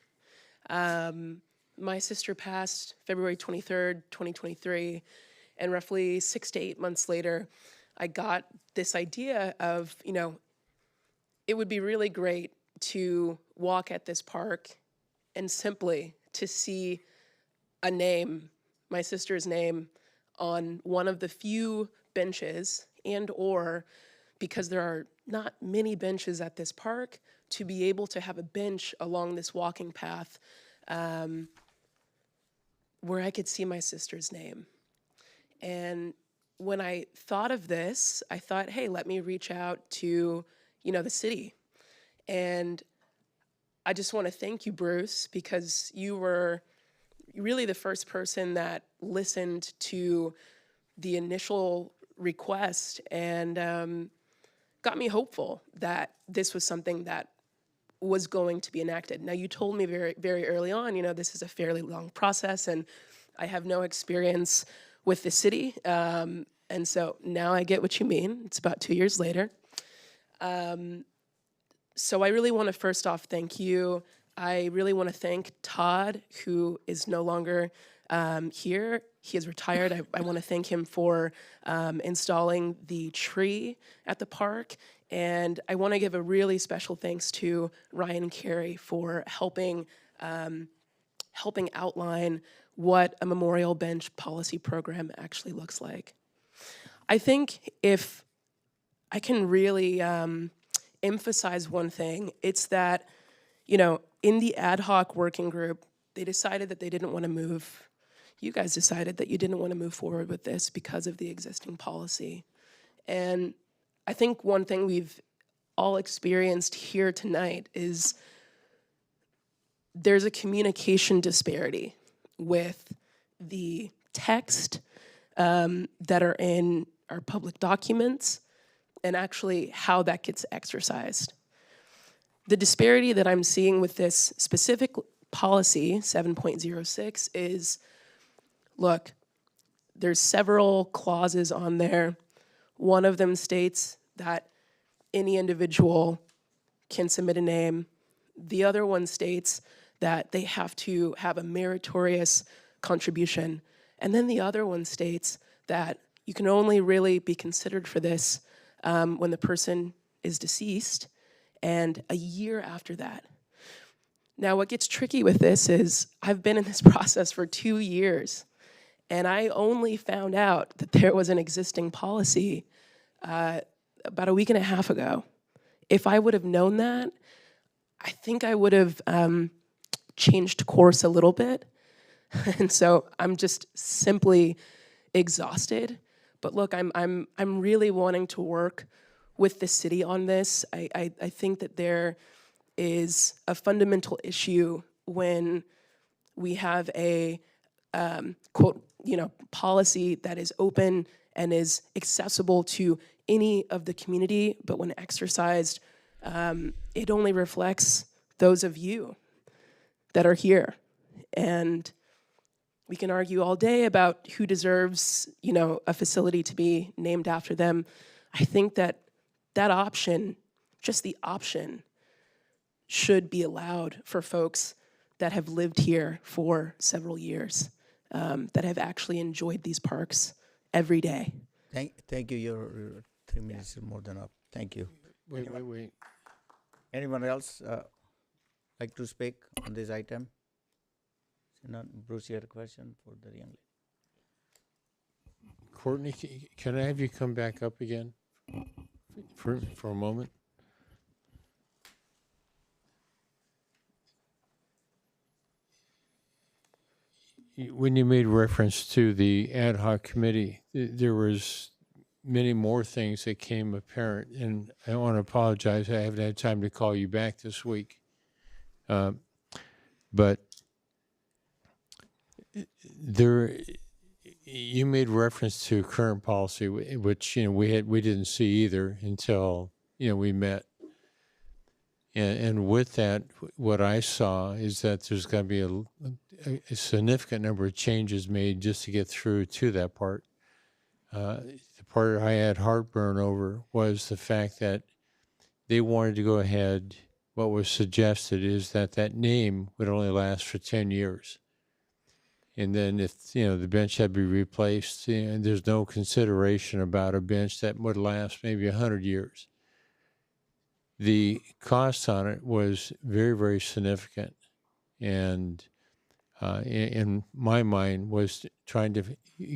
My sister passed February 23rd, 2023, and roughly 6 to 8 months later, I got this idea of, you know, it would be really great to walk at this park and simply to see a name, my sister's name, on one of the few benches, and or because there are not many benches at this park, to be able to have a bench along this walking path where I could see my sister's name. And when I thought of this, I thought, hey, let me reach out to, you know, the city. And I just want to thank you, Bruce, because you were really the first person that listened to the initial request and got me hopeful that this was something that was going to be enacted. Now, you told me very, very early on, you know, this is a fairly long process and I have no experience with the city. And so now I get what you mean. It's about 2 years later. So I really want to first off thank you. I really want to thank Todd, who is no longer here. He is retired. I want to thank him for installing the tree at the park. And I want to give a really special thanks to Ryan Carey for helping outline what a memorial bench policy program actually looks like. I think if I can really emphasize one thing, it's that, you know, in the ad hoc working group, they decided that they didn't want to move. You guys decided that you didn't want to move forward with this because of the existing policy. And I think one thing we've all experienced here tonight is there's a communication disparity with the text that are in our public documents and actually how that gets exercised. The disparity that I'm seeing with this specific policy, 7.06, is, look, there's several clauses on there. One of them states that any individual can submit a name. The other one states that they have to have a meritorious contribution. And then the other one states that you can only really be considered for this when the person is deceased and a year after that. Now, what gets tricky with this is I've been in this process for 2 years, and I only found out that there was an existing policy about a week and a half ago. If I would have known that, I think I would have changed course a little bit. And so I'm just simply exhausted. But look, I'm really wanting to work with the city on this. I think that there is a fundamental issue when we have a quote, policy that is open and is accessible to any of the community, but when exercised, it only reflects those of you that are here. And we can argue all day about who deserves, a facility to be named after them. I think that option, just the option, should be allowed for folks that have lived here for several years, that have actually enjoyed these parks every day. Thank you. Your 3 minutes is more than up. Thank you. Wait. Anyone else like to speak on this item? Bruce, you had a question for the young lady. Courtney, can I have you come back up again for a moment? When you made reference to the ad hoc committee, there was many more things that came apparent, and I want to apologize. I haven't had time to call you back this week. But you made reference to current policy, which we didn't see either until we met. And with that, what I saw is that there's got to be a significant number of changes made just to get through to that part. The part I had heartburn over was the fact that they wanted to go ahead. What was suggested is that name would only last for 10 years. And then if, the bench had to be replaced, and there's no consideration about a bench that would last maybe 100 years. The cost on it was very, very significant. And in my mind was trying to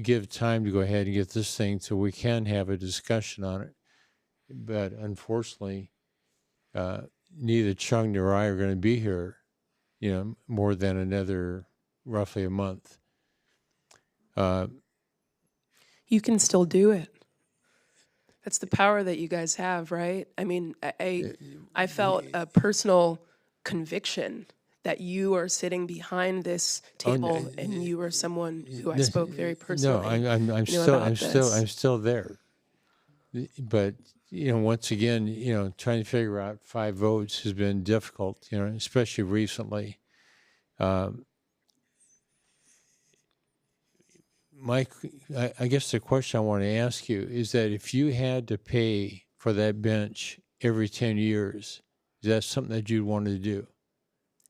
give time to go ahead and get this thing so we can have a discussion on it. But unfortunately, neither Chung nor I are going to be here, more than another roughly a month. You can still do it. That's the power that you guys have, right? I mean, I felt a personal conviction that you are sitting behind this table, and you are someone who I spoke very personally. No, I'm still there. But once again, trying to figure out 5 votes has been difficult. Especially recently. Mike, I guess the question I want to ask you is that if you had to pay for that bench every 10 years, is that something that you'd want to do?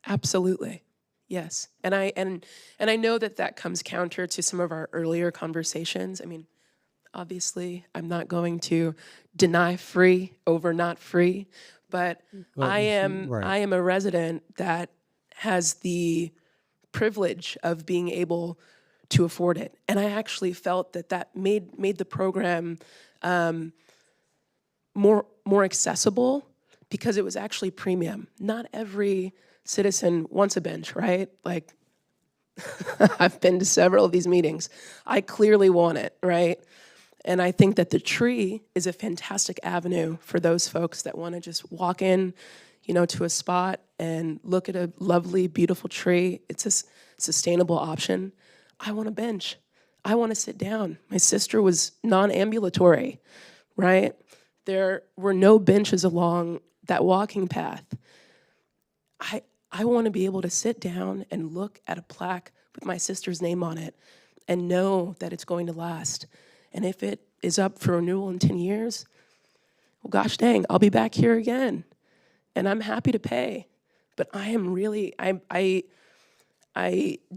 Absolutely, yes. And I know that comes counter to some of our earlier conversations. I mean, obviously, I'm not going to deny free over not free, but I am a resident that has the privilege of being able to afford it. And I actually felt that made the program more accessible because it was actually premium. Not every citizen wants a bench, right? Like, I've been to several of these meetings. I clearly want it, right? And I think that the tree is a fantastic avenue for those folks that want to just walk in, to a spot and look at a lovely, beautiful tree. It's a sustainable option. I want a bench. I want to sit down. My sister was non-ambulatory, right? There were no benches along that walking path. I want to be able to sit down and look at a plaque with my sister's name on it and know that it's going to last. And if it is up for renewal in 10 years, well, gosh dang, I'll be back here again. And I'm happy to pay. But I am really, I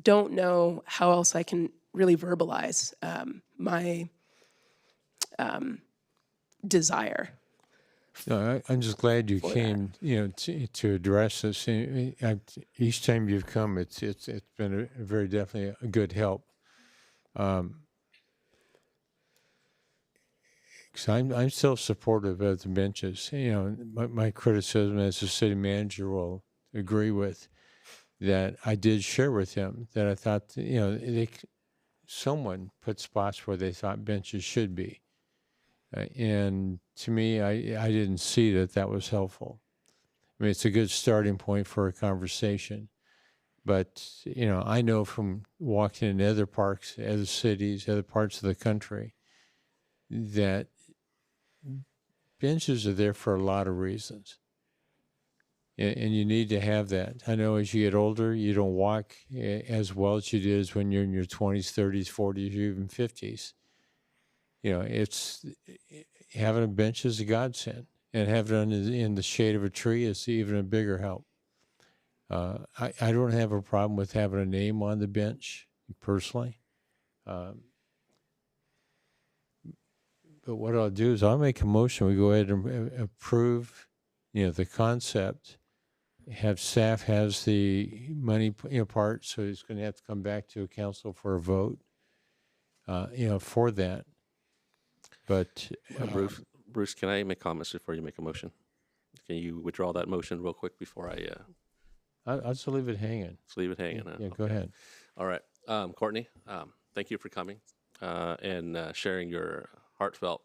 don't know how else I can really verbalize my desire. No, I'm just glad you came, to address this. Each time you've come, it's been a very definitely a good help. So I'm still supportive of the benches. My criticism as a city manager will agree with that. I did share with him that I thought, someone put spots where they thought benches should be. And to me, I didn't see that was helpful. I mean, it's a good starting point for a conversation. But, I know from walking in other parks, other cities, other parts of the country, that benches are there for a lot of reasons. And you need to have that. I know as you get older, you don't walk as well as you did when you're in your 20s, 30s, 40s, or even 50s. It's having a bench is a godsend, and having it in the shade of a tree is even a bigger help. I don't have a problem with having a name on the bench personally. But what I'll do is I'll make a motion. We go ahead and approve, the concept. Have staff has the money, part, so it's going to have to come back to a council for a vote, for that. But Bruce, can I make comments before you make a motion? Can you withdraw that motion real quick before I'll just leave it hanging. Just leave it hanging? Yeah, go ahead. All right. Courtney, thank you for coming and sharing your heartfelt,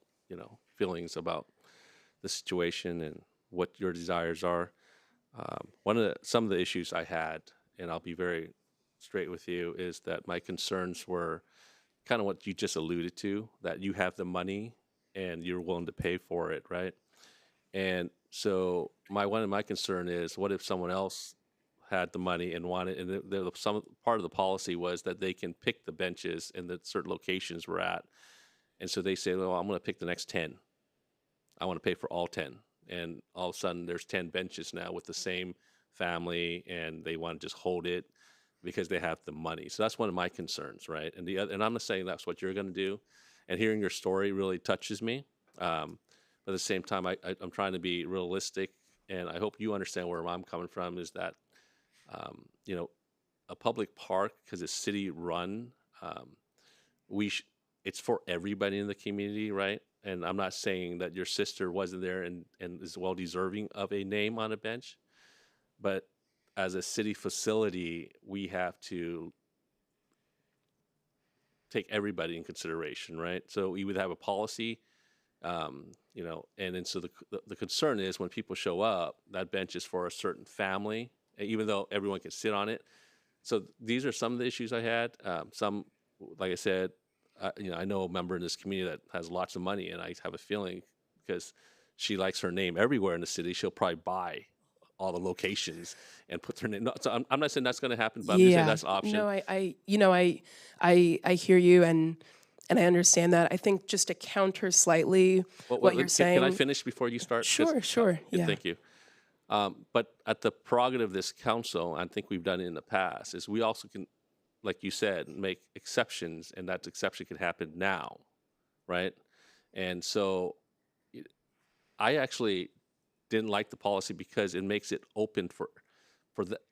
feelings about the situation and what your desires are. Some of the issues I had, and I'll be very straight with you, is that my concerns were kind of what you just alluded to, that you have the money and you're willing to pay for it, right? And so one of my concern is, what if someone else had the money and wanted, and some part of the policy was that they can pick the benches in the certain locations we're at, and so they say, well, I'm going to pick the next 10. I want to pay for all 10, and all of a sudden there's 10 benches now with the same family, and they want to just hold it because they have the money. So that's one of my concerns, right? And and I'm not saying that's what you're going to do. And hearing your story really touches me. But at the same time, I'm trying to be realistic, and I hope you understand where I'm coming from. Is that a public park, because it's city run, it's for everybody in the community, right? And I'm not saying that your sister wasn't there and is well deserving of a name on a bench, but as a city facility, we have to take everybody in consideration, right? So we would have a policy, and then so the concern is when people show up, that bench is for a certain family, even though everyone can sit on it. So these are some of the issues I had. Some, like I said, I know a member in this community that has lots of money, and I have a feeling because she likes her name everywhere in the city, she'll probably buy all the locations and put their name. So I'm not saying that's going to happen, but I'm just saying that's an option. No, I hear you, and I understand that. I think just to counter slightly what you're saying. Can I finish before you start? Sure. Yeah. Thank you. But at the prerogative of this council, I think we've done it in the past, is we also can, like you said, make exceptions, and that exception can happen now, right? And so I actually didn't like the policy because it makes it open for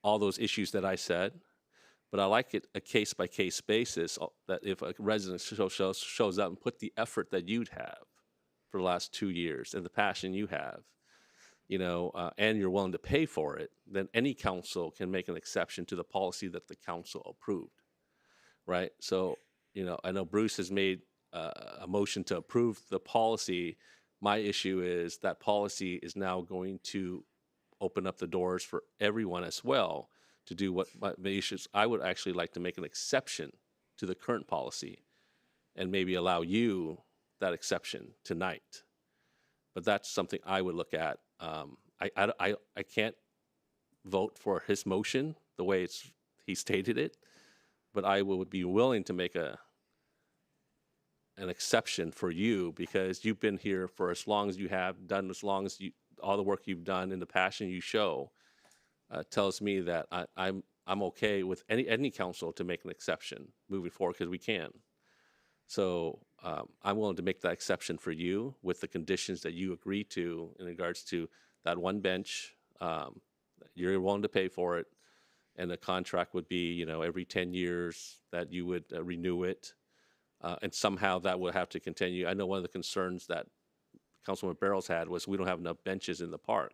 all those issues that I said. But I like it a case-by-case basis, that if a resident shows up and put the effort that you'd have for the last 2 years and the passion you have, and you're willing to pay for it, then any council can make an exception to the policy that the council approved, right? So, I know Bruce has made a motion to approve the policy. My issue is that policy is now going to open up the doors for everyone as well to do what my issues. I would actually like to make an exception to the current policy and maybe allow you that exception tonight. But that's something I would look at. I can't vote for his motion the way he stated it, but I would be willing to make an exception for you because you've been here for as long as you have done, as long as all the work you've done and the passion you show tells me that I'm okay with any council to make an exception moving forward because we can. So I'm willing to make that exception for you with the conditions that you agree to in regards to that one bench. You're willing to pay for it, and the contract would be, every 10 years that you would renew it, and somehow that will have to continue. I know one of the concerns that Councilman Barrows had was we don't have enough benches in the park.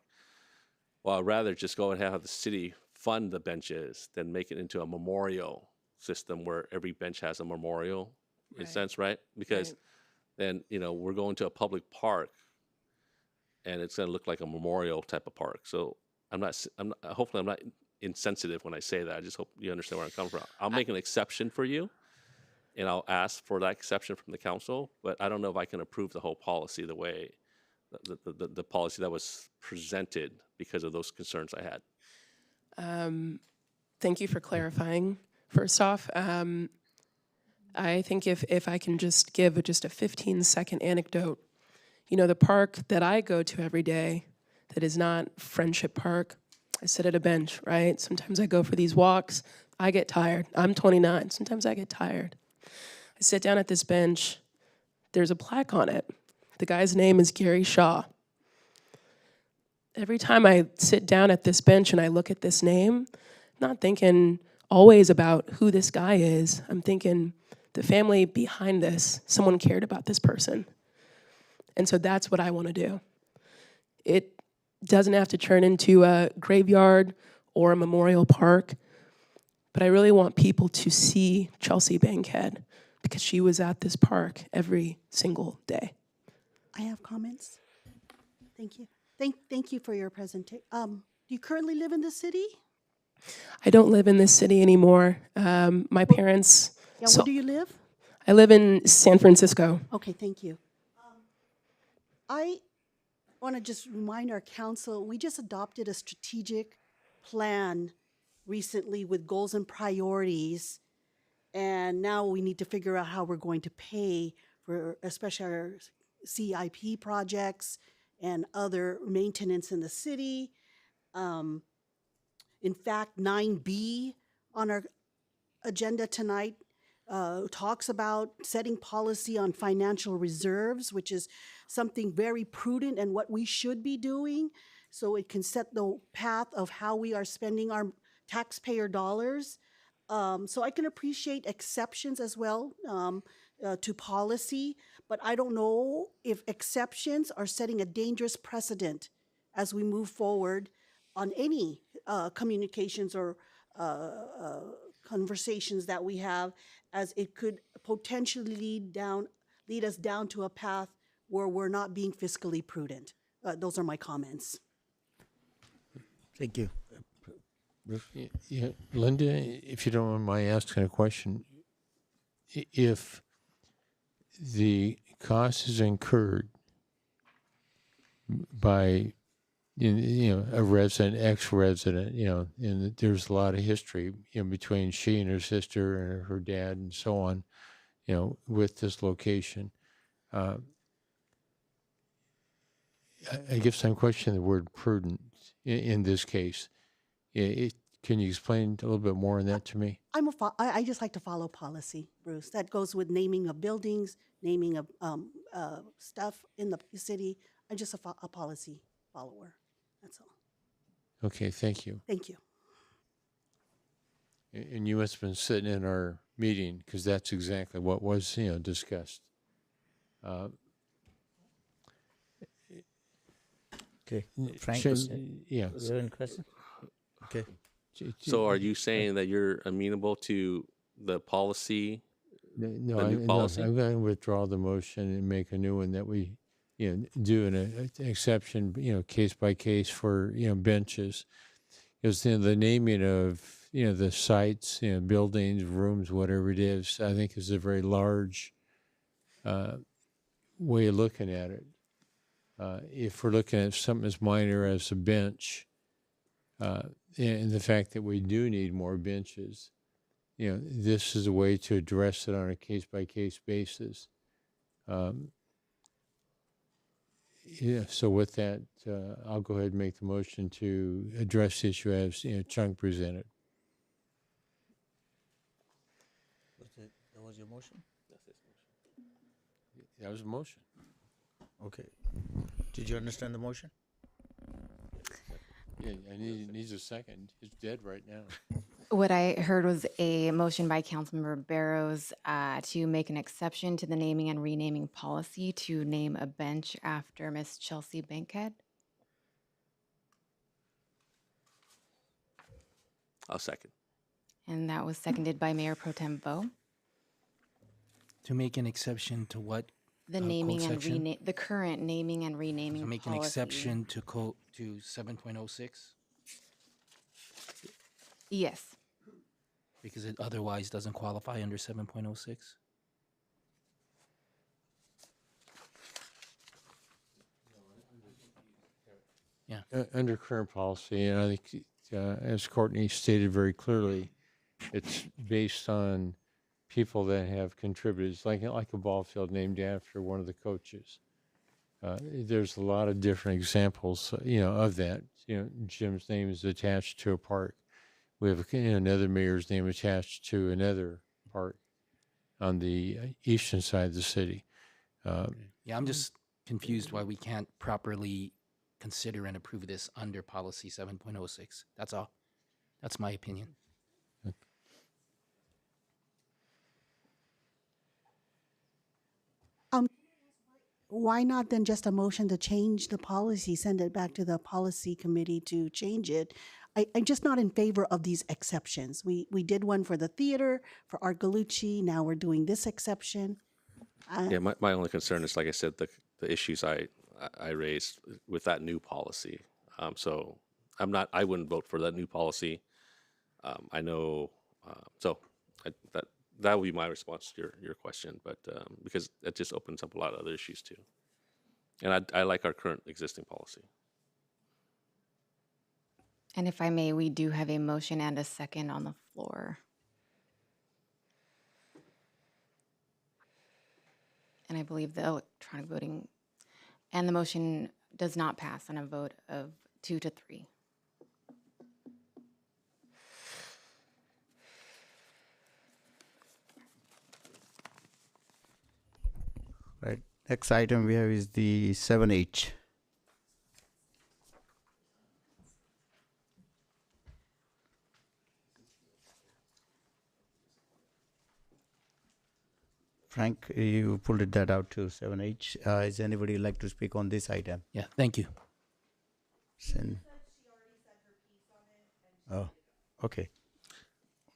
Well, I'd rather just go and have the city fund the benches than make it into a memorial system where every bench has a memorial. In a sense, right? Because then, we're going to a public park and it's going to look like a memorial type of park. So hopefully I'm not insensitive when I say that. I just hope you understand where I'm coming from. I'll make an exception for you and I'll ask for that exception from the council, but I don't know if I can approve the whole policy the way the policy that was presented because of those concerns I had. Thank you for clarifying. First off, I think if I can just give just a 15-second anecdote, the park that I go to every day that is not Friendship Park, I sit at a bench, right? Sometimes I go for these walks. I get tired. I'm 29. Sometimes I get tired. I sit down at this bench. There's a plaque on it. The guy's name is Gary Shaw. Every time I sit down at this bench and I look at this name, I'm not thinking always about who this guy is. I'm thinking the family behind this, someone cared about this person. And so that's what I want to do. It doesn't have to turn into a graveyard or a memorial park, but I really want people to see Chelsea Bankhead because she was at this park every single day. I have comments. Thank you. Thank you for your presentation. Do you currently live in the city? I don't live in this city anymore. My parents... Yeah, where do you live? I live in San Francisco. Okay, thank you. I want to just remind our council, we just adopted a strategic plan recently with goals and priorities, and now we need to figure out how we're going to pay for especially our CIP projects and other maintenance in the city. In fact, 9B on our agenda tonight talks about setting policy on financial reserves, which is something very prudent and what we should be doing, so it can set the path of how we are spending our taxpayer dollars. So I can appreciate exceptions as well to policy, but I don't know if exceptions are setting a dangerous precedent as we move forward on any communications or conversations that we have, as it could potentially lead us down to a path where we're not being fiscally prudent. Those are my comments. Thank you. Yeah, Linda, if you don't mind my asking a question, if the cost is incurred by a resident, ex-resident, and there's a lot of history, between she and her sister and her dad and so on, with this location. I guess I'm questioning the word prudent in this case. Can you explain a little bit more on that to me? I just like to follow policy, Bruce. That goes with naming of buildings, naming of stuff in the city. I'm just a policy follower. That's all. Okay, thank you. Thank you. And you must have been sitting in our meeting because that's exactly what was discussed. Okay, Frank. Yeah. Is there any question? Okay. So are you saying that you're amenable to the policy No, The new policy? I'm going to withdraw the motion and make a new one that we, do an exception, case by case for, benches. Because the naming of, the sites, buildings, rooms, whatever it is, I think is a very large way of looking at it. If we're looking at something as minor as a bench, and the fact that we do need more benches, this is a way to address it on a case-by-case basis. So with that, I'll go ahead and make the motion to address the issue as Chung presented. That was your motion? That was a motion. Okay. Did you understand the motion? Yeah, needs a second. It's dead right now. What I heard was a motion by Councilmember Barrows to make an exception to the naming and renaming policy to name a bench after Miss Chelsea Bankhead. I'll second. And that was seconded by Mayor Pro Tem Bo. To make an exception to what? The naming and the current naming and renaming To make an policy. exception to 7.06? Yes. Because it otherwise doesn't qualify under 7.06? Yeah. Under current policy, and I think, as Courtney stated very clearly, it's based on people that have contributed. It's like a ball field named after one of the coaches. There's a lot of different examples, of that. Jim's name is attached to a park. We have another mayor's name attached to another park on the eastern side of the city. Yeah, I'm just confused why we can't properly consider and approve this under policy 7.06. That's all. That's my opinion. Why not then just a motion to change the policy, send it back to the policy committee to change it? I'm just not in favor of these exceptions. We did one for the theater, for Art Galucci, now we're doing this exception. Yeah, my only concern is, like I said, the issues I raised with that new policy. So I wouldn't vote for that new policy. I know, that would be my response to your question, but because it just opens up a lot of other issues too. And I like our current existing policy. And if I may, we do have a motion and a second on the floor. And I believe the electronic voting, and the motion does not pass on a vote of 2 to 3. Right. Next item we have is the 7H. Frank, you pulled that out to 7H. Is anybody like to speak on this item? Yeah, thank you. Oh, okay.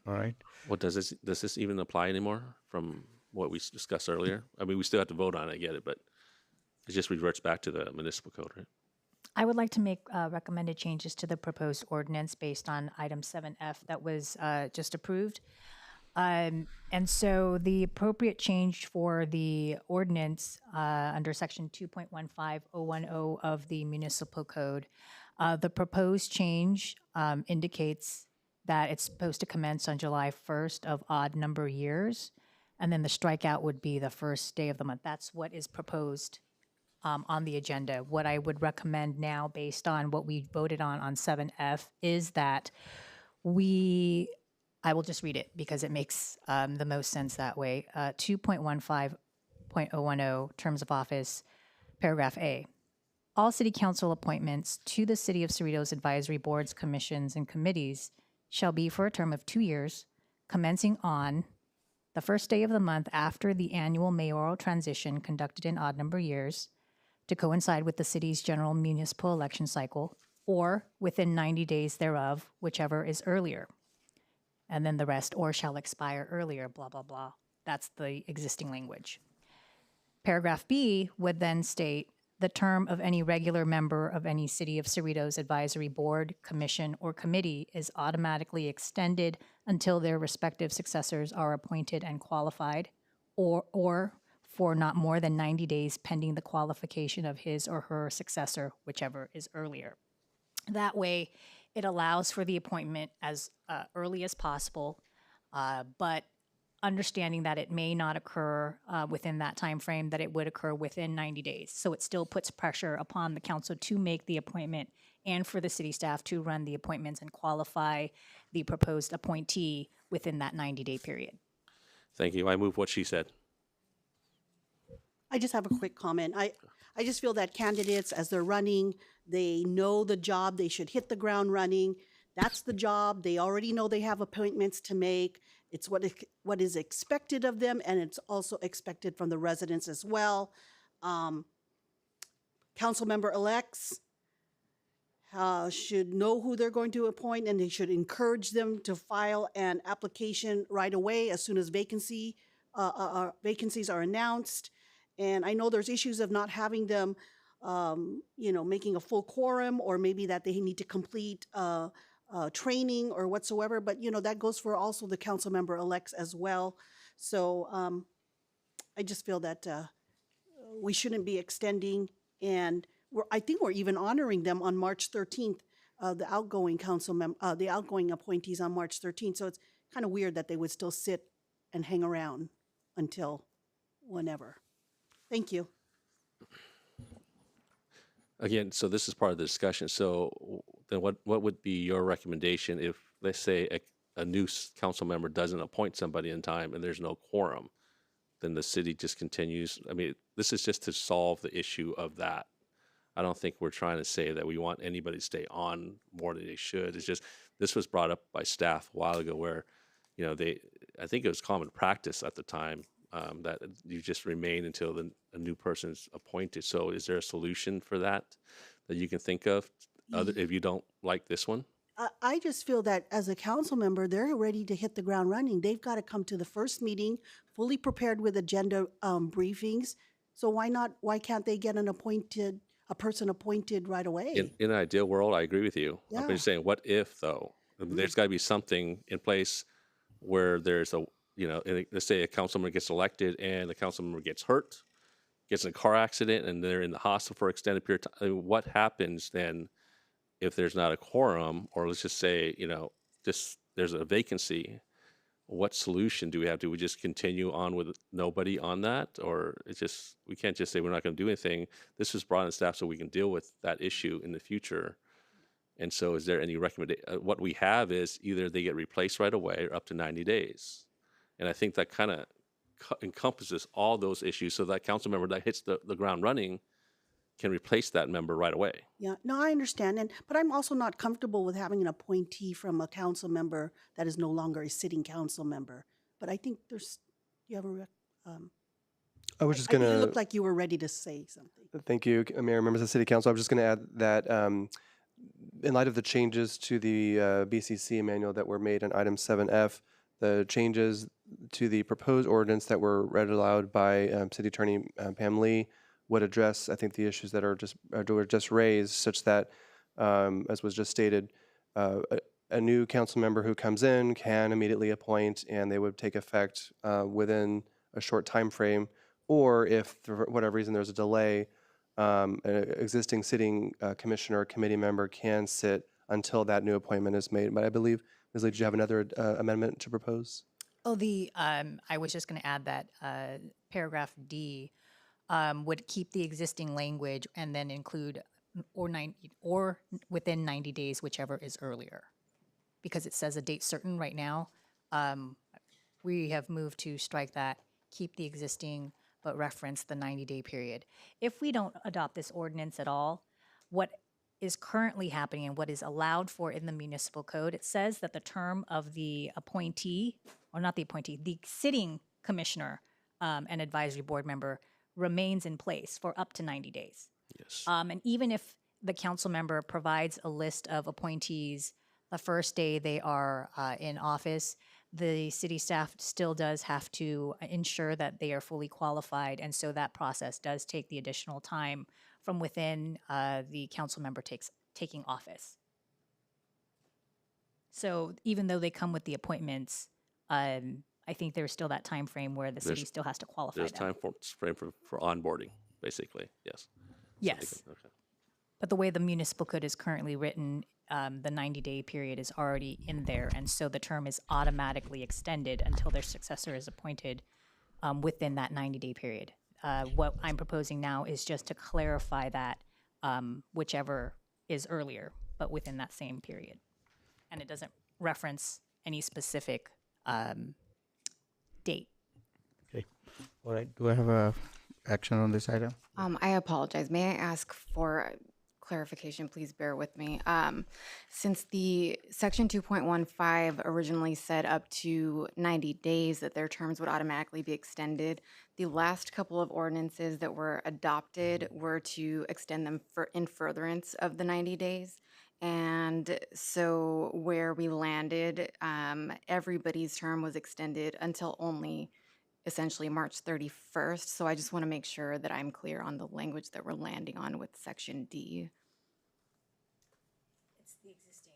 All right. What does this even apply anymore from what we discussed earlier? I mean, we still have to vote on it, I get it, but it just reverts back to the municipal code, right? I would like to make recommended changes to the proposed ordinance based on item 7F that was just approved. And so the appropriate change for the ordinance under section 2.15010 of the municipal code, the proposed change indicates that it's supposed to commence on July 1st of odd number years, and then the strikeout would be the first day of the month. That's what is proposed on the agenda. What I would recommend now, based on what we voted on 7F, is that I will just read it because it makes the most sense that way. 2.15.010, terms of office, paragraph A. All city council appointments to the City of Cerritos advisory boards, commissions, and committees shall be for a term of 2 years, commencing on the first day of the month after the annual mayoral transition conducted in odd number years to coincide with the city's general municipal election cycle, or within 90 days thereof, whichever is earlier. And then the rest, or shall expire earlier, blah, blah, blah. That's the existing language. Paragraph B would then state, the term of any regular member of any City of Cerritos advisory board, commission, or committee is automatically extended until their respective successors are appointed and qualified, or for not more than 90 days pending the qualification of his or her successor, whichever is earlier. That way, it allows for the appointment as early as possible, but understanding that it may not occur within that time frame, that it would occur within 90 days. So it still puts pressure upon the council to make the appointment and for the city staff to run the appointments and qualify the proposed appointee within that 90-day period. Thank you. I move what she said. I just have a quick comment. I just feel that candidates, as they're running, they know the job, they should hit the ground running. That's the job. They already know they have appointments to make. It's what is expected of them, and it's also expected from the residents as well. Council member elects should know who they're going to appoint, and they should encourage them to file an application right away as soon as vacancies are announced. And I know there's issues of not having them, making a full quorum, or maybe that they need to complete training or whatsoever. But, that goes for also the council member elects as well. So I just feel that we shouldn't be extending. And I think we're even honoring them on March 13th, the outgoing the outgoing appointees on March 13th. So it's kind of weird that they would still sit and hang around until whenever. Thank you. Again, so this is part of the discussion. So then what would be your recommendation if, let's say, a new council member doesn't appoint somebody in time and there's no quorum? Then the city just continues. I mean, this is just to solve the issue of that. I don't think we're trying to say that we want anybody to stay on more than they should. It's just, this was brought up by staff a while ago where, I think it was common practice at the time that you just remain until a new person is appointed. So is there a solution for that you can think of if you don't like this one? I just feel that as a council member, they're ready to hit the ground running. They've got to come to the first meeting fully prepared with agenda briefings. So why can't they get a person appointed right away? In an ideal world, I agree with you. Yeah. I'm just saying, what if though? There's got to be something in place where there's let's say a council member gets elected and the council member gets hurt, gets in a car accident, and they're in the hospital for an extended period of time. I mean, what happens then if there's not a quorum, or let's just say, there's a vacancy? What solution do we have? Do we just continue on with nobody on that? Or we can't just say we're not going to do anything. This was brought in staff so we can deal with that issue in the future. And so is there any recommendation? What we have is either they get replaced right away or up to 90 days. And I think that kind of encompasses all those issues, so that council member that hits the ground running can replace that member right away. Yeah, no, I understand. But I'm also not comfortable with having an appointee from a council member that is no longer a sitting council member. But I think you have a, I was just going to. You looked like you were ready to say something. Thank you, Mayor, members of the City Council. I was just going to add that in light of the changes to the BCC manual that were made on item 7F, the changes to the proposed ordinance that were read aloud by City Attorney Pam Lee would address, I think, the issues that were just raised, such that, as was just stated, a new council member who comes in can immediately appoint, and they would take effect within a short time frame. Or if, for whatever reason, there's a delay, an existing sitting commissioner or committee member can sit until that new appointment is made. But I believe, Ms. Lee, did you have another amendment to propose? Oh, I was just going to add that paragraph D would keep the existing language and then include or within 90 days, whichever is earlier, because it says a date certain right now. We have moved to strike that, keep the existing, but reference the 90-day period. If we don't adopt this ordinance at all, what is currently happening and what is allowed for in the municipal code, it says that the term of the appointee, or not the appointee, the sitting commissioner and advisory board member remains in place for up to 90 days. Yes. And even if the council member provides a list of appointees the first day they are in office, the city staff still does have to ensure that they are fully qualified, and so that process does take the additional time from within the council member taking office. So even though they come with the appointments, I think there's still that time frame where the city There's- still has to qualify There's them. time frame for onboarding, basically, yes. Yes. Okay. But the way the municipal code is currently written, the 90-day period is already in there, and so the term is automatically extended until their successor is appointed within that 90-day period. What I'm proposing now is just to clarify that whichever is earlier, but within that same period. And it doesn't reference any specific date. Okay. All right. Do I have a action on this item? I apologize. May I ask for clarification? Please bear with me. Since the section 2.15 originally said up to 90 days that their terms would automatically be extended, the last couple of ordinances that were adopted were to extend them in furtherance of the 90 days. And so where we landed, everybody's term was extended until only essentially March 31st. So I just want to make sure that I'm clear on the language that we're landing on with section D. It's the existing,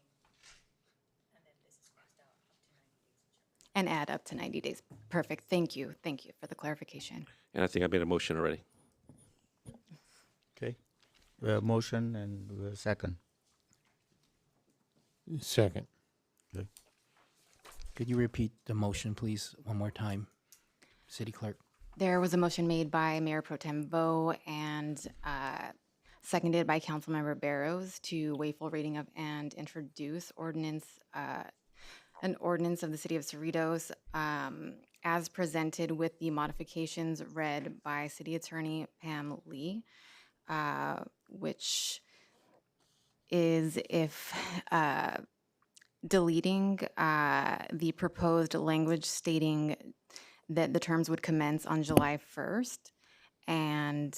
and then this is crossed out up to 90 days. And add up to 90 days. Perfect. Thank you. Thank you for the clarification. And I think I made a motion already. Okay. We have motion and we have second. Second. Okay. Could you repeat the motion, please, one more time, City Clerk? There was a motion made by Mayor Pro Tem Vo and seconded by Councilmember Barrows to waive full reading of and introduce an ordinance of the City of Cerritos as presented with the modifications read by City Attorney Pam Lee, which is if deleting the proposed language stating that the terms would commence on July 1st and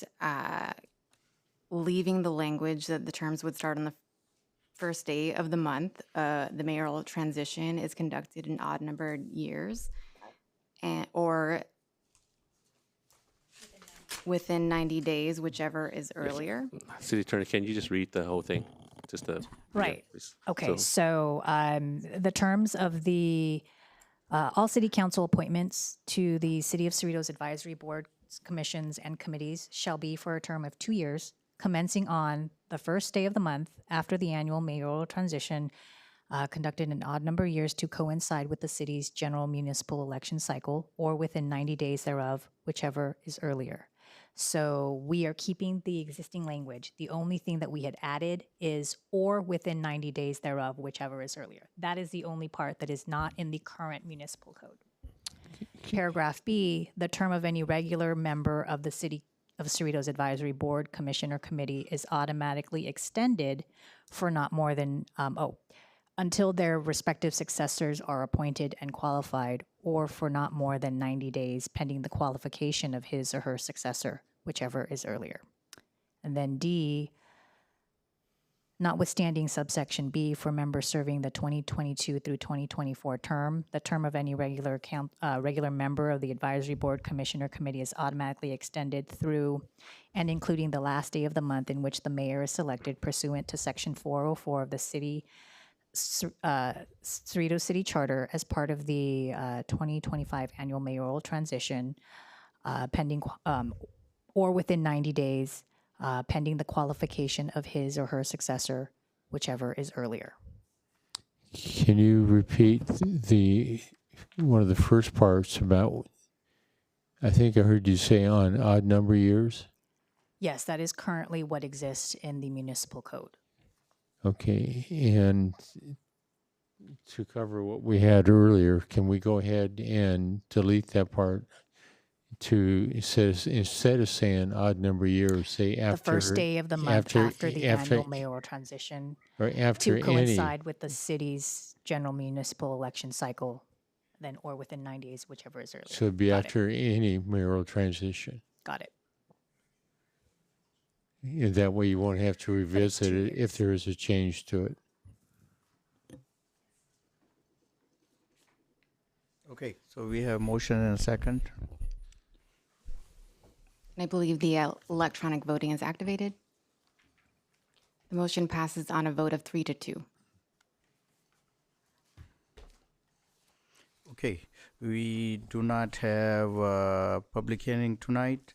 leaving the language that the terms would start on the first day of the month. The mayoral transition is conducted in odd-numbered years or within 90 days, whichever is earlier. City Attorney, can you just read the whole thing? Right. Please. Okay, so the terms of the all city council appointments to the City of Cerritos Advisory Board, commissions, and committees shall be for a term of 2 years, commencing on the first day of the month after the annual mayoral transition conducted in odd number of years to coincide with the city's general municipal election cycle or within 90 days thereof, whichever is earlier. So we are keeping the existing language. The only thing that we had added is or within 90 days thereof, whichever is earlier. That is the only part that is not in the current municipal code. Paragraph B, the term of any regular member of the City of Cerritos Advisory Board, Commission, or Committee is automatically extended for not more than, until their respective successors are appointed and qualified, or for not more than 90 days pending the qualification of his or her successor, whichever is earlier. And then D, notwithstanding subsection B for members serving the 2022 through 2024 term, the term of any regular member of the advisory board, commission, or committee is automatically extended through and including the last day of the month in which the mayor is selected pursuant to section 404 of the Cerritos City Charter as part of the 2025 annual mayoral transition, pending or within 90 days, pending the qualification of his or her successor, whichever is earlier. Can you repeat one of the first parts about, I think I heard you say on odd number years? Yes, that is currently what exists in the municipal code. Okay, and to cover what we had earlier, can we go ahead and delete that part to, instead of saying odd number years, say after The first day of the month after the annual mayoral transition or after to coincide with the city's general municipal election cycle, then or within 90 days, whichever is earlier. So it'd be after any mayoral transition. Got it. And that way you won't have to revisit it if there is a change to it. Okay, so we have motion and a second. And I believe the electronic voting is activated. The motion passes on a vote of 3-2. Okay, we do not have a public hearing tonight.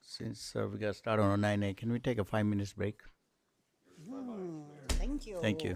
Since we got started on 9 a.m., can we take a 5 minutes break? Thank you. Thank you.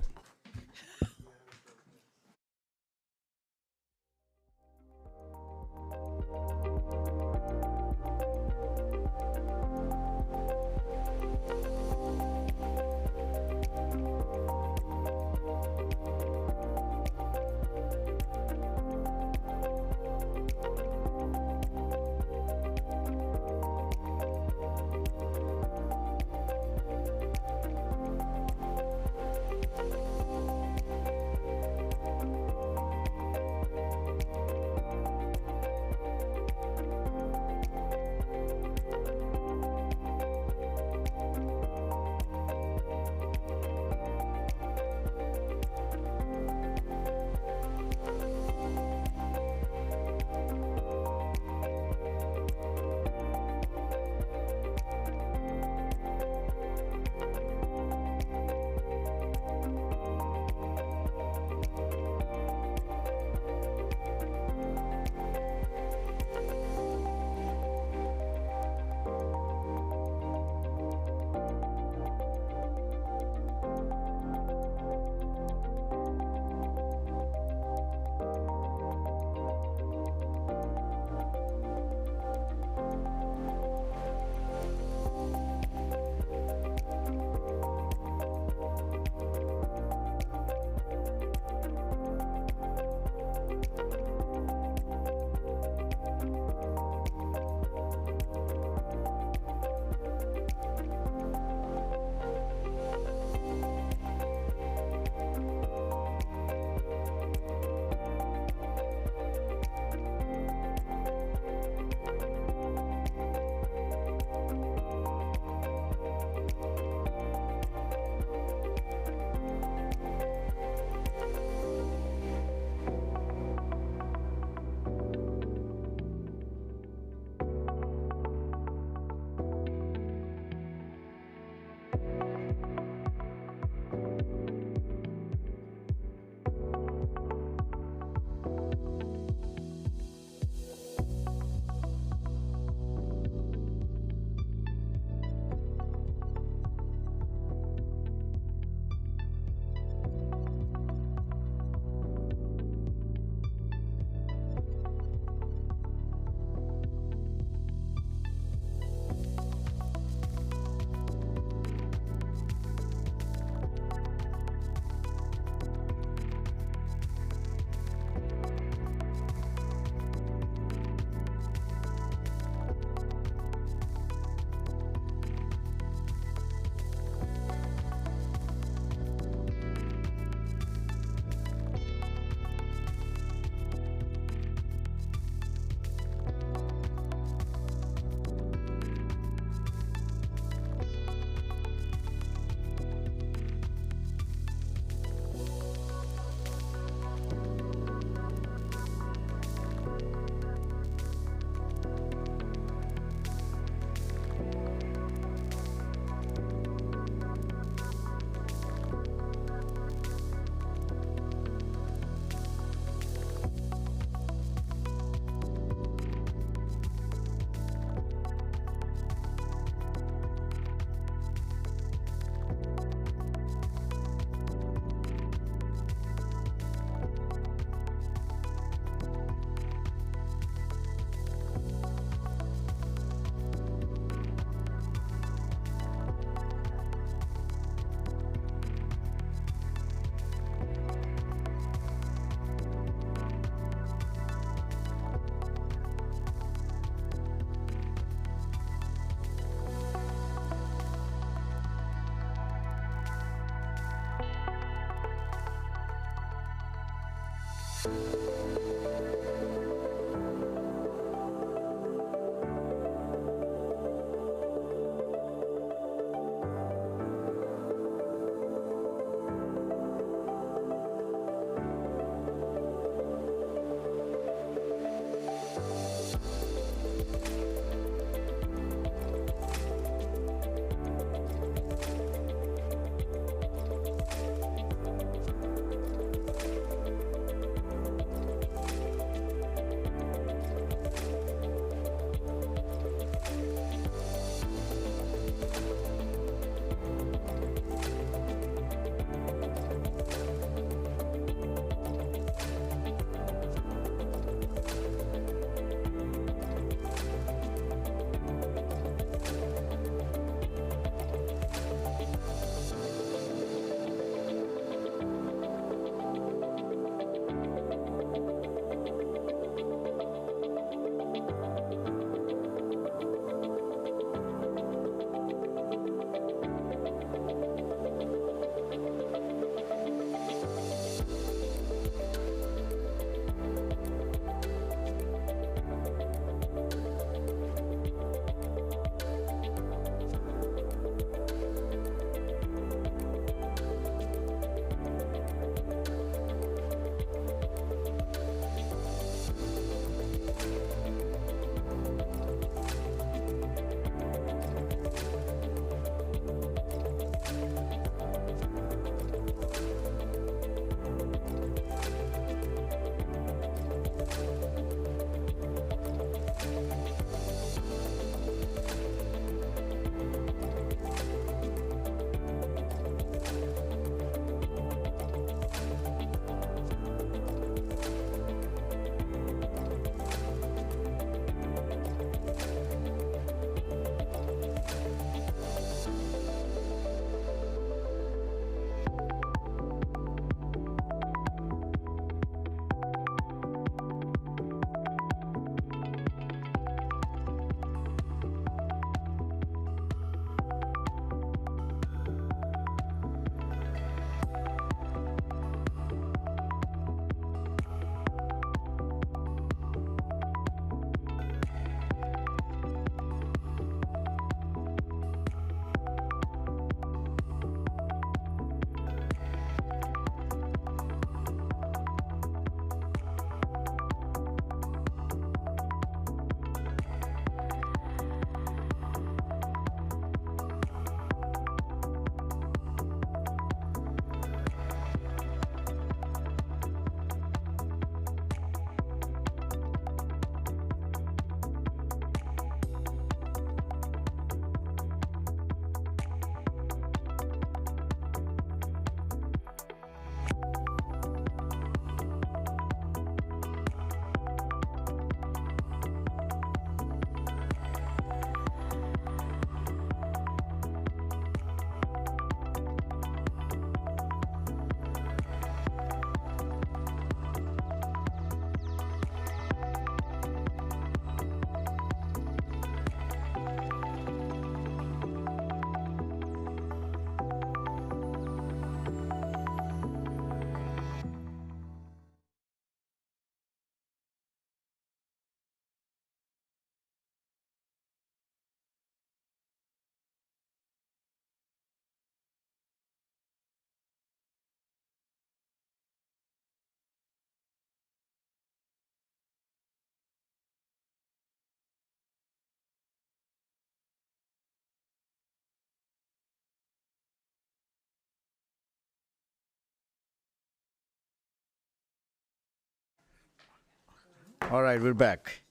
All right, we're back.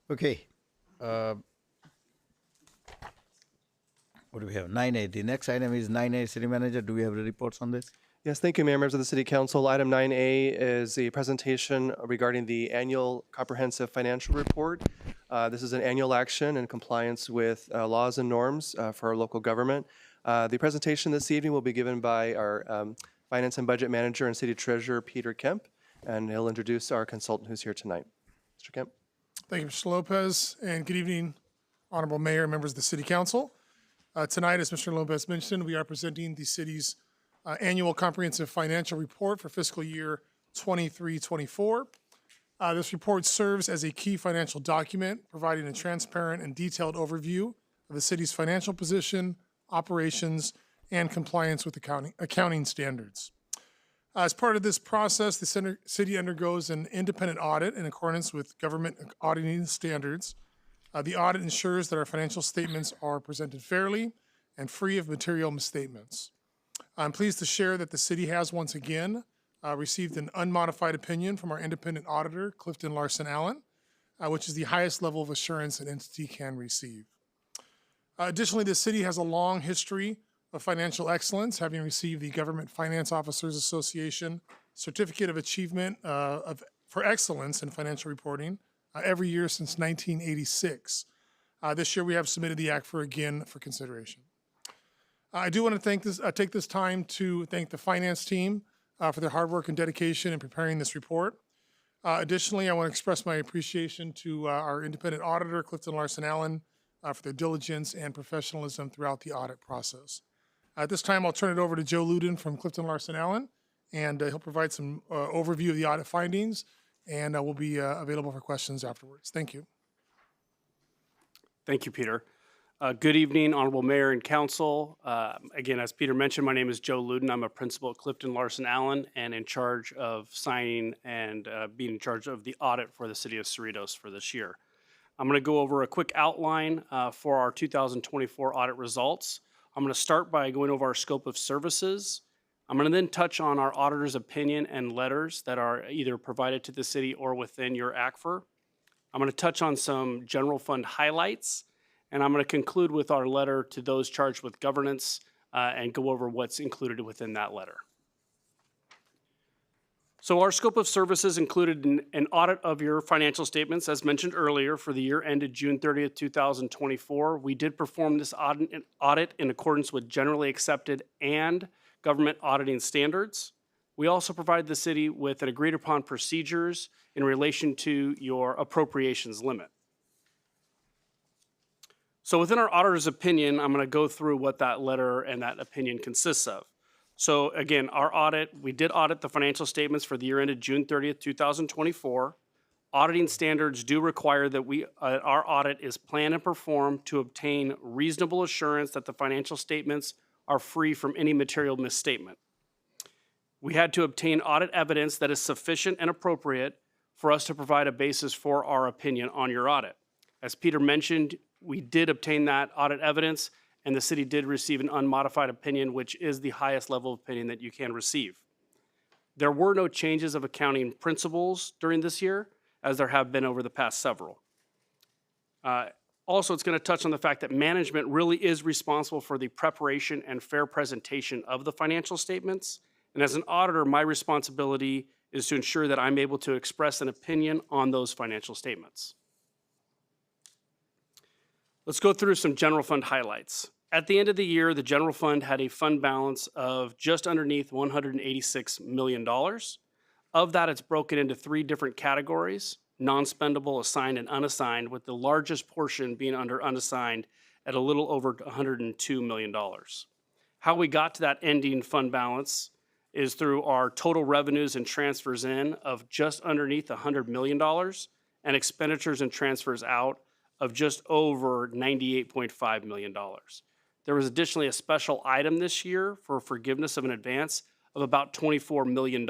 Okay. What do we have? 9A. The next item is 9A. City Manager, do we have the reports on this? Yes, thank you, Mayor, members of the City Council. Item 9A is a presentation regarding the annual comprehensive financial report. This is an annual action in compliance with laws and norms for our local government. The presentation this evening will be given by our Finance and Budget Manager and City Treasurer, Peter Kemp, and he'll introduce our consultant who's here tonight. Mr. Kemp. Thank you, Mr. Lopez, and good evening, Honorable Mayor and members of the City Council. Tonight, as Mr. Lopez mentioned, we are presenting the city's annual comprehensive financial report for fiscal year 23-24. This report serves as a key financial document, providing a transparent and detailed overview of the city's financial position, operations, and compliance with accounting standards. As part of this process, the city undergoes an independent audit in accordance with government auditing standards. The audit ensures that our financial statements are presented fairly and free of material misstatements. I'm pleased to share that the city has once again received an unmodified opinion from our independent auditor, Clifton Larson Allen, which is the highest level of assurance an entity can receive. Additionally, the city has a long history of financial excellence, having received the Government Finance Officers Association Certificate of Achievement for Excellence in Financial Reporting every year since 1986. This year, we have submitted the act for consideration. I do want to take this time to thank the finance team for their hard work and dedication in preparing this report. Additionally, I want to express my appreciation to our independent auditor, Clifton Larson Allen, for their diligence and professionalism throughout the audit process. At this time, I'll turn it over to Joe Luden from Clifton Larson Allen, and he'll provide some overview of the audit findings, and we'll be available for questions afterwards. Thank you. Thank you, Peter. Good evening, Honorable Mayor and Council. Again, as Peter mentioned, my name is Joe Luden. I'm a principal at Clifton Larson Allen and in charge of signing and being in charge of the audit for the City of Cerritos for this year. I'm going to go over a quick outline for our 2024 audit results. I'm going to start by going over our scope of services. I'm going to then touch on our auditor's opinion and letters that are either provided to the city or within your ACFR. I'm going to touch on some general fund highlights, and I'm going to conclude with our letter to those charged with governance and go over what's included within that letter. So our scope of services included an audit of your financial statements, as mentioned earlier, for the year ended June 30th, 2024. We did perform this audit in accordance with generally accepted and government auditing standards. We also provide the city with an agreed upon procedures in relation to your appropriations limit. So within our auditor's opinion, I'm going to go through what that letter and that opinion consists of. So again, our audit, we did audit the financial statements for the year ended June 30th, 2024. Auditing standards do require that our audit is planned and performed to obtain reasonable assurance that the financial statements are free from any material misstatement. We had to obtain audit evidence that is sufficient and appropriate for us to provide a basis for our opinion on your audit. As Peter mentioned, we did obtain that audit evidence, and the city did receive an unmodified opinion, which is the highest level of opinion that you can receive. There were no changes of accounting principles during this year, as there have been over the past several. Also, it's going to touch on the fact that management really is responsible for the preparation and fair presentation of the financial statements. And as an auditor, my responsibility is to ensure that I'm able to express an opinion on those financial statements. Let's go through some general fund highlights. At the end of the year, the general fund had a fund balance of just underneath $186 million. Of that, it's broken into three different categories: non-spendable, assigned, and unassigned, with the largest portion being under unassigned at a little over $102 million. How we got to that ending fund balance is through our total revenues and transfers in of just underneath $100 million and expenditures and transfers out of just over $98.5 million. There was additionally a special item this year for forgiveness of an advance of about $24 million,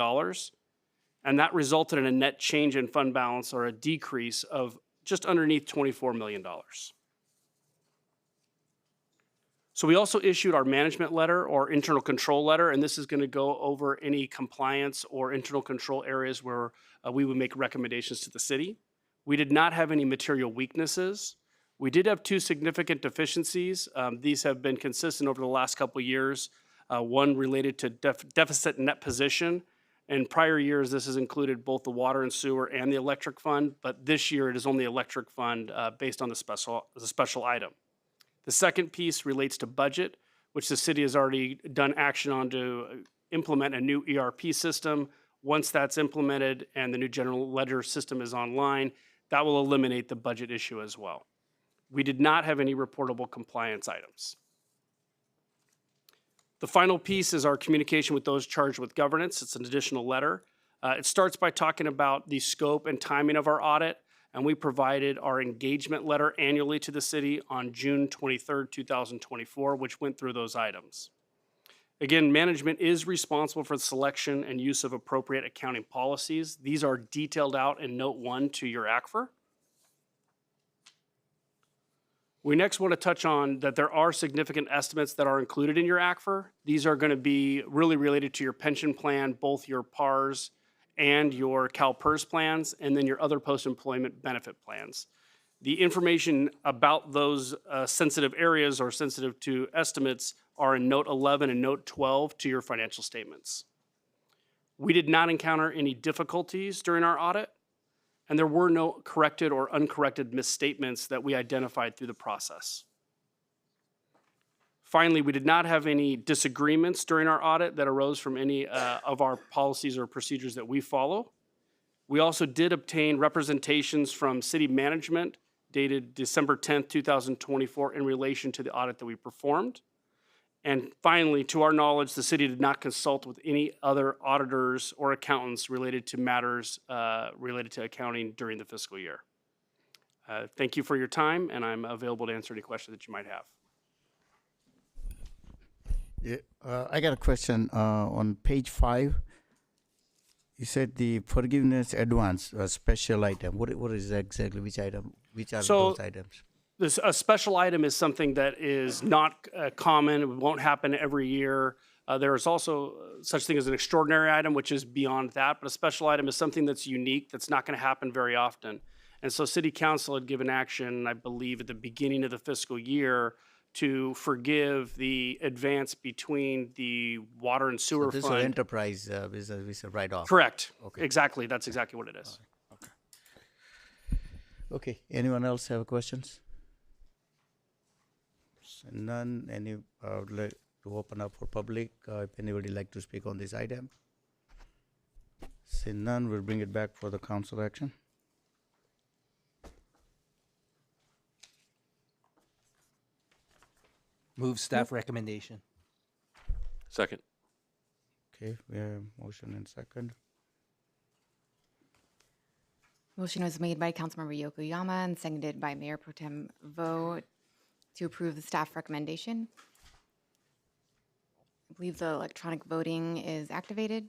and that resulted in a net change in fund balance, or a decrease of just underneath $24 million. So we also issued our management letter or internal control letter, and this is going to go over any compliance or internal control areas where we would make recommendations to the city. We did not have any material weaknesses. We did have two significant deficiencies. These have been consistent over the last couple of years. One related to deficit net position. In prior years, this has included both the water and sewer and the electric fund, but this year it is only electric fund based on the special item. The second piece relates to budget, which the city has already done action on to implement a new ERP system. Once that's implemented and the new general ledger system is online, that will eliminate the budget issue as well. We did not have any reportable compliance items. The final piece is our communication with those charged with governance. It's an additional letter. It starts by talking about the scope and timing of our audit, and we provided our engagement letter annually to the city on June 23rd, 2024, which went through those items. Again, management is responsible for the selection and use of appropriate accounting policies. These are detailed out in Note 1 to your ACFR. We next want to touch on that there are significant estimates that are included in your ACFR. These are going to be really related to your pension plan, both your PARS and your CalPERS plans, and then your other post-employment benefit plans. The information about those sensitive areas or sensitive to estimates are in Note 11 and Note 12 to your financial statements. We did not encounter any difficulties during our audit, and there were no corrected or uncorrected misstatements that we identified through the process. Finally, we did not have any disagreements during our audit that arose from any of our policies or procedures that we follow. We also did obtain representations from city management dated December 10th, 2024 in relation to the audit that we performed. And finally, to our knowledge, the city did not consult with any other auditors or accountants related to matters related to accounting during the fiscal year. Thank you for your time, and I'm available to answer any questions that you might have. Yeah, I got a question on page 5. You said the forgiveness advance, a special item. What is that exactly? Which item? Which are those items? A special item is something that is not common. It won't happen every year. There is also such thing as an extraordinary item, which is beyond that. But a special item is something that's unique, that's not going to happen very often. And so City Council had given action, I believe, at the beginning of the fiscal year to forgive the advance between the water and sewer So this fund. is enterprise with a write-off. Correct. Okay. Exactly. That's exactly what it is. Okay. Anyone else have questions? None. Any would like to open up for public? If anybody like to speak on this item? See none, we'll bring it back for the council action. Move staff recommendation. Second. Okay, we have motion and second. Motion was made by Councilmember Yokoyama and seconded by Mayor Pro Tem Vo to approve the staff recommendation. I believe the electronic voting is activated.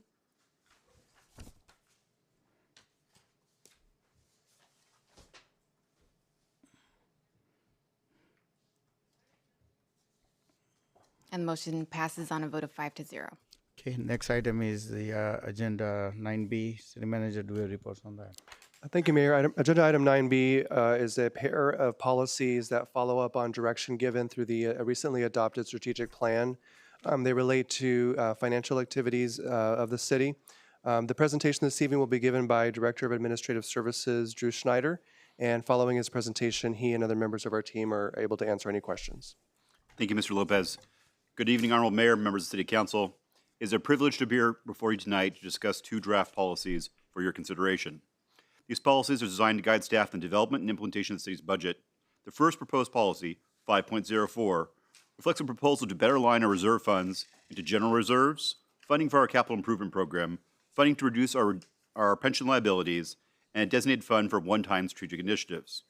And the motion passes on a vote of 5-0. Okay, next item is the agenda 9B. City manager, do we have reports on that? Thank you, Mayor. Agenda item 9B is a pair of policies that follow up on direction given through the recently adopted strategic plan. They relate to financial activities of the city. The presentation this evening will be given by Director of Administrative Services, Drew Schneider. And following his presentation, he and other members of our team are able to answer any questions. Thank you, Mr. Lopez. Good evening, Honorable Mayor, members of the City Council. It is a privilege to be here before you tonight to discuss two draft policies for your consideration. These policies are designed to guide staff in the development and implementation of the city's budget. The first proposed policy, 5.04, reflects a proposal to better align our reserve funds into general reserves, funding for our capital improvement program, funding to reduce our pension liabilities, and a designated fund for one-time strategic initiatives.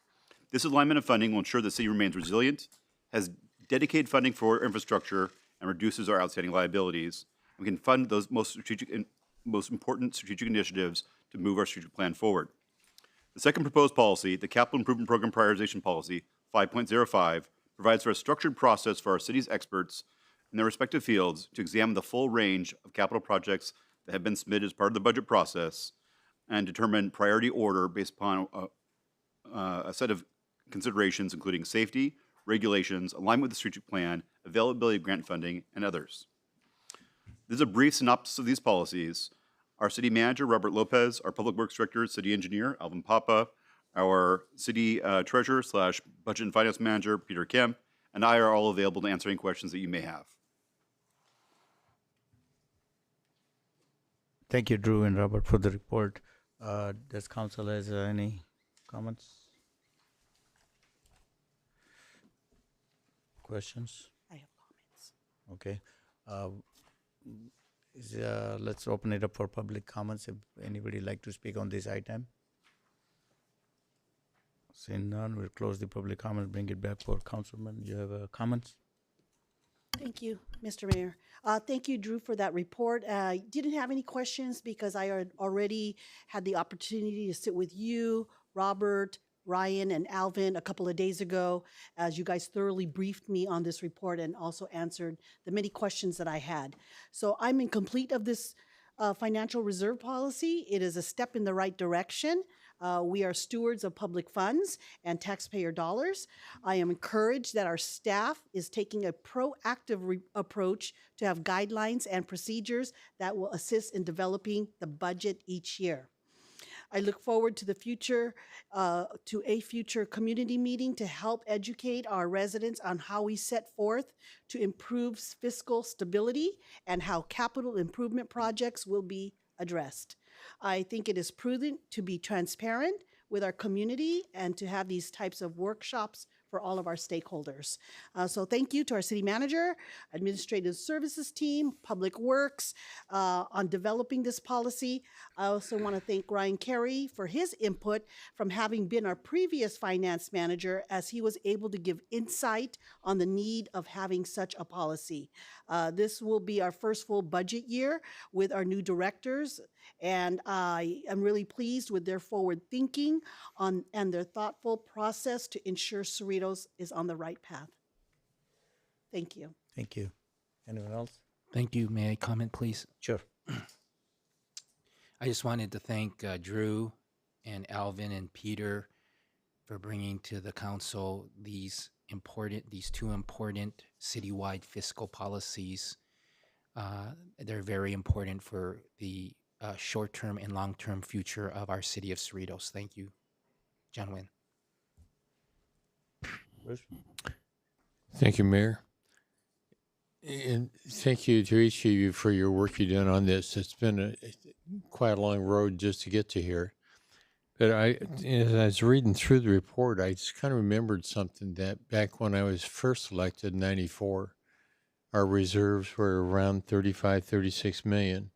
This alignment of funding will ensure the city remains resilient, has dedicated funding for infrastructure, and reduces our outstanding liabilities. We can fund those most important strategic initiatives to move our strategic plan forward. The second proposed policy, the Capital Improvement Program Prioritization Policy, 5.05, provides for a structured process for our city's experts in their respective fields to examine the full range of capital projects that have been submitted as part of the budget process and determine priority order based upon a set of considerations including safety, regulations, alignment with the strategic plan, availability of grant funding, and others. This is a brief synopsis of these policies. Our city manager, Robert Lopez, our public works director, city engineer, Alvin Papa, our city treasurer / budget and finance manager, Peter Kemp, and I are all available to answer any questions that you may have. Thank you, Drew and Robert, for the report. Does council has any comments? Questions? I have comments. Okay. Let's open it up for public comments if anybody like to speak on this item. Seeing none, we'll close the public comment, bring it back for councilman. You have comments? Thank you, Mr. Mayor. Thank you, Drew, for that report. I didn't have any questions because I had already had the opportunity to sit with you, Robert, Ryan, and Alvin a couple of days ago as you guys thoroughly briefed me on this report and also answered the many questions that I had. So I'm in complete of this financial reserve policy. It is a step in the right direction. We are stewards of public funds and taxpayer dollars. I am encouraged that our staff is taking a proactive approach to have guidelines and procedures that will assist in developing the budget each year. I look forward to the future, to a future community meeting to help educate our residents on how we set forth to improve fiscal stability and how capital improvement projects will be addressed. I think it is prudent to be transparent with our community and to have these types of workshops for all of our stakeholders. So thank you to our city manager, administrative services team, public works on developing this policy. I also want to thank Ryan Carey for his input from having been our previous finance manager, as he was able to give insight on the need of having such a policy. This will be our first full budget year with our new directors, and I am really pleased with their forward thinking and their thoughtful process to ensure Cerritos is on the right path. Thank you. Thank you. Anyone else? Thank you. May I comment, please? Sure. I just wanted to thank Drew and Alvin and Peter for bringing to the council these two important citywide fiscal policies. They're very important for the short-term and long-term future of our city of Cerritos. Thank you, John Wynn. Thank you, Mayor. And thank you to each of you for your work you've done on this. It's been quite a long road just to get to here. But as I was reading through the report, I just kind of remembered something that back when I was first elected in 94, our reserves were around 35, 36 million.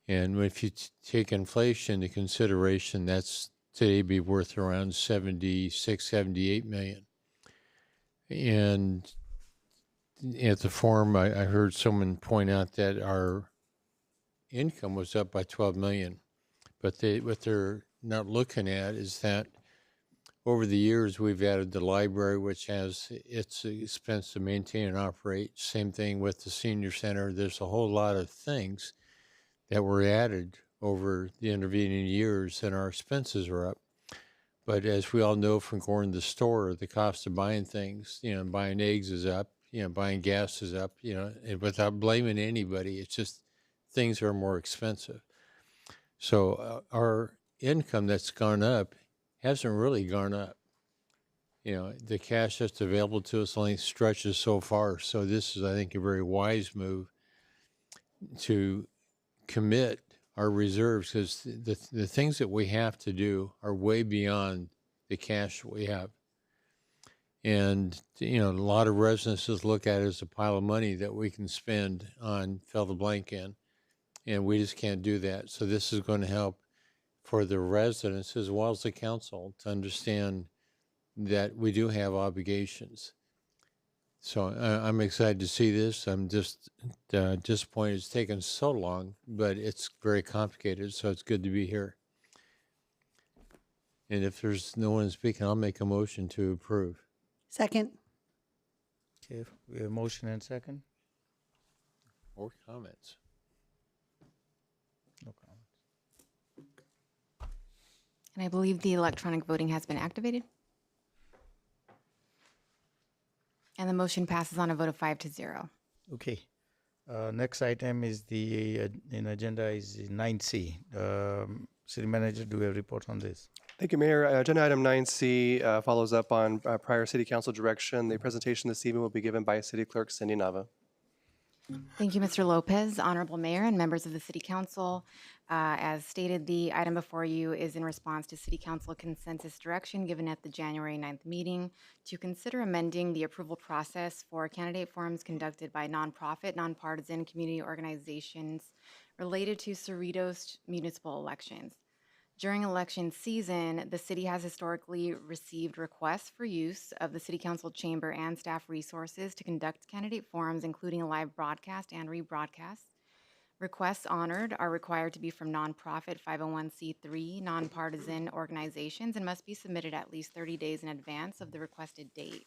And if you take inflation into consideration, that's today be worth around 76, 78 million. And at the forum, I heard someone point out that our income was up by 12 million. But what they're not looking at is that over the years, we've added the library, which has its expense to maintain and operate. Same thing with the senior center. There's a whole lot of things that were added over the intervening years, and our expenses are up. But as we all know from going to the store, the cost of buying things, buying eggs is up, buying gas is up, and without blaming anybody, it's just things are more expensive. So our income that's gone up hasn't really gone up. The cash that's available to us only stretches so far. So this is, I think, a very wise move to commit our reserves, because the things that we have to do are way beyond the cash we have. And, a lot of residences look at it as a pile of money that we can spend on fill the blank in, and we just can't do that. So this is going to help for the residents as well as the council to understand that we do have obligations. So I'm excited to see this. I'm just disappointed it's taken so long, but it's very complicated, so it's good to be here. And if there's no one speaking, I'll make a motion to approve. Second. Okay, we have a motion and second. Or comments? No comments. And I believe the electronic voting has been activated. And the motion passes on a vote of 5-0. Okay. Next item is the in agenda is 9C. City manager, do a report on this. Thank you, Mayor. Agenda item 9C follows up on prior City Council direction. The presentation this evening will be given by City Clerk Cindy Nava. Thank you, Mr. Lopez, Honorable Mayor, and members of the City Council. As stated, the item before you is in response to City Council consensus direction given at the January 9th meeting to consider amending the approval process for candidate forums conducted by nonprofit, nonpartisan community organizations related to Cerritos municipal elections. During election season, the city has historically received requests for use of the City Council chamber and staff resources to conduct candidate forums, including a live broadcast and rebroadcast. Requests honored are required to be from nonprofit 501c3 nonpartisan organizations and must be submitted at least 30 days in advance of the requested date.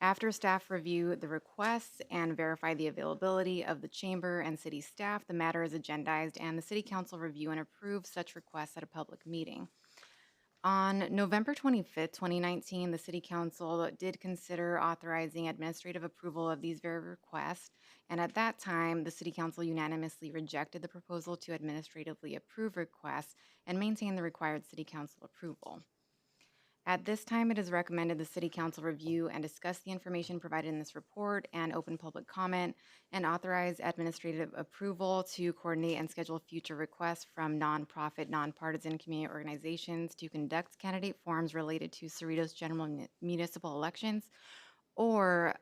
After staff review the requests and verify the availability of the chamber and city staff, the matter is agendized and the City Council review and approve such requests at a public meeting. On November 25th, 2019, the City Council did consider authorizing administrative approval of these very requests, and at that time, the City Council unanimously rejected the proposal to administratively approve requests and maintain the required City Council approval. At this time, it is recommended the City Council review and discuss the information provided in this report and open public comment and authorize administrative approval to coordinate and schedule future requests from nonprofit, nonpartisan community organizations to conduct candidate forums related to Cerritos general municipal elections or,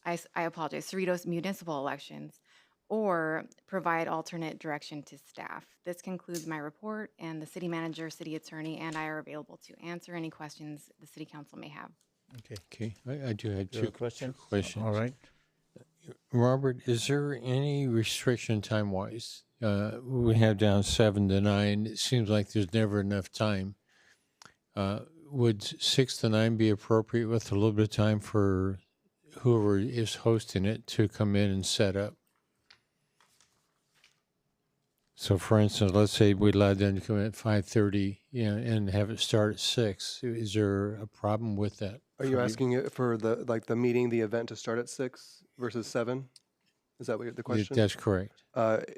I apologize, Cerritos municipal elections, or provide alternate direction to staff. This concludes my report, and the city manager, city attorney, and I are available to answer any questions the city council may have. Okay. I do have Two two questions. questions. All right. Robert, is there any restriction time-wise? We have down 7 to 9. It seems like there's never enough time. Would 6 to 9 be appropriate with a little bit of time for whoever is hosting it to come in and set up? So, for instance, let's say we allowed them to come in at 5:30, and have it start at 6. Is there a problem with that? Are you asking it for the meeting, the event to start at 6 versus 7? Is that what the question? That's correct.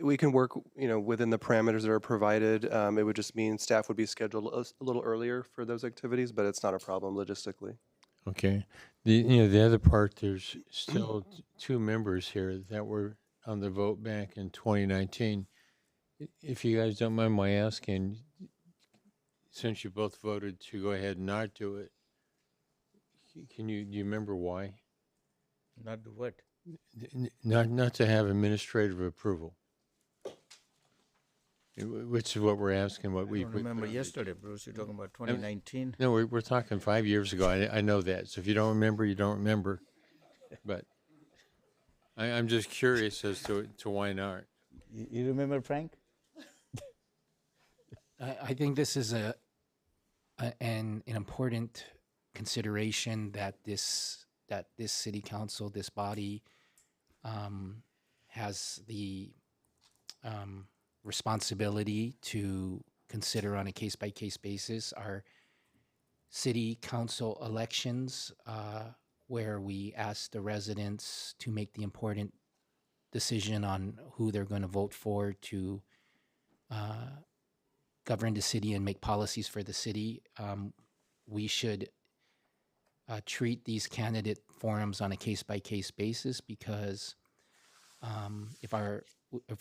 We can work, within the parameters that are provided. It would just mean staff would be scheduled a little earlier for those activities, but it's not a problem logistically. Okay. The other part, there's still 2 members here that were on the vote back in 2019. If you guys don't mind my asking, since you both voted to go ahead and not do it, do you remember why? Not do what? Not to have administrative approval, which is what we're asking. What we remember yesterday, Bruce. You're talking about 2019. No, we're talking 5 years ago. I know that. So if you don't remember, you don't remember. But I'm just curious as to why not. You remember, Frank? I think this is an important consideration that this city council, this body, has the responsibility to consider on a case-by-case basis. Our city council elections, where we ask the residents to make the important decision on who they're going to vote for to govern the city and make policies for the city. We should treat these candidate forums on a case-by-case basis, because if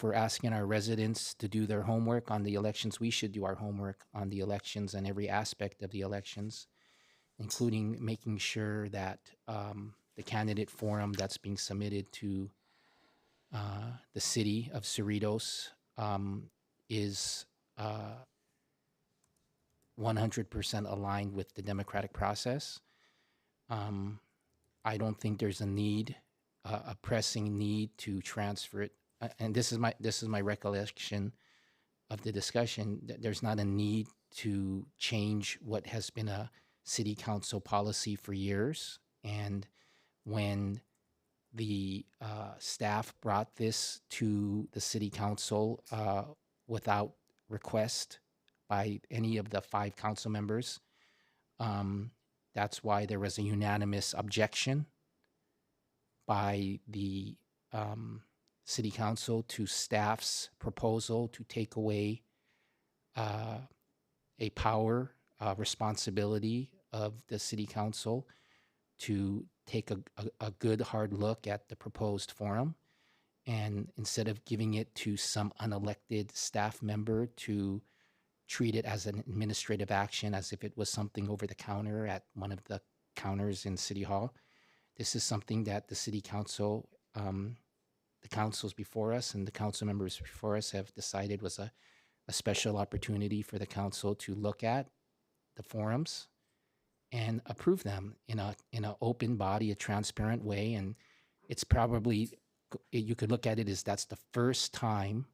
we're asking our residents to do their homework on the elections, we should do our homework on the elections and every aspect of the elections, including making sure that the candidate forum that's being submitted to the city of Cerritos is 100% aligned with the democratic process. I don't think there's a pressing need to transfer it. And this is my recollection of the discussion. That there's not a need to change what has been a city council policy for years. And when the staff brought this to the city council without request by any of the 5 council members. That's why there was a unanimous objection by the city council to staff's proposal to take away a power, responsibility of the city council to take a good hard look at the proposed forum. And instead of giving it to some unelected staff member to treat it as an administrative action, as if it was something over the counter at one of the counters in City Hall, this is something that the city council, the councils before us and the council members before us have decided was a special opportunity for the council to look at the forums and approve them in an open body, a transparent way. And it's probably, you could look at it as that's the first time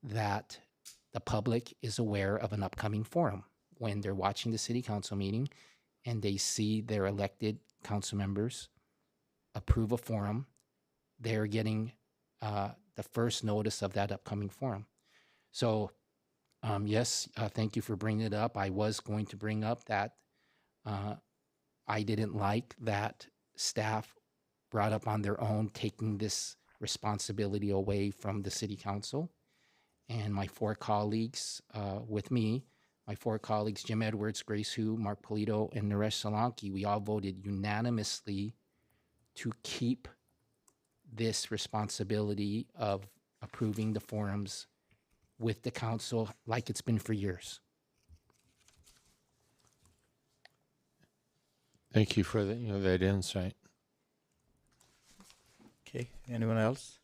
that the public is aware of an upcoming forum when they're watching the city council meeting and they see their elected council members approve a forum. They're getting the first notice of that upcoming forum. So yes, thank you for bringing it up. I was going to bring up that I didn't like that staff brought up on their own taking this responsibility away from the city council. And my 4 colleagues with me, my 4 colleagues, Jim Edwards, Grace Hu, Mark Polito, and Naresh Solanki, we all voted unanimously to keep this responsibility of approving the forums with the council like it's been for years. Thank you for that insight. Okay, anyone else?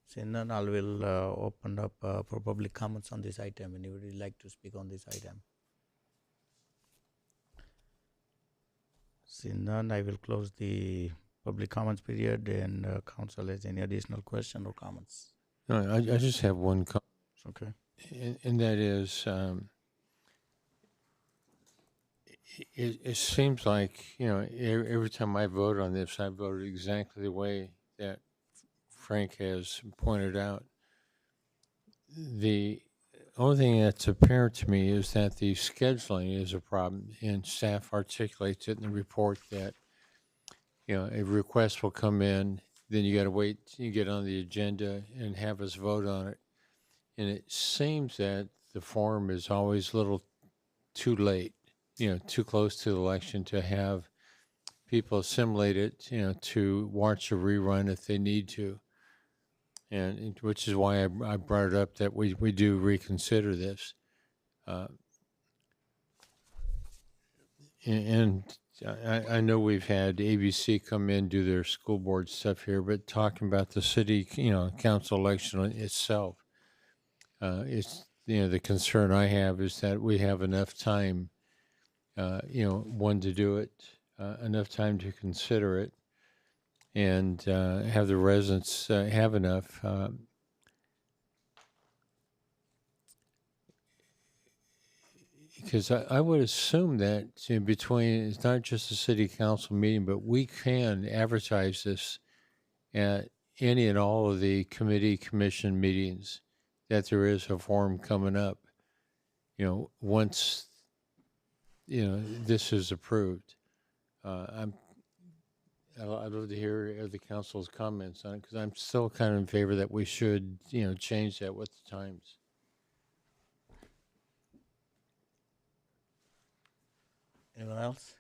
Seeing none, I will open up for public comments on this item. Anybody would like to speak on this item? Seeing none, I will close the public comments period, and council has any additional question or comments? No, I just have one comment. Okay. And that is, it seems like, every time I vote on this, I voted exactly the way that Frank has pointed out. The only thing that's apparent to me is that the scheduling is a problem, and staff articulates it in the report that, a request will come in, then you got to wait, you get on the agenda and have us vote on it. And it seems that the forum is always a little too late, too close to the election to have people assimilate it, to watch a rerun if they need to. And which is why I brought it up that we do reconsider this. And I know we've had ABC come in, do their school board stuff here, but talking about the city, council election itself, it's, the concern I have is that we have enough time, one, to do it, enough time to consider it, and have the residents have enough. Because I would assume that in between, it's not just a city council meeting, but we can advertise this at any and all of the commission meetings, that there is a forum coming up, once, this is approved. I'd love to hear the council's comments on it, because I'm still kind of in favor that we should, change that with the times. Anyone else?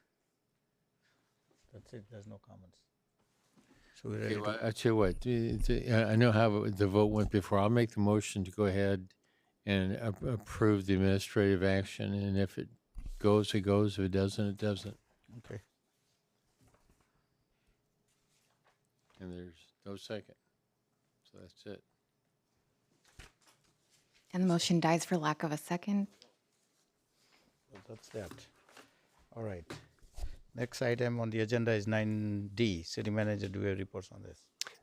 That's it. There's no comments. So we're Okay, ready well, to... I tell you what, I know how the vote went before. I'll make the motion to go ahead and approve the administrative action, and if it goes, it goes. If it doesn't, it doesn't. Okay. And there's no second. So that's it. And the motion dies for lack of a second. Well, that's that. All right. Next item on the agenda is 9D. City manager, do a report on this.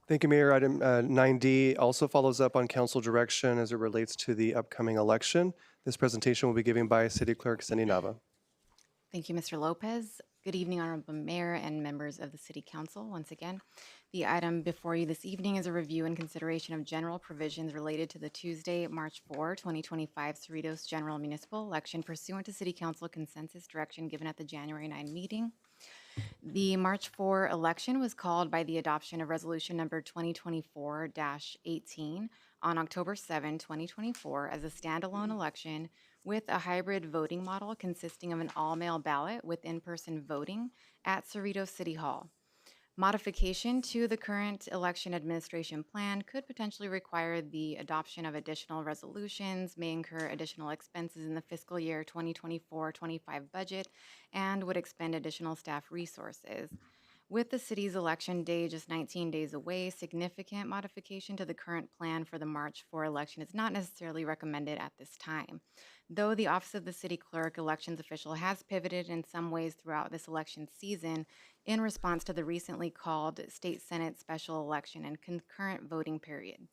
Thank you, Mayor. Item 9D also follows up on council direction as it relates to the upcoming election. This presentation will be given by City Clerk Cindy Nava. Thank you, Mr. Lopez. Good evening, Honorable Mayor and members of the City Council. Once again, The item before you this evening is a review and consideration of general provisions related to the Tuesday, March 4, 2025 Cerritos General Municipal Election pursuant to City Council consensus direction given at the January 9 meeting. The March 4 election was called by the adoption of resolution number 2024-18 on October 7, 2024 as a standalone election with a hybrid voting model consisting of an all-mail ballot with in-person voting at Cerritos City Hall. Modification to the current election administration plan could potentially require the adoption of additional resolutions, may incur additional expenses in the fiscal year 2024-25 budget, and would expend additional staff resources. With the city's election day just 19 days away, significant modification to the current plan for the March 4 election is not necessarily recommended at this time. Though the Office of the City Clerk elections official has pivoted in some ways throughout this election season in response to the recently called State Senate special election and concurrent voting period.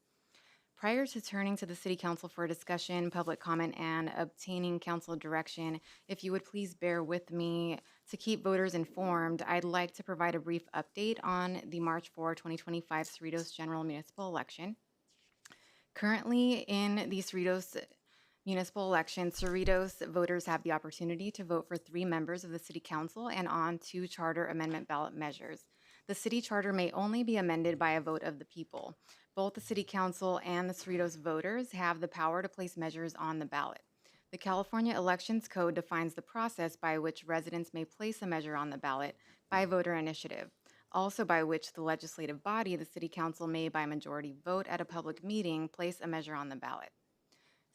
Prior to turning to the City Council for discussion, public comment, and obtaining council direction, if you would please bear with me to keep voters informed, I'd like to provide a brief update on the March 4, 2025 Cerritos General Municipal Election. Currently in the Cerritos municipal election, Cerritos voters have the opportunity to vote for 3 members of the City Council and on 2 charter amendment ballot measures. The city charter may only be amended by a vote of the people. Both the City Council and the Cerritos voters have the power to place measures on the ballot. The California Elections Code defines the process by which residents may place a measure on the ballot by voter initiative, also by which the legislative body, the City Council, may by majority vote at a public meeting place a measure on the ballot.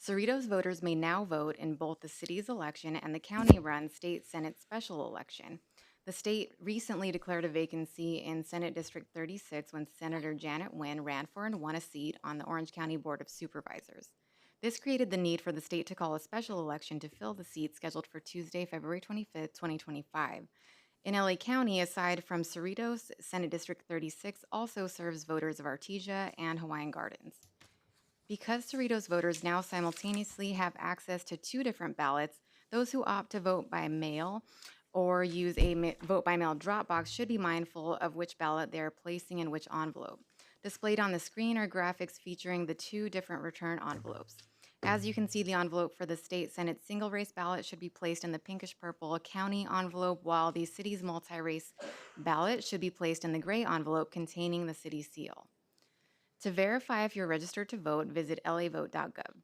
Cerritos voters may now vote in both the city's election and the county-run state Senate special election. The state recently declared a vacancy in Senate District 36 when Senator Janet Nguyen ran for and won a seat on the Orange County Board of Supervisors. This created the need for the state to call a special election to fill the seat scheduled for Tuesday, February 25th, 2025. In LA County, aside from Cerritos, Senate District 36 also serves voters of Artesia and Hawaiian Gardens. Because Cerritos voters now simultaneously have access to 2 different ballots, those who opt to vote by mail or use a vote by mail drop box should be mindful of which ballot they are placing in which envelope. Displayed on the screen are graphics featuring the 2 different return envelopes. As you can see, the envelope for the state Senate single race ballot should be placed in the pinkish purple county envelope, while the city's multi-race ballot should be placed in the gray envelope containing the city seal. To verify if you're registered to vote, visit lavote.gov.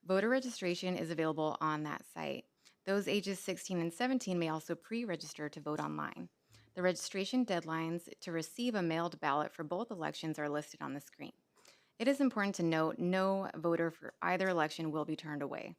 Voter registration is available on that site. Those ages 16 and 17 may also pre-register to vote online. The registration deadlines to receive a mailed ballot for both elections are listed on the screen. It is important to note no voter for either election will be turned away.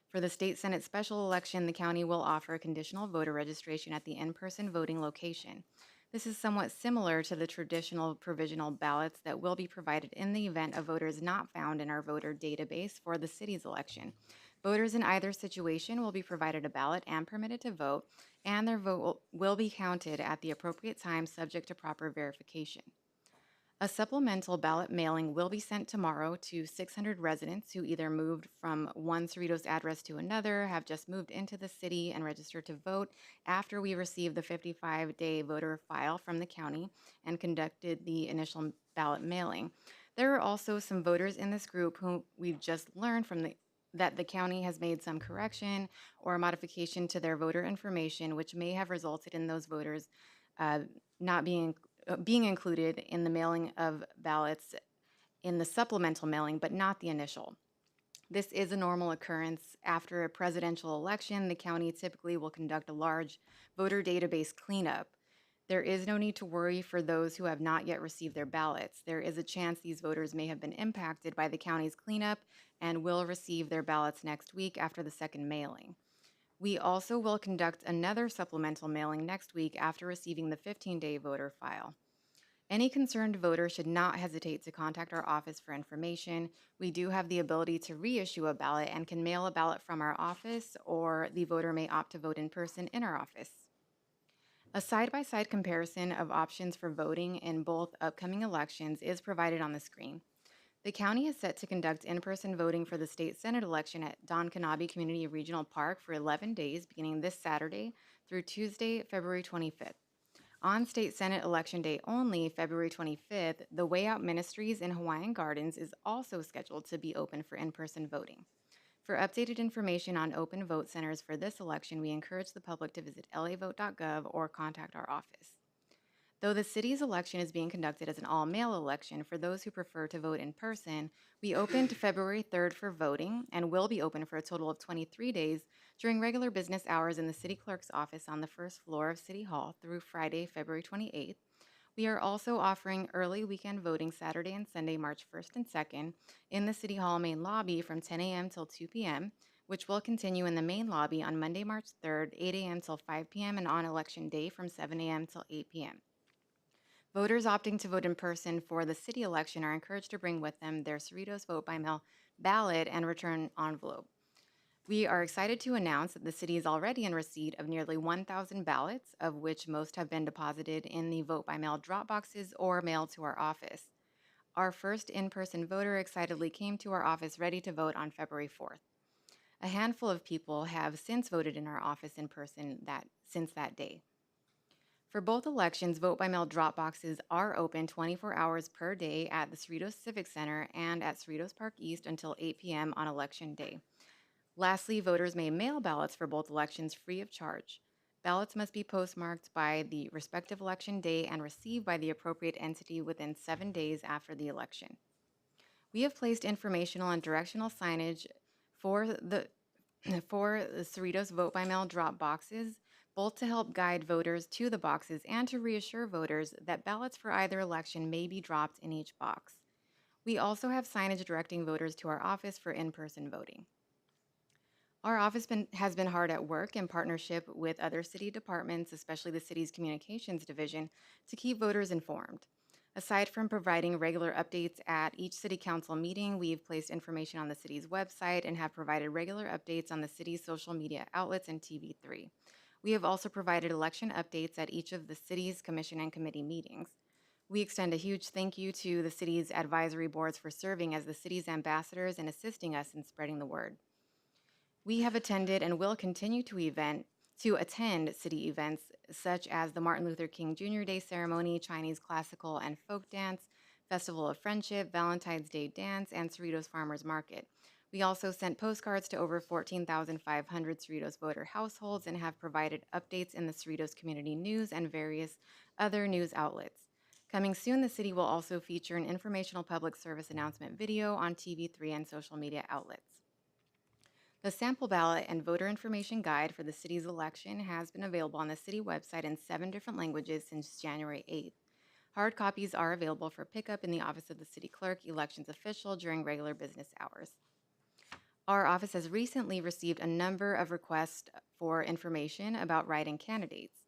For the state Senate special election, the county will offer conditional voter registration at the in-person voting location. This is somewhat similar to the traditional provisional ballots that will be provided in the event of voters not found in our voter database for the city's election. Voters in either situation will be provided a ballot and permitted to vote, and their vote will be counted at the appropriate time subject to proper verification. A supplemental ballot mailing will be sent tomorrow to 600 residents who either moved from one Cerritos address to another, have just moved into the city and registered to vote after we received the 55-day voter file from the county and conducted the initial ballot mailing. There are also some voters in this group whom we've just learned from that the county has made some correction or modification to their voter information, which may have resulted in those voters not being included in the mailing of ballots in the supplemental mailing, but not the initial. This is a normal occurrence. After a presidential election, the county typically will conduct a large voter database cleanup. There is no need to worry for those who have not yet received their ballots. There is a chance these voters may have been impacted by the county's cleanup and will receive their ballots next week after the second mailing. We also will conduct another supplemental mailing next week after receiving the 15-day voter file. Any concerned voter should not hesitate to contact our office for information. We do have the ability to reissue a ballot and can mail a ballot from our office, or the voter may opt to vote in person in our office. A side-by-side comparison of options for voting in both upcoming elections is provided on the screen. The county is set to conduct in-person voting for the state Senate election at Don Kanabe Community Regional Park for 11 days, beginning this Saturday through Tuesday, February 25th. On State Senate Election Day only, February 25th, the Way Out Ministries in Hawaiian Gardens is also scheduled to be open for in-person voting. For updated information on open vote centers for this election, we encourage the public to visit lavote.gov or contact our office. Though the city's election is being conducted as an all-mail election, for those who prefer to vote in person, we opened February 3rd for voting and will be open for a total of 23 days during regular business hours in the city clerk's office on the first floor of City Hall through Friday, February 28th. We are also offering early weekend voting Saturday and Sunday, March 1st and 2nd, in the City Hall main lobby from 10 a.m. till 2 p.m., which will continue in the main lobby on Monday, March 3rd, 8 a.m. till 5 p.m., and on Election Day from 7 a.m. till 8 p.m. Voters opting to vote in person for the city election are encouraged to bring with them their Cerritos vote by mail ballot and return envelope. We are excited to announce that the city is already in receipt of nearly 1,000 ballots, of which most have been deposited in the vote by mail drop boxes or mailed to our office. Our first in-person voter excitedly came to our office ready to vote on February 4th. A handful of people have since voted in our office in person since that day. For both elections, vote-by-mail drop boxes are open 24 hours per day at the Cerritos Civic Center and at Cerritos Park East until 8 p.m. on Election Day. Lastly, voters may mail ballots for both elections free of charge. Ballots must be postmarked by the respective election day and received by the appropriate entity within 7 days after the election. We have placed informational and directional signage for the Cerritos vote-by-mail drop boxes, both to help guide voters to the boxes and to reassure voters that ballots for either election may be dropped in each box. We also have signage directing voters to our office for in-person voting. Our office has been hard at work in partnership with other city departments, especially the city's communications division, to keep voters informed. Aside from providing regular updates at each city council meeting, we've placed information on the city's website and have provided regular updates on the city's social media outlets and TV3. We have also provided election updates at each of the city's commission and committee meetings. We extend a huge thank you to the city's advisory boards for serving as the city's ambassadors and assisting us in spreading the word. We have attended and will continue to attend city events such as the Martin Luther King Jr. Day Ceremony, Chinese Classical and Folk Dance, Festival of Friendship, Valentine's Day Dance, and Cerritos Farmers Market. We also sent postcards to over 14,500 Cerritos voter households and have provided updates in the Cerritos Community News and various other news outlets. Coming soon, the city will also feature an informational public service announcement video on TV3 and social media outlets. The sample ballot and voter information guide for the city's election has been available on the city website in 7 different languages since January 8th. Hard copies are available for pickup in the office of the city clerk, elections official, during regular business hours. Our office has recently received a number of requests for information about write-in candidates.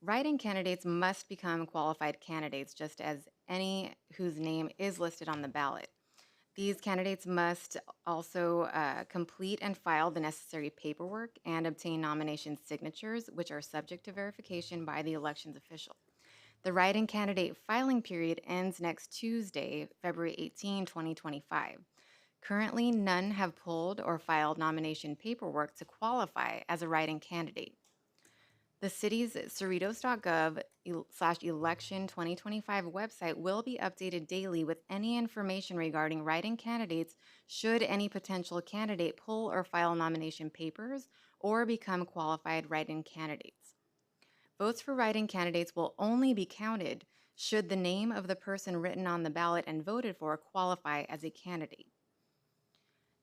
Write-in candidates must become qualified candidates, just as any whose name is listed on the ballot. These candidates must also complete and file the necessary paperwork and obtain nomination signatures, which are subject to verification by the elections official. The write-in candidate filing period ends next Tuesday, February 18, 2025. Currently, none have pulled or filed nomination paperwork to qualify as a write-in candidate. The city's cerritos.gov/election 2025 website will be updated daily with any information regarding write-in candidates should any potential candidate pull or file nomination papers or become qualified write-in candidates. Votes for write-in candidates will only be counted should the name of the person written on the ballot and voted for qualify as a candidate.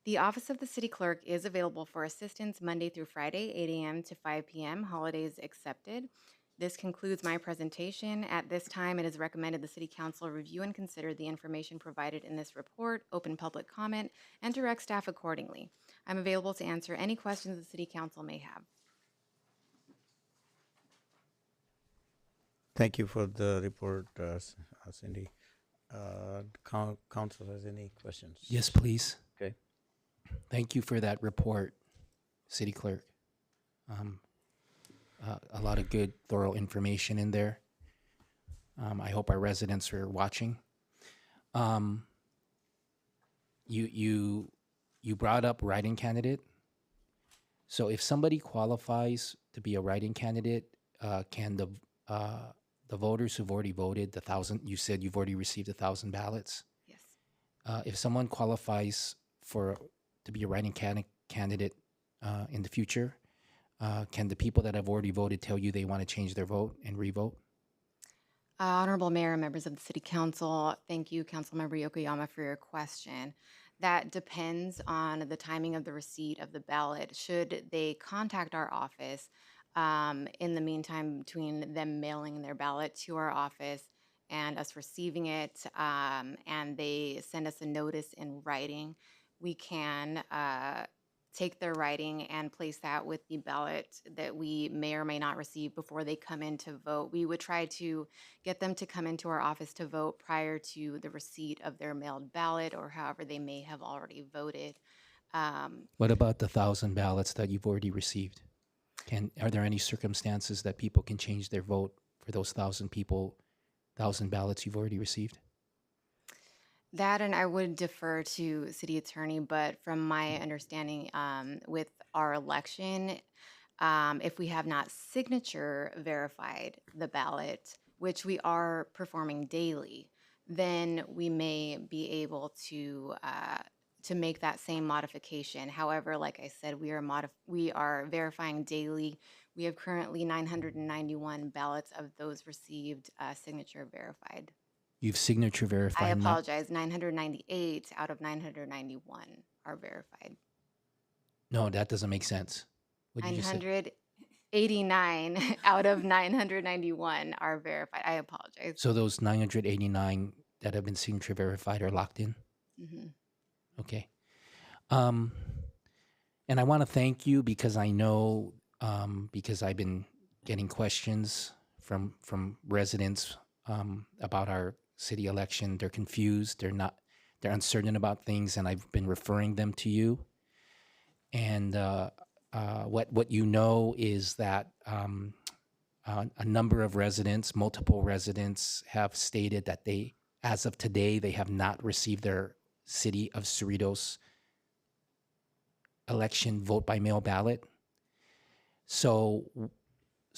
The Office of the City Clerk is available for assistance Monday through Friday, 8 a.m. to 5 p.m., holidays accepted. This concludes my presentation. At this time, it is recommended the City Council review and consider the information provided in this report, open public comment, and direct staff accordingly. I'm available to answer any questions the City Council may have. Thank you for the report, Cindy. Council has any questions? Yes, please. Okay. Thank you for that report, City Clerk. A lot of good, thorough information in there. I hope our residents are watching. You brought up write-in candidate. So if somebody qualifies to be a write-in candidate, can the the voters who've already voted, you said you've already received 1,000 ballots. Yes. If someone qualifies to be a writing candidate in the future, can the people that have already voted tell you they want to change their vote and revote? Honorable Mayor and members of the City Council, thank you, Councilmember Yokoyama, for your question. That depends on the timing of the receipt of the ballot. Should they contact our office in the meantime between them mailing their ballot to our office and us receiving it, and they send us a notice in writing, we can take their writing and place that with the ballot that we may or may not receive before they come in to vote. We would try to get them to come into our office to vote prior to the receipt of their mailed ballot, or however they may have already voted. What about the 1,000 ballots that you've already received? Are there any circumstances that people can change their vote for those 1,000 ballots you've already received? That, and I would defer to City Attorney, but from my understanding, with our election, if we have not signature verified the ballot, which we are performing daily, then we may be able to make that same modification. However, like I said, we are verifying daily. We have currently 991 ballots of those received signature verified. You've signature verified. I apologize, 998 out of 991 are verified. No, that doesn't make sense. What did you say? 989 out of 991 are verified. I apologize. So those 989 that have been signature verified are locked in? Mm-hmm. Okay. And I want to thank you because I know, because I've been getting questions from residents about our city election. They're confused. They're uncertain about things, and I've been referring them to you. And what you know is that a number of residents, multiple residents, have stated that as of today, they have not received their City of Cerritos election vote by mail ballot. So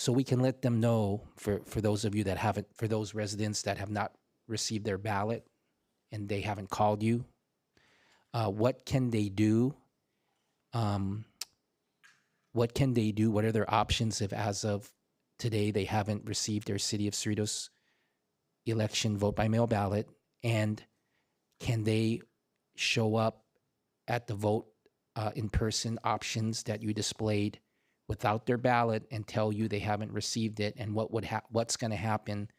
we can let them know, for those of you that haven't, for those residents that have not received their ballot and they haven't called you, what can they do? What can they do? What are their options if as of today they haven't received their City of Cerritos election vote by mail ballot? And can they show up at the vote in person options that you displayed without their ballot and tell you they haven't received it? And what's going to happen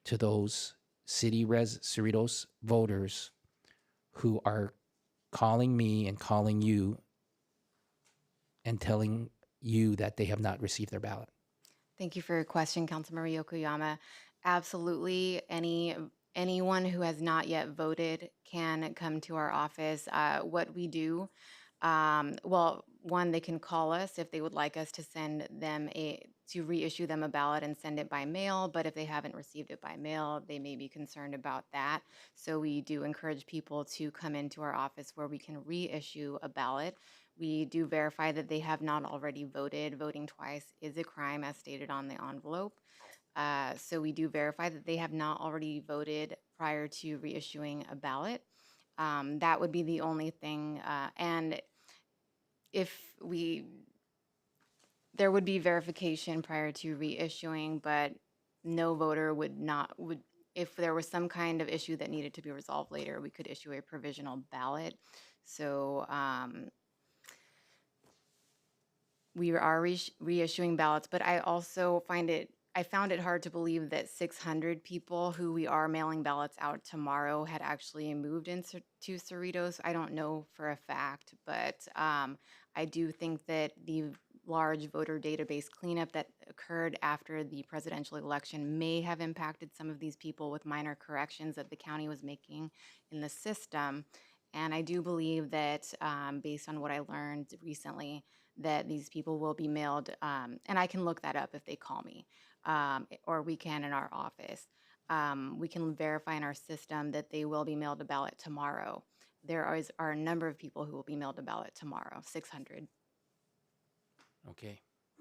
to those City Cerritos voters who are calling me and calling you and telling you that they have not received their ballot? Thank you for your question, Councilmember Yokoyama. Absolutely, anyone who has not yet voted can come to our office. What we do, well, one, they can call us if they would like us to send them to reissue them a ballot and send it by mail. But if they haven't received it by mail, they may be concerned about that. So we do encourage people to come into our office where we can reissue a ballot. We do verify that they have not already voted. Voting twice is a crime, as stated on the envelope. So we do verify that they have not already voted prior to reissuing a ballot. That would be the only thing. And there would be verification prior to reissuing, but no voter would, if there was some kind of issue that needed to be resolved later, we could issue a provisional ballot. So we are reissuing ballots, but I also found it hard to believe that 600 people who we are mailing ballots out tomorrow had actually moved into Cerritos. I don't know for a fact, but I do think that the large voter database cleanup that occurred after the presidential election may have impacted some of these people with minor corrections that the county was making in the system. And I do believe that, based on what I learned recently, that these people will be mailed, and I can look that up if they call me, or we can in our office. We can verify in our system that they will be mailed a ballot tomorrow. There are a number of people who will be mailed a ballot tomorrow, 600. Okay.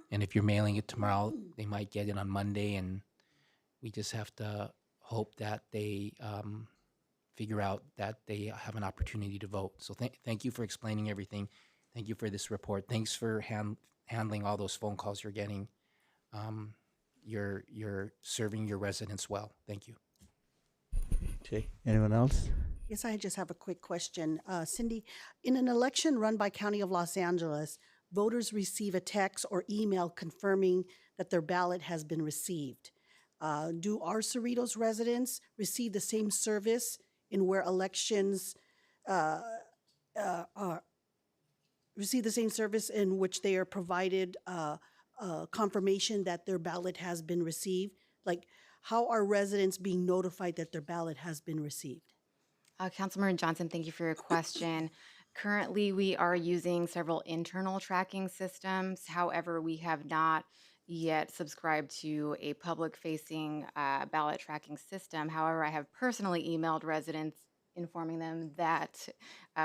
And if you're mailing it tomorrow, they might get it on Monday, and We just have to hope that they figure out that they have an opportunity to vote. So thank you for explaining everything. Thank you for this report. Thanks for handling all those phone calls you're getting. You're serving your residents well. Thank you. Okay, anyone else? Yes, I just have a quick question. Cindy, in an election run by County of Los Angeles, voters receive a text or email confirming that their ballot has been received. Do our Cerritos residents receive the same service in where elections receive the same service in which they are provided confirmation that their ballot has been received? Like, how are residents being notified that their ballot has been received? Councilmember Johnson, thank you for your question. Currently, we are using several internal tracking systems. However, we have not yet subscribed to a public-facing ballot tracking system. However, I have personally emailed residents informing them that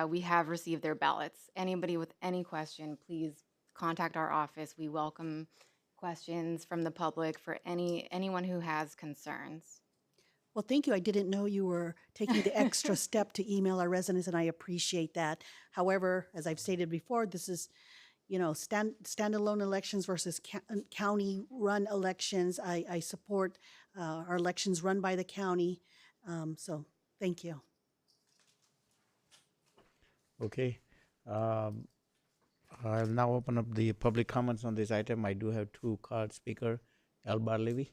we have received their ballots. Anybody with any question, please contact our office. We welcome questions from the public for anyone who has concerns. Well, thank you. I didn't know you were taking the extra step to email our residents, and I appreciate that. However, as I've stated before, this is, standalone elections versus county-run elections. I support our elections run by the county. So thank you. Okay. I'll now open up the public comments on this item. I do have two card speaker, Elbar Levy.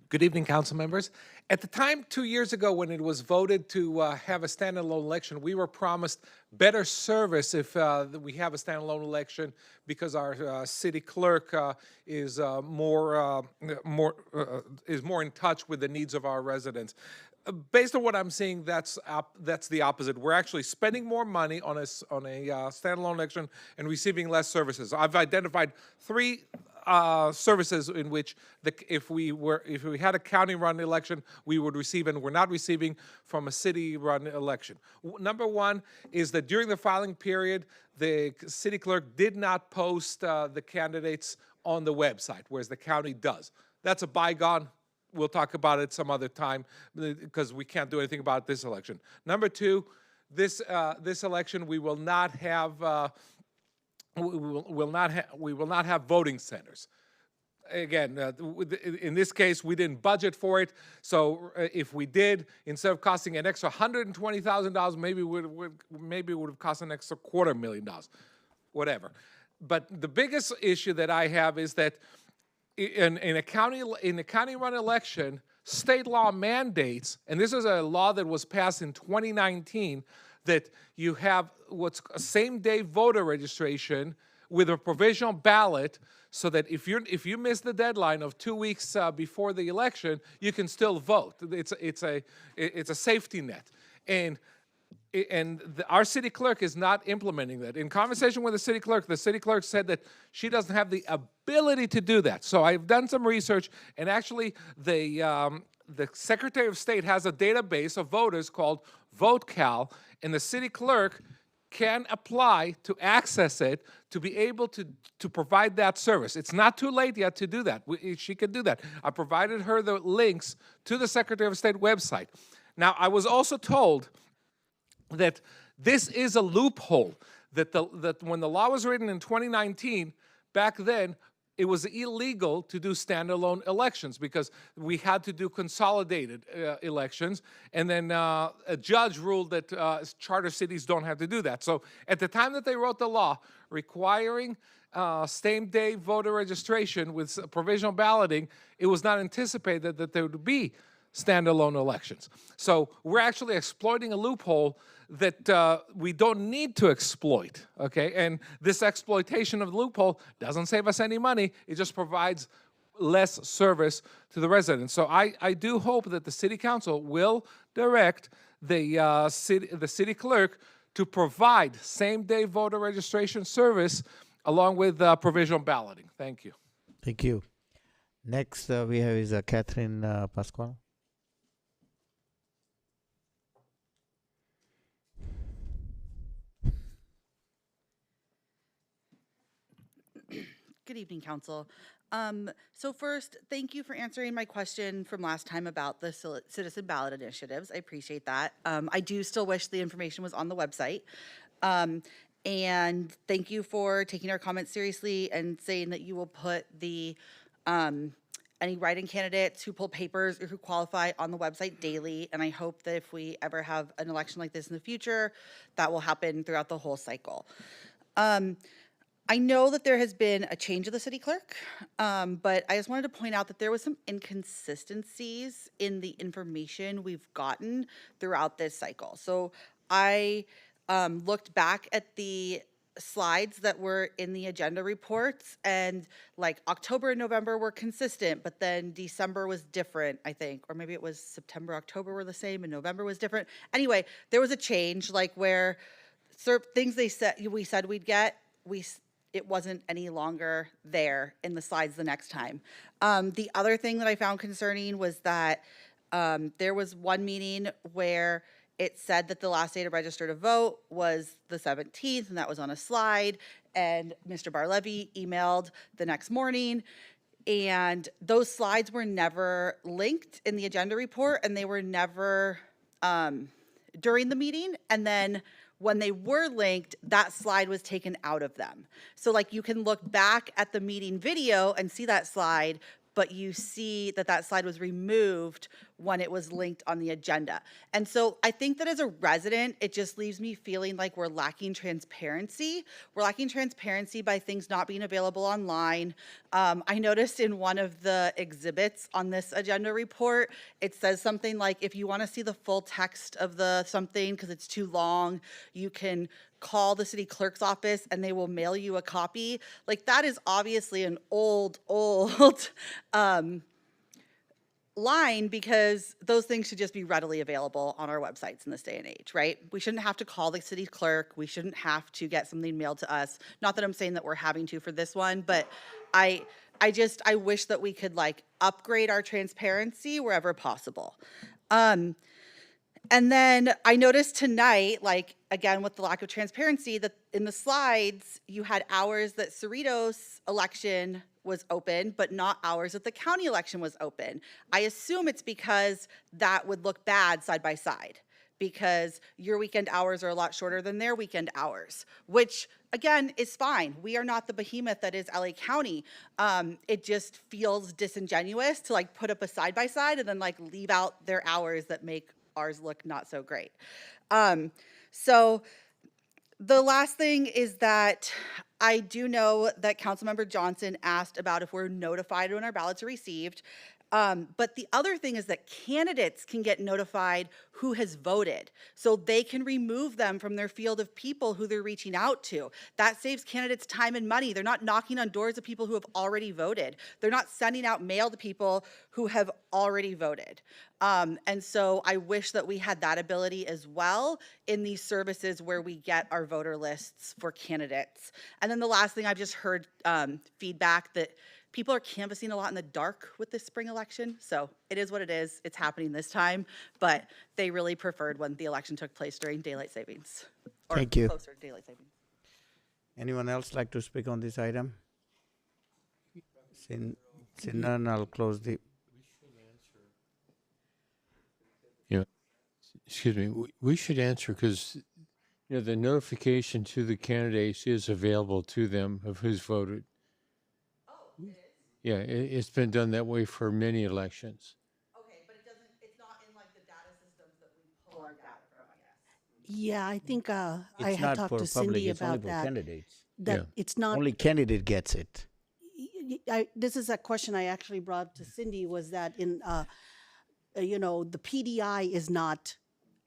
Good evening, council members. At the time 2 years ago when it was voted to have a standalone election, we were promised better service if we have a standalone election because our city clerk is more in touch with the needs of our residents. Based on what I'm seeing, that's the opposite. We're actually spending more money on a standalone election and receiving less services. I've identified three services in which if we had a county-run election, we would receive and we're not receiving from a city-run election. Number one is that during the filing period, the city clerk did not post the candidates on the website, whereas the county does. That's a bygone. We'll talk about it some other time because we can't do anything about this election. Number two, this election we will not have. We will not have voting centers. Again, in this case, we didn't budget for it. So if we did, instead of costing an extra $120,000, maybe it would have cost an extra $250,000, whatever. But the biggest issue that I have is that in a county-run election, state law mandates, and this is a law that was passed in 2019, that you have what's a same-day voter registration with a provisional ballot, so that if you miss the deadline of 2 weeks before the election, you can still vote. It's a safety net, and our city clerk is not implementing that. In conversation with the city clerk said that she doesn't have the ability to do that. So I've done some research, and actually the Secretary of State has a database of voters called VoteCal, and the city clerk can apply to access it to be able to provide that service. It's not too late yet to do that. She can do that. I provided her the links to the Secretary of State website. Now, I was also told that this is a loophole, that when the law was written in 2019, back then, it was illegal to do standalone elections because we had to do consolidated elections, and then a judge ruled that charter cities don't have to do that. So at the time that they wrote the law requiring same-day voter registration with provisional balloting, it was not anticipated that there would be standalone elections. So we're actually exploiting a loophole that we don't need to exploit, okay? And this exploitation of the loophole doesn't save us any money. It just provides less service to the residents. So I do hope that the city council will direct the city clerk to provide same-day voter registration service along with provisional balloting. Thank you. Thank you. Next we have is Catherine Pascual. Good evening, Council. So first, thank you for answering my question from last time about the citizen ballot initiatives. I appreciate that. I do still wish the information was on the website. And thank you for taking our comments seriously and saying that you will put the any write-in candidates who pull papers or who qualify on the website daily. And I hope that if we ever have an election like this in the future, that will happen throughout the whole cycle. I know that there has been a change of the city clerk, but I just wanted to point out that there was some inconsistencies in the information we've gotten throughout this cycle. So I looked back at the slides that were in the agenda reports, and like October and November were consistent, but then December was different, I think, or maybe it was September, October were the same and November was different. Anyway, there was a change, like where things we said we'd get, it wasn't any longer there in the slides the next time. The other thing that I found concerning was that there was one meeting where it said that the last day to register to vote was the 17th, and that was on a slide, and Mr. Barlevy emailed the next morning, and those slides were never linked in the agenda report, and they were never during the meeting, and then when they were linked, that slide was taken out of them. So like you can look back at the meeting video and see that slide, but you see that that slide was removed when it was linked on the agenda. And so I think that as a resident, it just leaves me feeling like we're lacking transparency. We're lacking transparency by things not being available online. I noticed in one of the exhibits on this agenda report, it says something like, if you want to see the full text of the something because it's too long, you can call the city clerk's office and they will mail you a copy. Like that is obviously an old line, because those things should just be readily available on our websites in this day and age, right? We shouldn't have to call the city clerk. We shouldn't have to get something mailed to us. Not that I'm saying that we're having to for this one, but I wish that we could like upgrade our transparency wherever possible. And then I noticed tonight, like, again, with the lack of transparency, that in the slides, you had hours that Cerritos election was open, but not hours that the county election was open. I assume it's because that would look bad side by side, because your weekend hours are a lot shorter than their weekend hours, which, again, is fine. We are not the behemoth that is LA County. It just feels disingenuous to, like, put up a side by side and then, like, leave out their hours that make ours look not so great. So the last thing is that I do know that Councilmember Johnson asked about if we're notified when our ballots are received. But the other thing is that candidates can get notified who has voted, so they can remove them from their field of people who they're reaching out to. That saves candidates time and money. They're not knocking on doors of people who have already voted. They're not sending out mail to people who have already voted. And so I wish that we had that ability as well in these services where we get our voter lists for candidates. And then the last thing, I've just heard feedback that people are canvassing a lot in the dark with this spring election. So it is what it is. It's happening this time, but they really preferred when the election took place during daylight savings. Or Thank you. closer to daylight savings. Anyone else like to speak on this item? Seeing none, I'll close the. Yeah, excuse me. We should answer because, you know, the notification to the candidates is available to them of who's voted. Yeah, it's been done that way for many elections. Okay, but it's not in like the data systems that we pull our data from, I guess. Yeah, I think I It's had not talked for to Cindy public, it's only about for that. candidates. That Yeah. it's not. Only candidate gets it. This is a question I actually brought to Cindy, was that in, you know, the PDI is not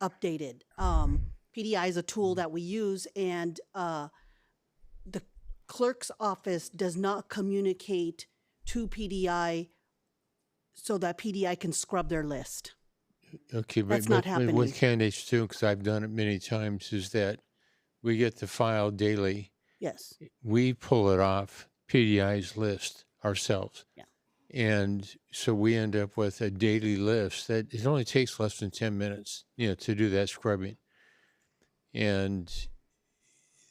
updated. PDI is a tool that we use, and the clerk's office does not communicate to PDI so that PDI can scrub their list. Okay, That's but not happening. with candidates too, because I've done it many times, is that we get the file daily. Yes. We pull it off PDI's list ourselves. Yeah. And so we end up with a daily list that it only takes less than 10 minutes, you know, to do that scrubbing. And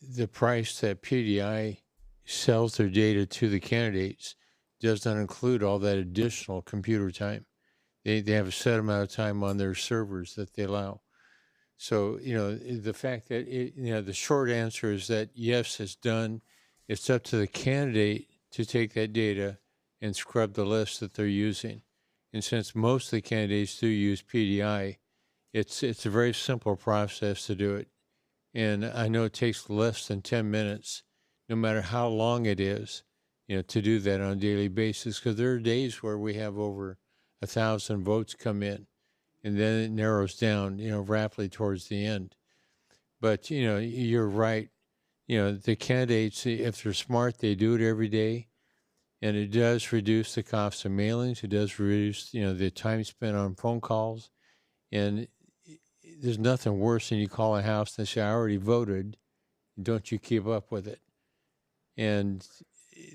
the price that PDI sells their data to the candidates does not include all that additional computer time. They have a set amount of time on their servers that they allow. So, the fact that, the short answer is that yes, it's done. It's up to the candidate to take that data and scrub the list that they're using. And since most of the candidates do use PDI, it's a very simple process to do it. And I know it takes less than 10 minutes, no matter how long it is, to do that on a daily basis, because there are days where we have over 1,000 votes come in, and then it narrows down, rapidly towards the end. But, you're right. The candidates, if they're smart, they do it every day, and it does reduce the cost of mailings. It does reduce, the time spent on phone calls, and there's nothing worse than you call a house and say, I already voted. Don't you keep up with it? And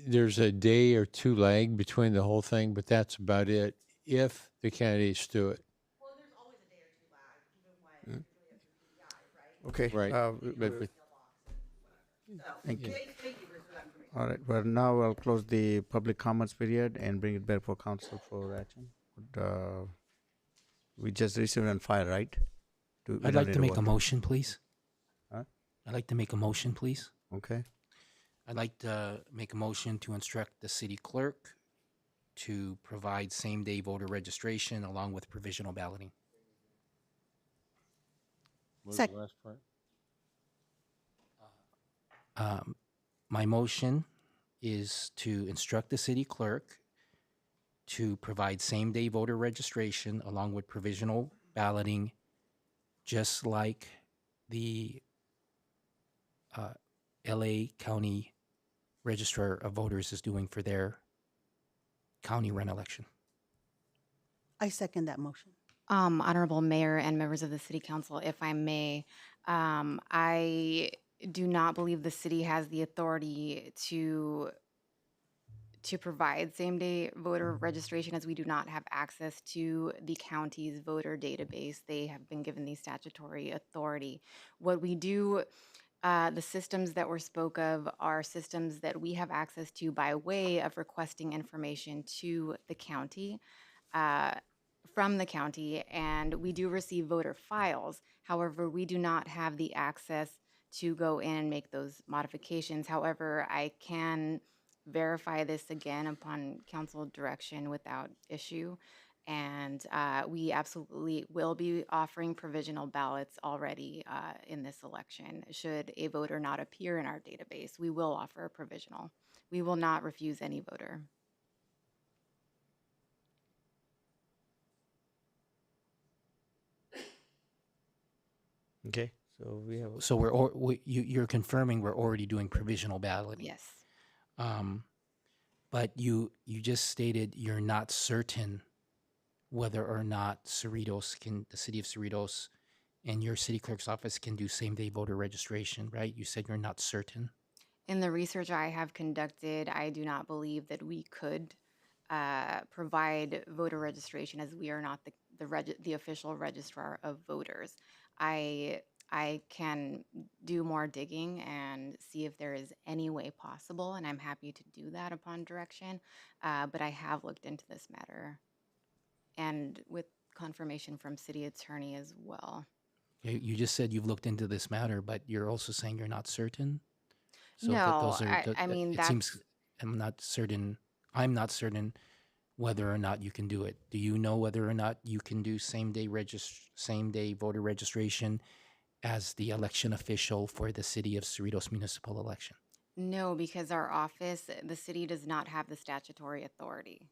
there's a day or two lag between the whole thing, but that's about it if the candidates do it. Well, there's always a day or two lag, even when you're doing it through PDI, right? Okay. Right. Thank you. Thank you for that information. All right. Well, now I'll close the public comments period and bring it back for council for action. We just received on file, right? I'd like to make a motion, please. Huh? I'd like to make a motion, please. Okay. I'd like to make a motion to instruct the city clerk to provide same-day voter registration along with provisional balloting. What was the last part? My motion is to instruct the city clerk to provide same-day voter registration along with provisional balloting, just like the LA County Registrar of Voters is doing for their county run election. I second that motion. Honorable Mayor and members of the City Council, if I may, I do not believe the city has the authority to provide same-day voter registration, as we do not have access to the county's voter database. They have been given the statutory authority. What we do, the systems that were spoke of are systems that we have access to by way of requesting information to the county, from the county, and we do receive voter files. However, we do not have the access to go in and make those modifications. However, I can verify this again upon council direction without issue. And we absolutely will be offering provisional ballots already in this election. Should a voter not appear in our database, we will offer a provisional. We will not refuse any voter. Okay. So we have. So you're confirming we're already doing provisional balloting. Yes. But you just stated you're not certain whether or not the city of Cerritos and your city clerk's office can do same-day voter registration, right? You said you're not certain. In the research I have conducted, I do not believe that we could provide voter registration, as we are not the official registrar of voters. I can do more digging and see if there is any way possible, and I'm happy to do that upon direction. But I have looked into this matter, and with confirmation from city attorney as well. You just said you've looked into this matter, but you're also saying you're not certain? No, I mean, it seems I'm not certain whether or not you can do it. Do you know whether or not you can do same-day voter registration as the election official for the city of Cerritos municipal election? No, because our office, the city does not have the statutory authority.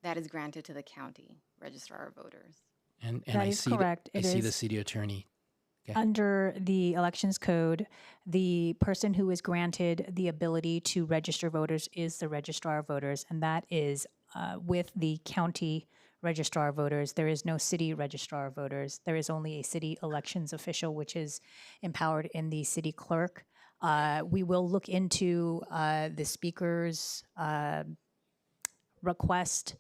That is granted to the county registrar of voters. And that is correct. I see the city attorney. Okay. Under the Elections Code, the person who is granted the ability to register voters is the registrar of voters, and that is with the county registrar of voters. There is no city registrar of voters. There is only a city elections official, which is empowered in the city clerk. We will look into the speaker's request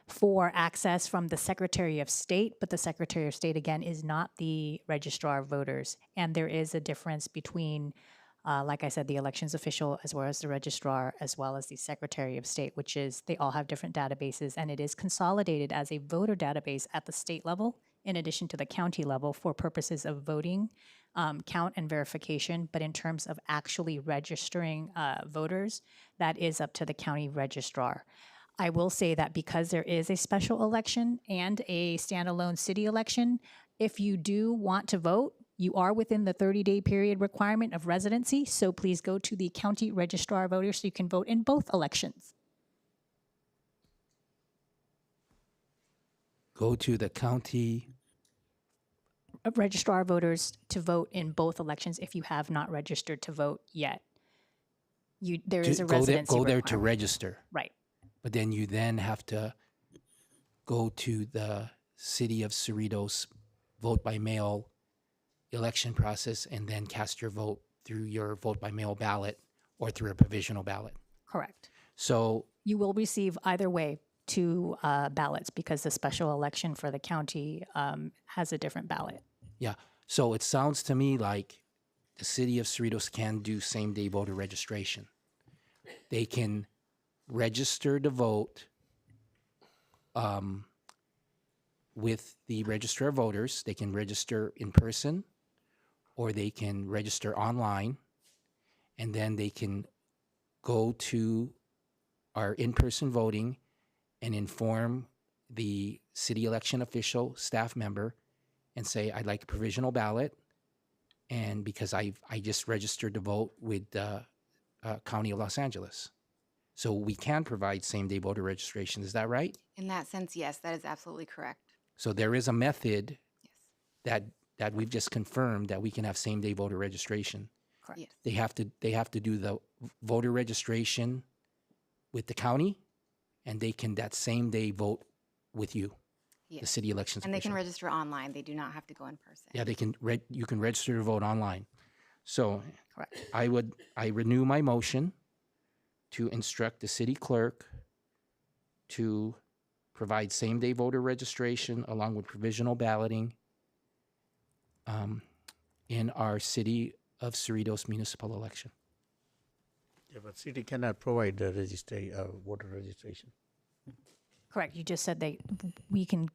for access from the Secretary of State, but the Secretary of State, again, is not the registrar of voters. And there is a difference between Like I said, the elections official, as well as the registrar, as well as the secretary of state, which is, they all have different databases, and it is consolidated as a voter database at the state level, in addition to the county level, for purposes of voting, count and verification. But in terms of actually registering voters, that is up to the county registrar. I will say that because there is a special election and a standalone city election, if you do want to vote, you are within the 30-day period requirement of residency, so please go to the county registrar voter so you can vote in both elections. Go to the county. Registrar voters to vote in both elections if you have not registered to vote yet. There is a residency Go there requirement. to register. Right. But then you then have to go to the City of Cerritos vote by mail election process and then cast your vote through your vote by mail ballot or through a provisional ballot. Correct. So you will receive either way 2 ballots, because the special election for the county has a different ballot. yeah, so it sounds to me like the City of Cerritos can do same-day voter registration. They can register to vote with the Register of Voters. They can register in person, or they can register online, and then they can go to our in-person voting and inform the city election official, staff member, and say, I'd like a provisional ballot, and because I just registered to vote with the County of Los Angeles. So we can provide same-day voter registration. Is that right? In that sense, yes, that is absolutely correct. So there is a method that we've just confirmed that we can have same-day voter registration. Correct. Yes. They have to do the voter registration with the county, and they can that same day vote with you, the Yes. city elections And they can official. register online. They do not have to go in person. Yeah, they can. You can register to vote online. So Correct. I renew my motion to instruct the city clerk to provide same-day voter registration along with provisional balloting in our City of Cerritos municipal election. Yeah, but city cannot provide the voter registration. Correct. You just said we can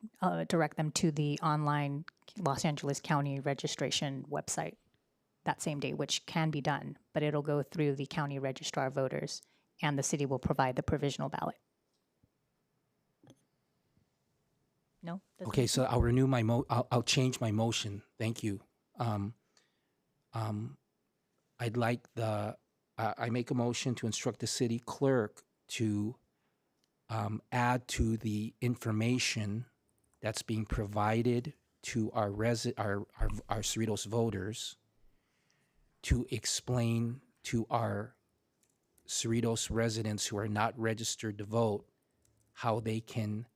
direct them to the online Los Angeles County registration website that same day, which can be done, but it'll go through the county registrar voters, and the city will provide the provisional ballot. No? Doesn't Okay, make so sense? I'll renew my I'll change my motion. Thank you. I'd like I make a motion to instruct the city clerk to add to the information that's being provided to our Cerritos voters to explain to our Cerritos residents who are not registered to vote how they can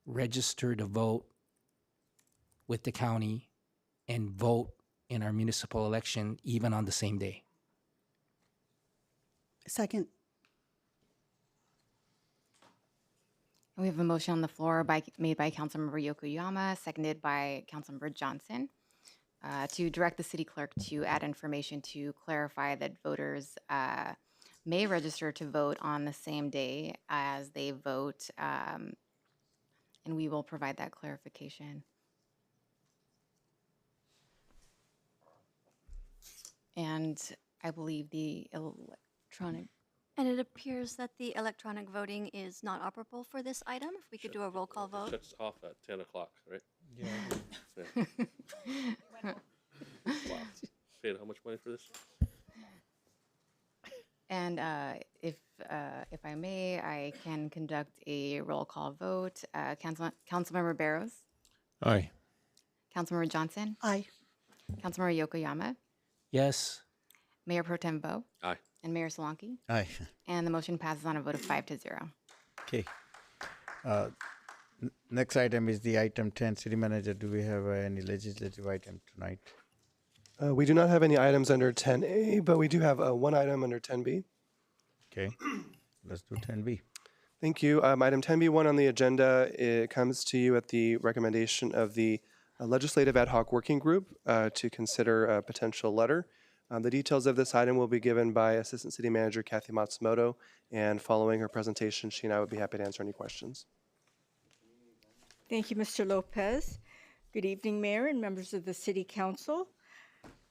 register to vote with the county and vote in our municipal election even on the same day. Second. We have a motion on the floor made by Councilmember Yokoyama, seconded by Councilmember Johnson, to direct the city clerk to add information to clarify that voters may register to vote on the same day as they vote, and we will provide that clarification. And I believe the electronic. And it appears that the electronic voting is not operable for this item. If we could do a roll call vote. Shuts off at 10 o'clock, right? Yeah. Wow. Paid how much money for this? And if I may, I can conduct a roll call vote. Councilmember Barrows, Aye. Councilmember Johnson, Aye. Councilmember Yokoyama, Yes. Mayor Pro Tem Bo, Aye. and Mayor Solanki. Aye. And the motion passes on a vote of 5-0. Okay. Next item is the item 10. City manager, do we have any legislative item tonight? We do not have any items under 10A, but we do have one item under 10B. Okay. Let's do 10B. Thank you. Item 10B1 on the agenda, it comes to you at the recommendation of the Legislative Ad Hoc Working Group to consider a potential letter The details of this item will be given by Assistant City Manager Kathy Matsumoto, and following her presentation, she and I would be happy to answer any questions. Thank you, Mr. Lopez. Good evening, Mayor and members of the City Council.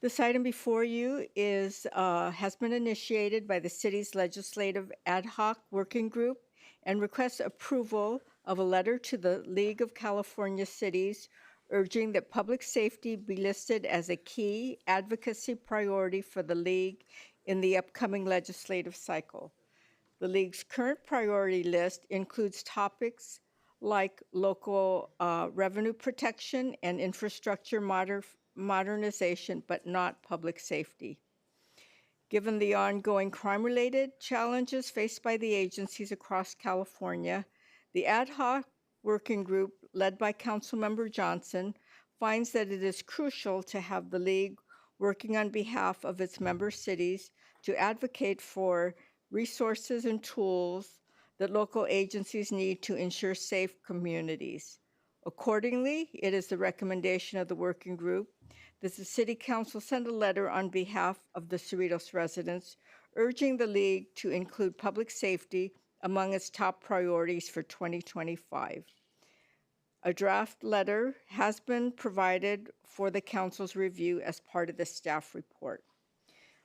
This item before you has been initiated by the city's legislative ad hoc working group and requests approval of a letter to the League of California Cities urging that public safety be listed as a key advocacy priority for the League in the upcoming legislative cycle. The League's current priority list includes topics like local revenue protection and infrastructure modernization, but not public safety. Given the ongoing crime-related challenges faced by the agencies across California, the ad hoc working group led by Councilmember Johnson finds that it is crucial to have the League working on behalf of its member cities to advocate for resources and tools that local agencies need to ensure safe communities. Accordingly, it is the recommendation of the working group that the City Council send a letter on behalf of the Cerritos residents urging the League to include public safety among its top priorities for 2025. A draft letter has been provided for the Council's review as part of the staff report.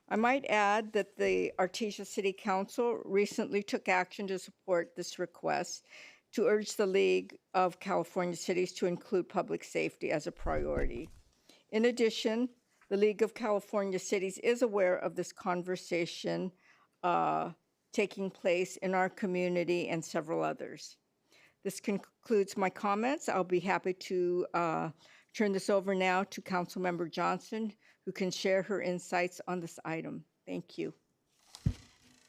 I might add that the Artesia City Council recently took action to support this request to urge the League of California Cities to include public safety as a priority. In addition, the League of California Cities is aware of this conversation taking place in our community and several others. This concludes my comments. I'll be happy to turn this over now to Councilmember Johnson, who can share her insights on this item. Thank you.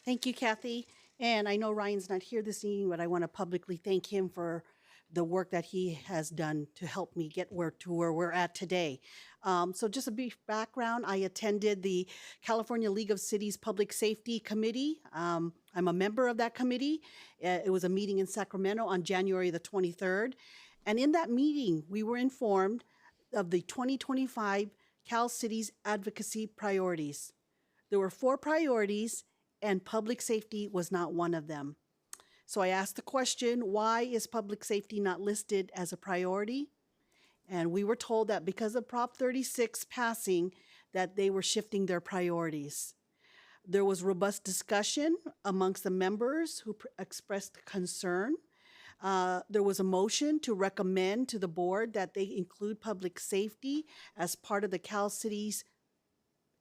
Thank you, Kathy. And I know Ryan's not here this evening, but I want to publicly thank him for the work that he has done to help me get to where we're at today. So just a brief background, I attended the California League of Cities Public Safety Committee. I'm a member of that committee. It was a meeting in Sacramento on January the 23rd. And in that meeting, we were informed of the 2025 Cal Cities advocacy priorities. There were 4 priorities, and public safety was not one of them. So I asked the question, why is public safety not listed as a priority? And we were told that because of Prop 36 passing, that they were shifting their priorities. There was robust discussion amongst the members who expressed concern. There was a motion to recommend to the board that they include public safety as part of the Cal Cities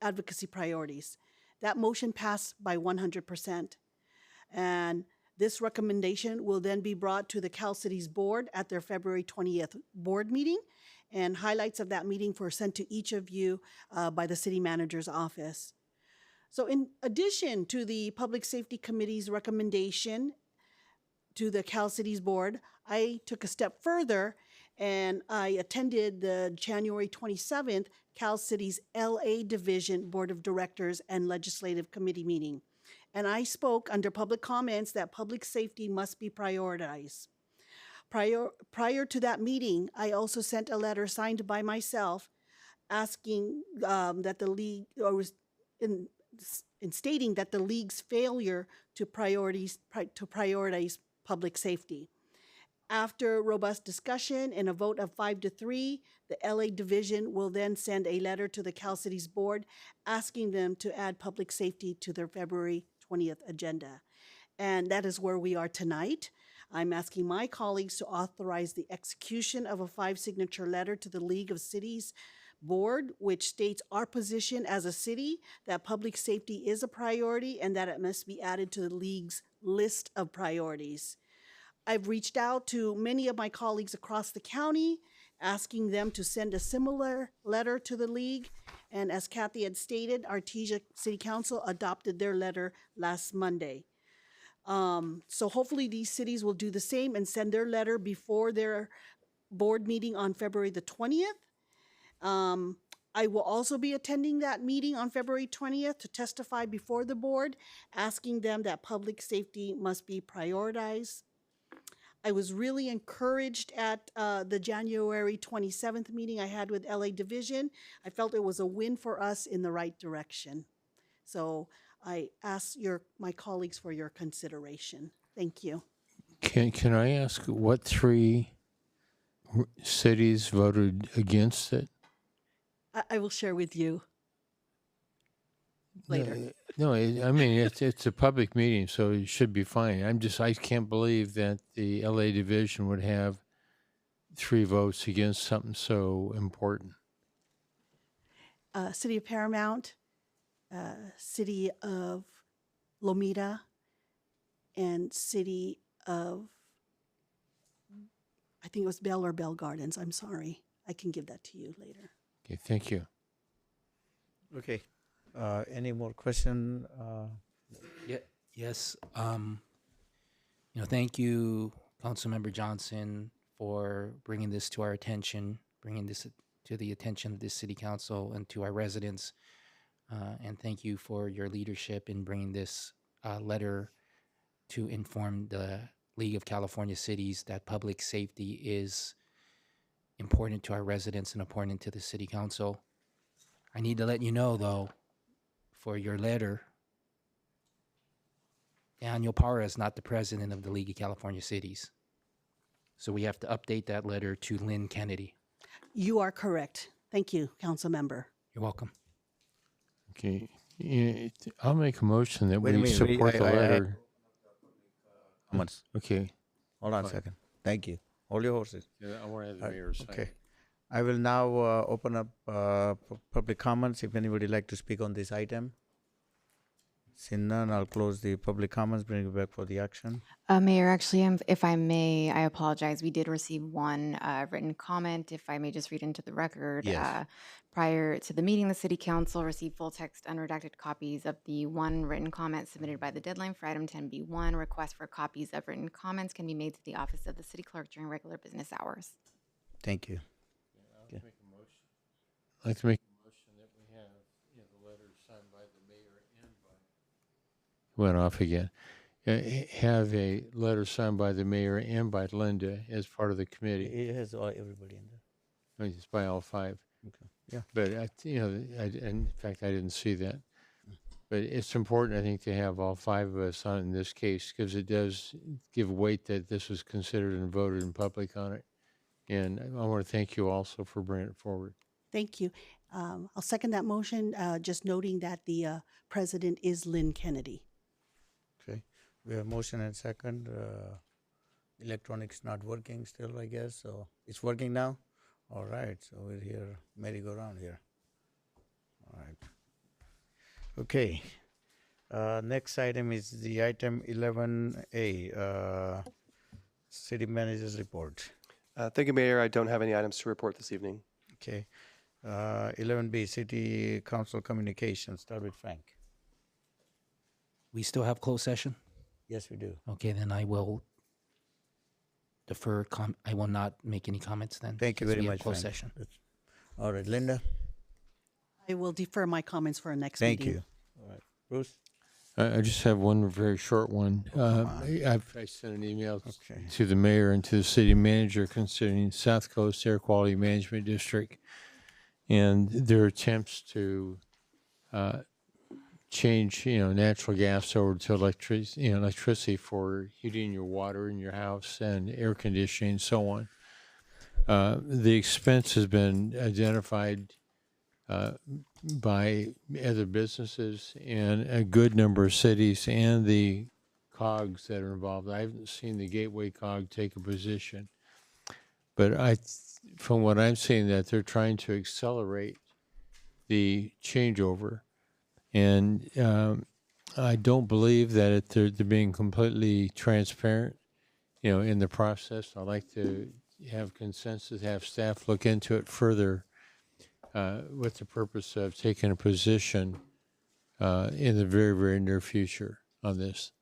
advocacy priorities. That motion passed by 100%. And this recommendation will then be brought to the Cal Cities board at their February 20th board meeting, and highlights of that meeting were sent to each of you by the city manager's office. So in addition to the Public Safety Committee's recommendation to the Cal Cities board, I took a step further and I attended the January 27th Cal Cities LA Division Board of Directors and Legislative Committee meeting. And I spoke under public comments that public safety must be prioritized. Prior to that meeting, I also sent a letter signed by myself asking that the league, or in stating that the league's failure to prioritize public safety. After robust discussion and a vote of 5-3, the LA division will then send a letter to the Cal Cities board asking them to add public safety to their February 20th agenda. And that is where we are tonight. I'm asking my colleagues to authorize the execution of a 5-signature letter to the League of Cities board, which states our position as a city that public safety is a priority and that it must be added to the League's list of priorities. I've reached out to many of my colleagues across the county, asking them to send a similar letter to the League. And as Kathy had stated, Artesia City Council adopted their letter last Monday. So hopefully these cities will do the same and send their letter before their board meeting on February the 20th. I will also be attending that meeting on February 20th to testify before the board, asking them that public safety must be prioritized. I was really encouraged at the January 27th meeting I had with LA Division. I felt it was a win for us in the right direction. So I ask my colleagues for your consideration. Thank you. Can I ask what three cities voted against it? I will share with you later. No, I mean, it's a public meeting, so it should be fine. I can't believe that the LA Division would have 3 votes against something so important. City of Paramount, City of Lomita, and City of, I think it was Bell or Bell Gardens. I'm sorry. I can give that to you later. Okay, thank you. Okay. Any more question? Yes. Thank you, Councilmember Johnson, for bringing this to our attention, bringing this to the attention of this city council and to our residents. And thank you for your leadership in bringing this letter to inform the League of California Cities that public safety is important to our residents and important to the city council. I need to let you know, though, for your letter, Daniel Parra is not the president of the League of California Cities. So we have to update that letter to Lynn Kennedy. You are correct. Thank you, Council Member. You're welcome. Okay, I'll make a motion that Wait a we minute, support the letter. Comments. Okay. Hold on a second. Thank you. Hold your horses. Yeah, I want to have the mayor's sign. Okay. I will now open up public comments. If anybody would like to speak on this item. Seeing none, I'll close the public comments, bring it back for the action. Mayor, actually, if I may, I apologize. We did receive one written comment. If I may just read into the record. Yes. Prior to the meeting, the City Council received full text unredacted copies of the one written comment submitted by the deadline for item 10B1. Requests for copies of written comments can be made to the office of the City Clerk during regular business hours. Thank you. I'd like to make a motion that we have the letter signed by the mayor and by... Went off again. Have a letter signed by the mayor and by Linda as part of the committee. It has everybody in there. It's by all 5. Okay. Yeah. But, in fact, I didn't see that. But it's important, I think, to have all 5 of us on it in this case because it does give weight that this was considered and voted in public on it. And I want to thank you also for bringing it forward. Thank you. I'll second that motion, just noting that the president is Lynn Kennedy. Okay. We have motion and second. Electronics not working still, I guess. So it's working now? All right. So we're here, merry-go-round here. All right. Okay. Next item is the item 11A, City Manager's Report. Thank you, Mayor. I don't have any items to report this evening. Okay. 11B, City Council Communications. Start with Frank. We still have closed session? Yes, we do. Okay, then I will defer. I will not make any comments then. Thank you because very we have much, closed Frank. session. All right, Linda. I will defer my comments for our next Thank meeting. you. All right, Bruce. I just have one very short one. I sent an email to the mayor and to the city manager concerning South Coast Air Quality Management District and their attempts to change, natural gas over to electricity for heating your water in your house and air conditioning and so on. The expense has been identified by other businesses and a good number of cities and the COGs that are involved. I haven't seen the Gateway COG take a position, but from what I'm seeing, that they're trying to accelerate the changeover, and I don't believe that they're being completely transparent, in the process. I'd like to have consensus, have staff look into it further. With the purpose of taking a position in the very, very near future on this.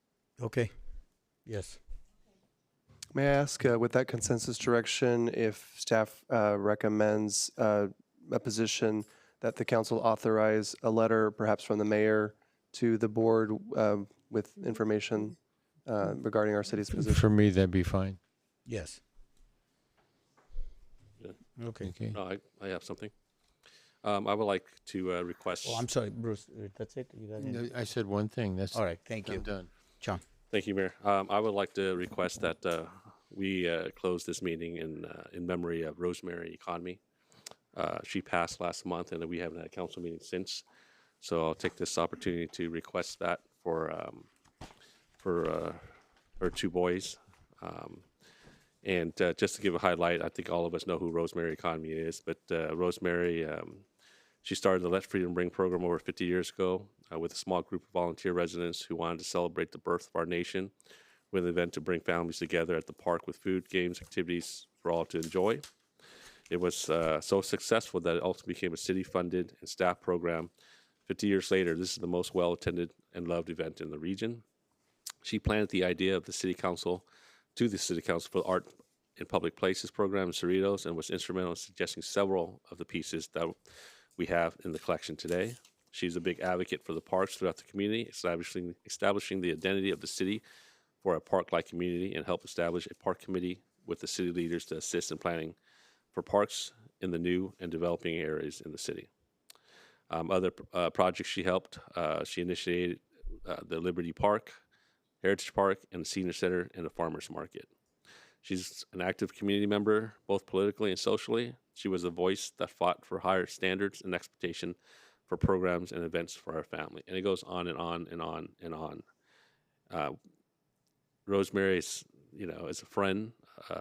Okay. Yes. May I ask, with that consensus direction, if staff recommends a position that the council authorize a letter, perhaps from the mayor, to the board with information regarding our city's position? For me, that'd be fine. Yes. Okay. Okay. No, I have something. I would like to request. Oh, I'm sorry, Bruce. That's it? You got No, any? I said one thing. That's All right. Thank you. I'm done. John. Thank you, Mayor. I would like to request that we close this meeting in memory of Rosemary Economy. She passed last month, and we haven't had a council meeting since. So I'll take this opportunity to request that for her two boys. And just to give a highlight, I think all of us know who Rosemary Economy is, but Rosemary, she started the Let Freedom Ring program over 50 years ago with a small group of volunteer residents who wanted to celebrate the birth of our nation with an event to bring families together at the park with food, games, activities for all to enjoy. It was so successful that it ultimately became a city-funded and staff program. 50 years later, this is the most well-attended and loved event in the region. She planted the idea of the city council for the Art in Public Places program in Cerritos and was instrumental in suggesting several of the pieces that we have in the collection today. She's a big advocate for the parks throughout the community, establishing the identity of the city for a park-like community, and helped establish a park committee with the city leaders to assist in planning for parks in the new and developing areas in the city. Other projects she helped, she initiated the Liberty Park, Heritage Park, and the Senior Center and the Farmers Market. She's an active community member, both politically and socially. She was a voice that fought for higher standards and expectation for programs and events for our family. And it goes on and on and on and on. Rosemary is, is a friend,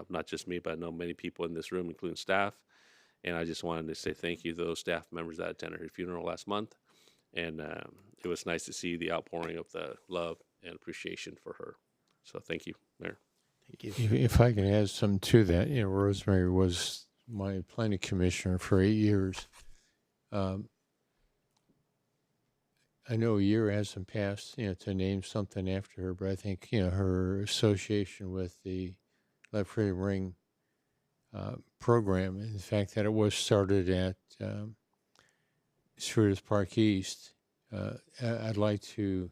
not just me, but I know many people in this room, including staff. And I just wanted to say thank you to those staff members that attended her funeral last month. And it was nice to see the outpouring of the love and appreciation for her. So thank you, Mayor. Thank you. If I can add something to that, Rosemary was my planning commissioner for 8 years. I know a year hasn't passed, to name something after her, but I think, her association with the Let Freedom Ring program, and the fact that it was started at Cerritos Park East, I'd like to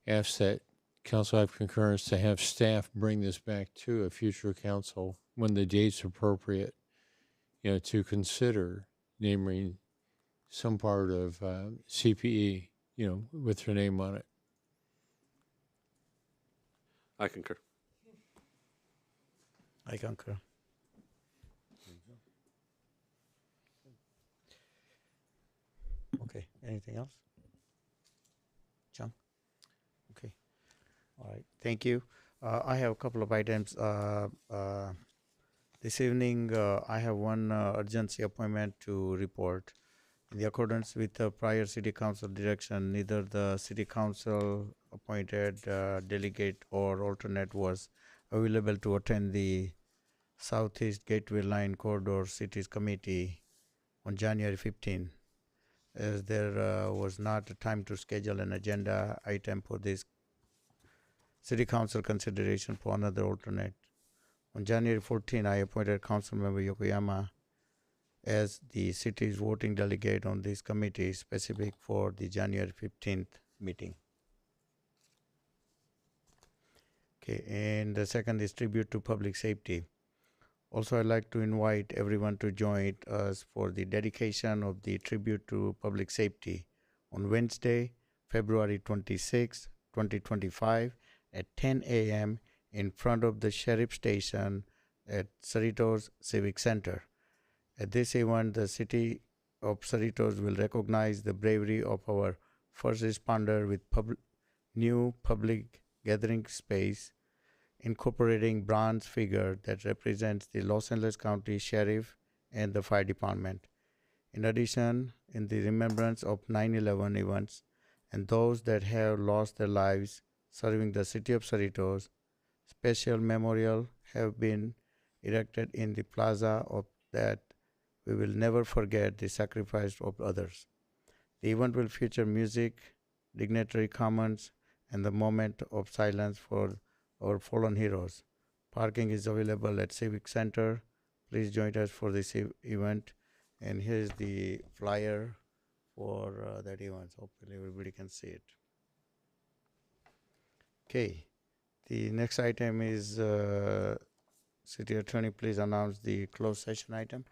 ask that council have concurrence to have staff bring this back to a future council when the date's appropriate, to consider naming some part of CPE, with her name on it. I concur. I concur. Okay. Anything else? John? Okay. All right. Thank you. I have a couple of items. This evening, I have one urgency appointment to report. In accordance with the prior City Council direction, neither the City Council appointed delegate or alternate was available to attend the Southeast Gateway Line Corridor Cities Committee on January 15, as there was not a time to schedule an agenda item for this City Council consideration for another alternate. On January 14, I appointed Councilmember Yokoyama as the city's voting delegate on this committee specific for the January 15th meeting. Okay, and the second is tribute to public safety. Also, I'd like to invite everyone to join us for the dedication of the tribute to public safety on Wednesday, February 26, 2025 at 10 a.m. in front of the Sheriff Station at Cerritos Civic Center. At this event, the City of Cerritos will recognize the bravery of our first responder with new public gathering space, incorporating bronze figure that represents the Los Angeles County Sheriff and the Fire Department. In addition, in the remembrance of 9/11 events and those that have lost their lives serving the City of Cerritos, special memorial have been erected in the plaza of that we will never forget the sacrifice of others. The event will feature music, dignitary comments, and the moment of silence for our fallen heroes. Parking is available at Civic Center. Please join us for this event. And here's the flyer for that event. Hopefully everybody can see it. Okay. The next item is City Attorney, please announce the closed session item.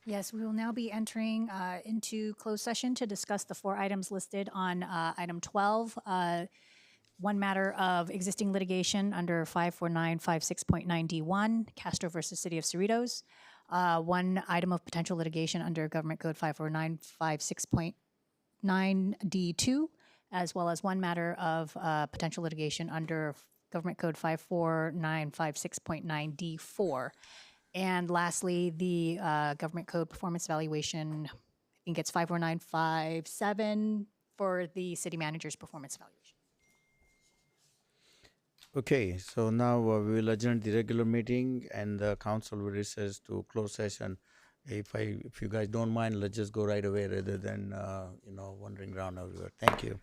Yes, we will now be entering into closed session to discuss the 4 items listed on item 12. One matter of existing litigation under 54956.9D1, Castro versus City of Cerritos. One item of potential litigation under Government Code 54956.9D2, as well as one matter of potential litigation under Government Code 54956.9D4. And lastly, the Government Code Performance Evaluation, I think it's 54957 for the city manager's performance evaluation. Okay, so now we will adjourn the regular meeting and the council will recess to close session. If you guys don't mind, let's just go right away rather than wandering around everywhere. Thank you.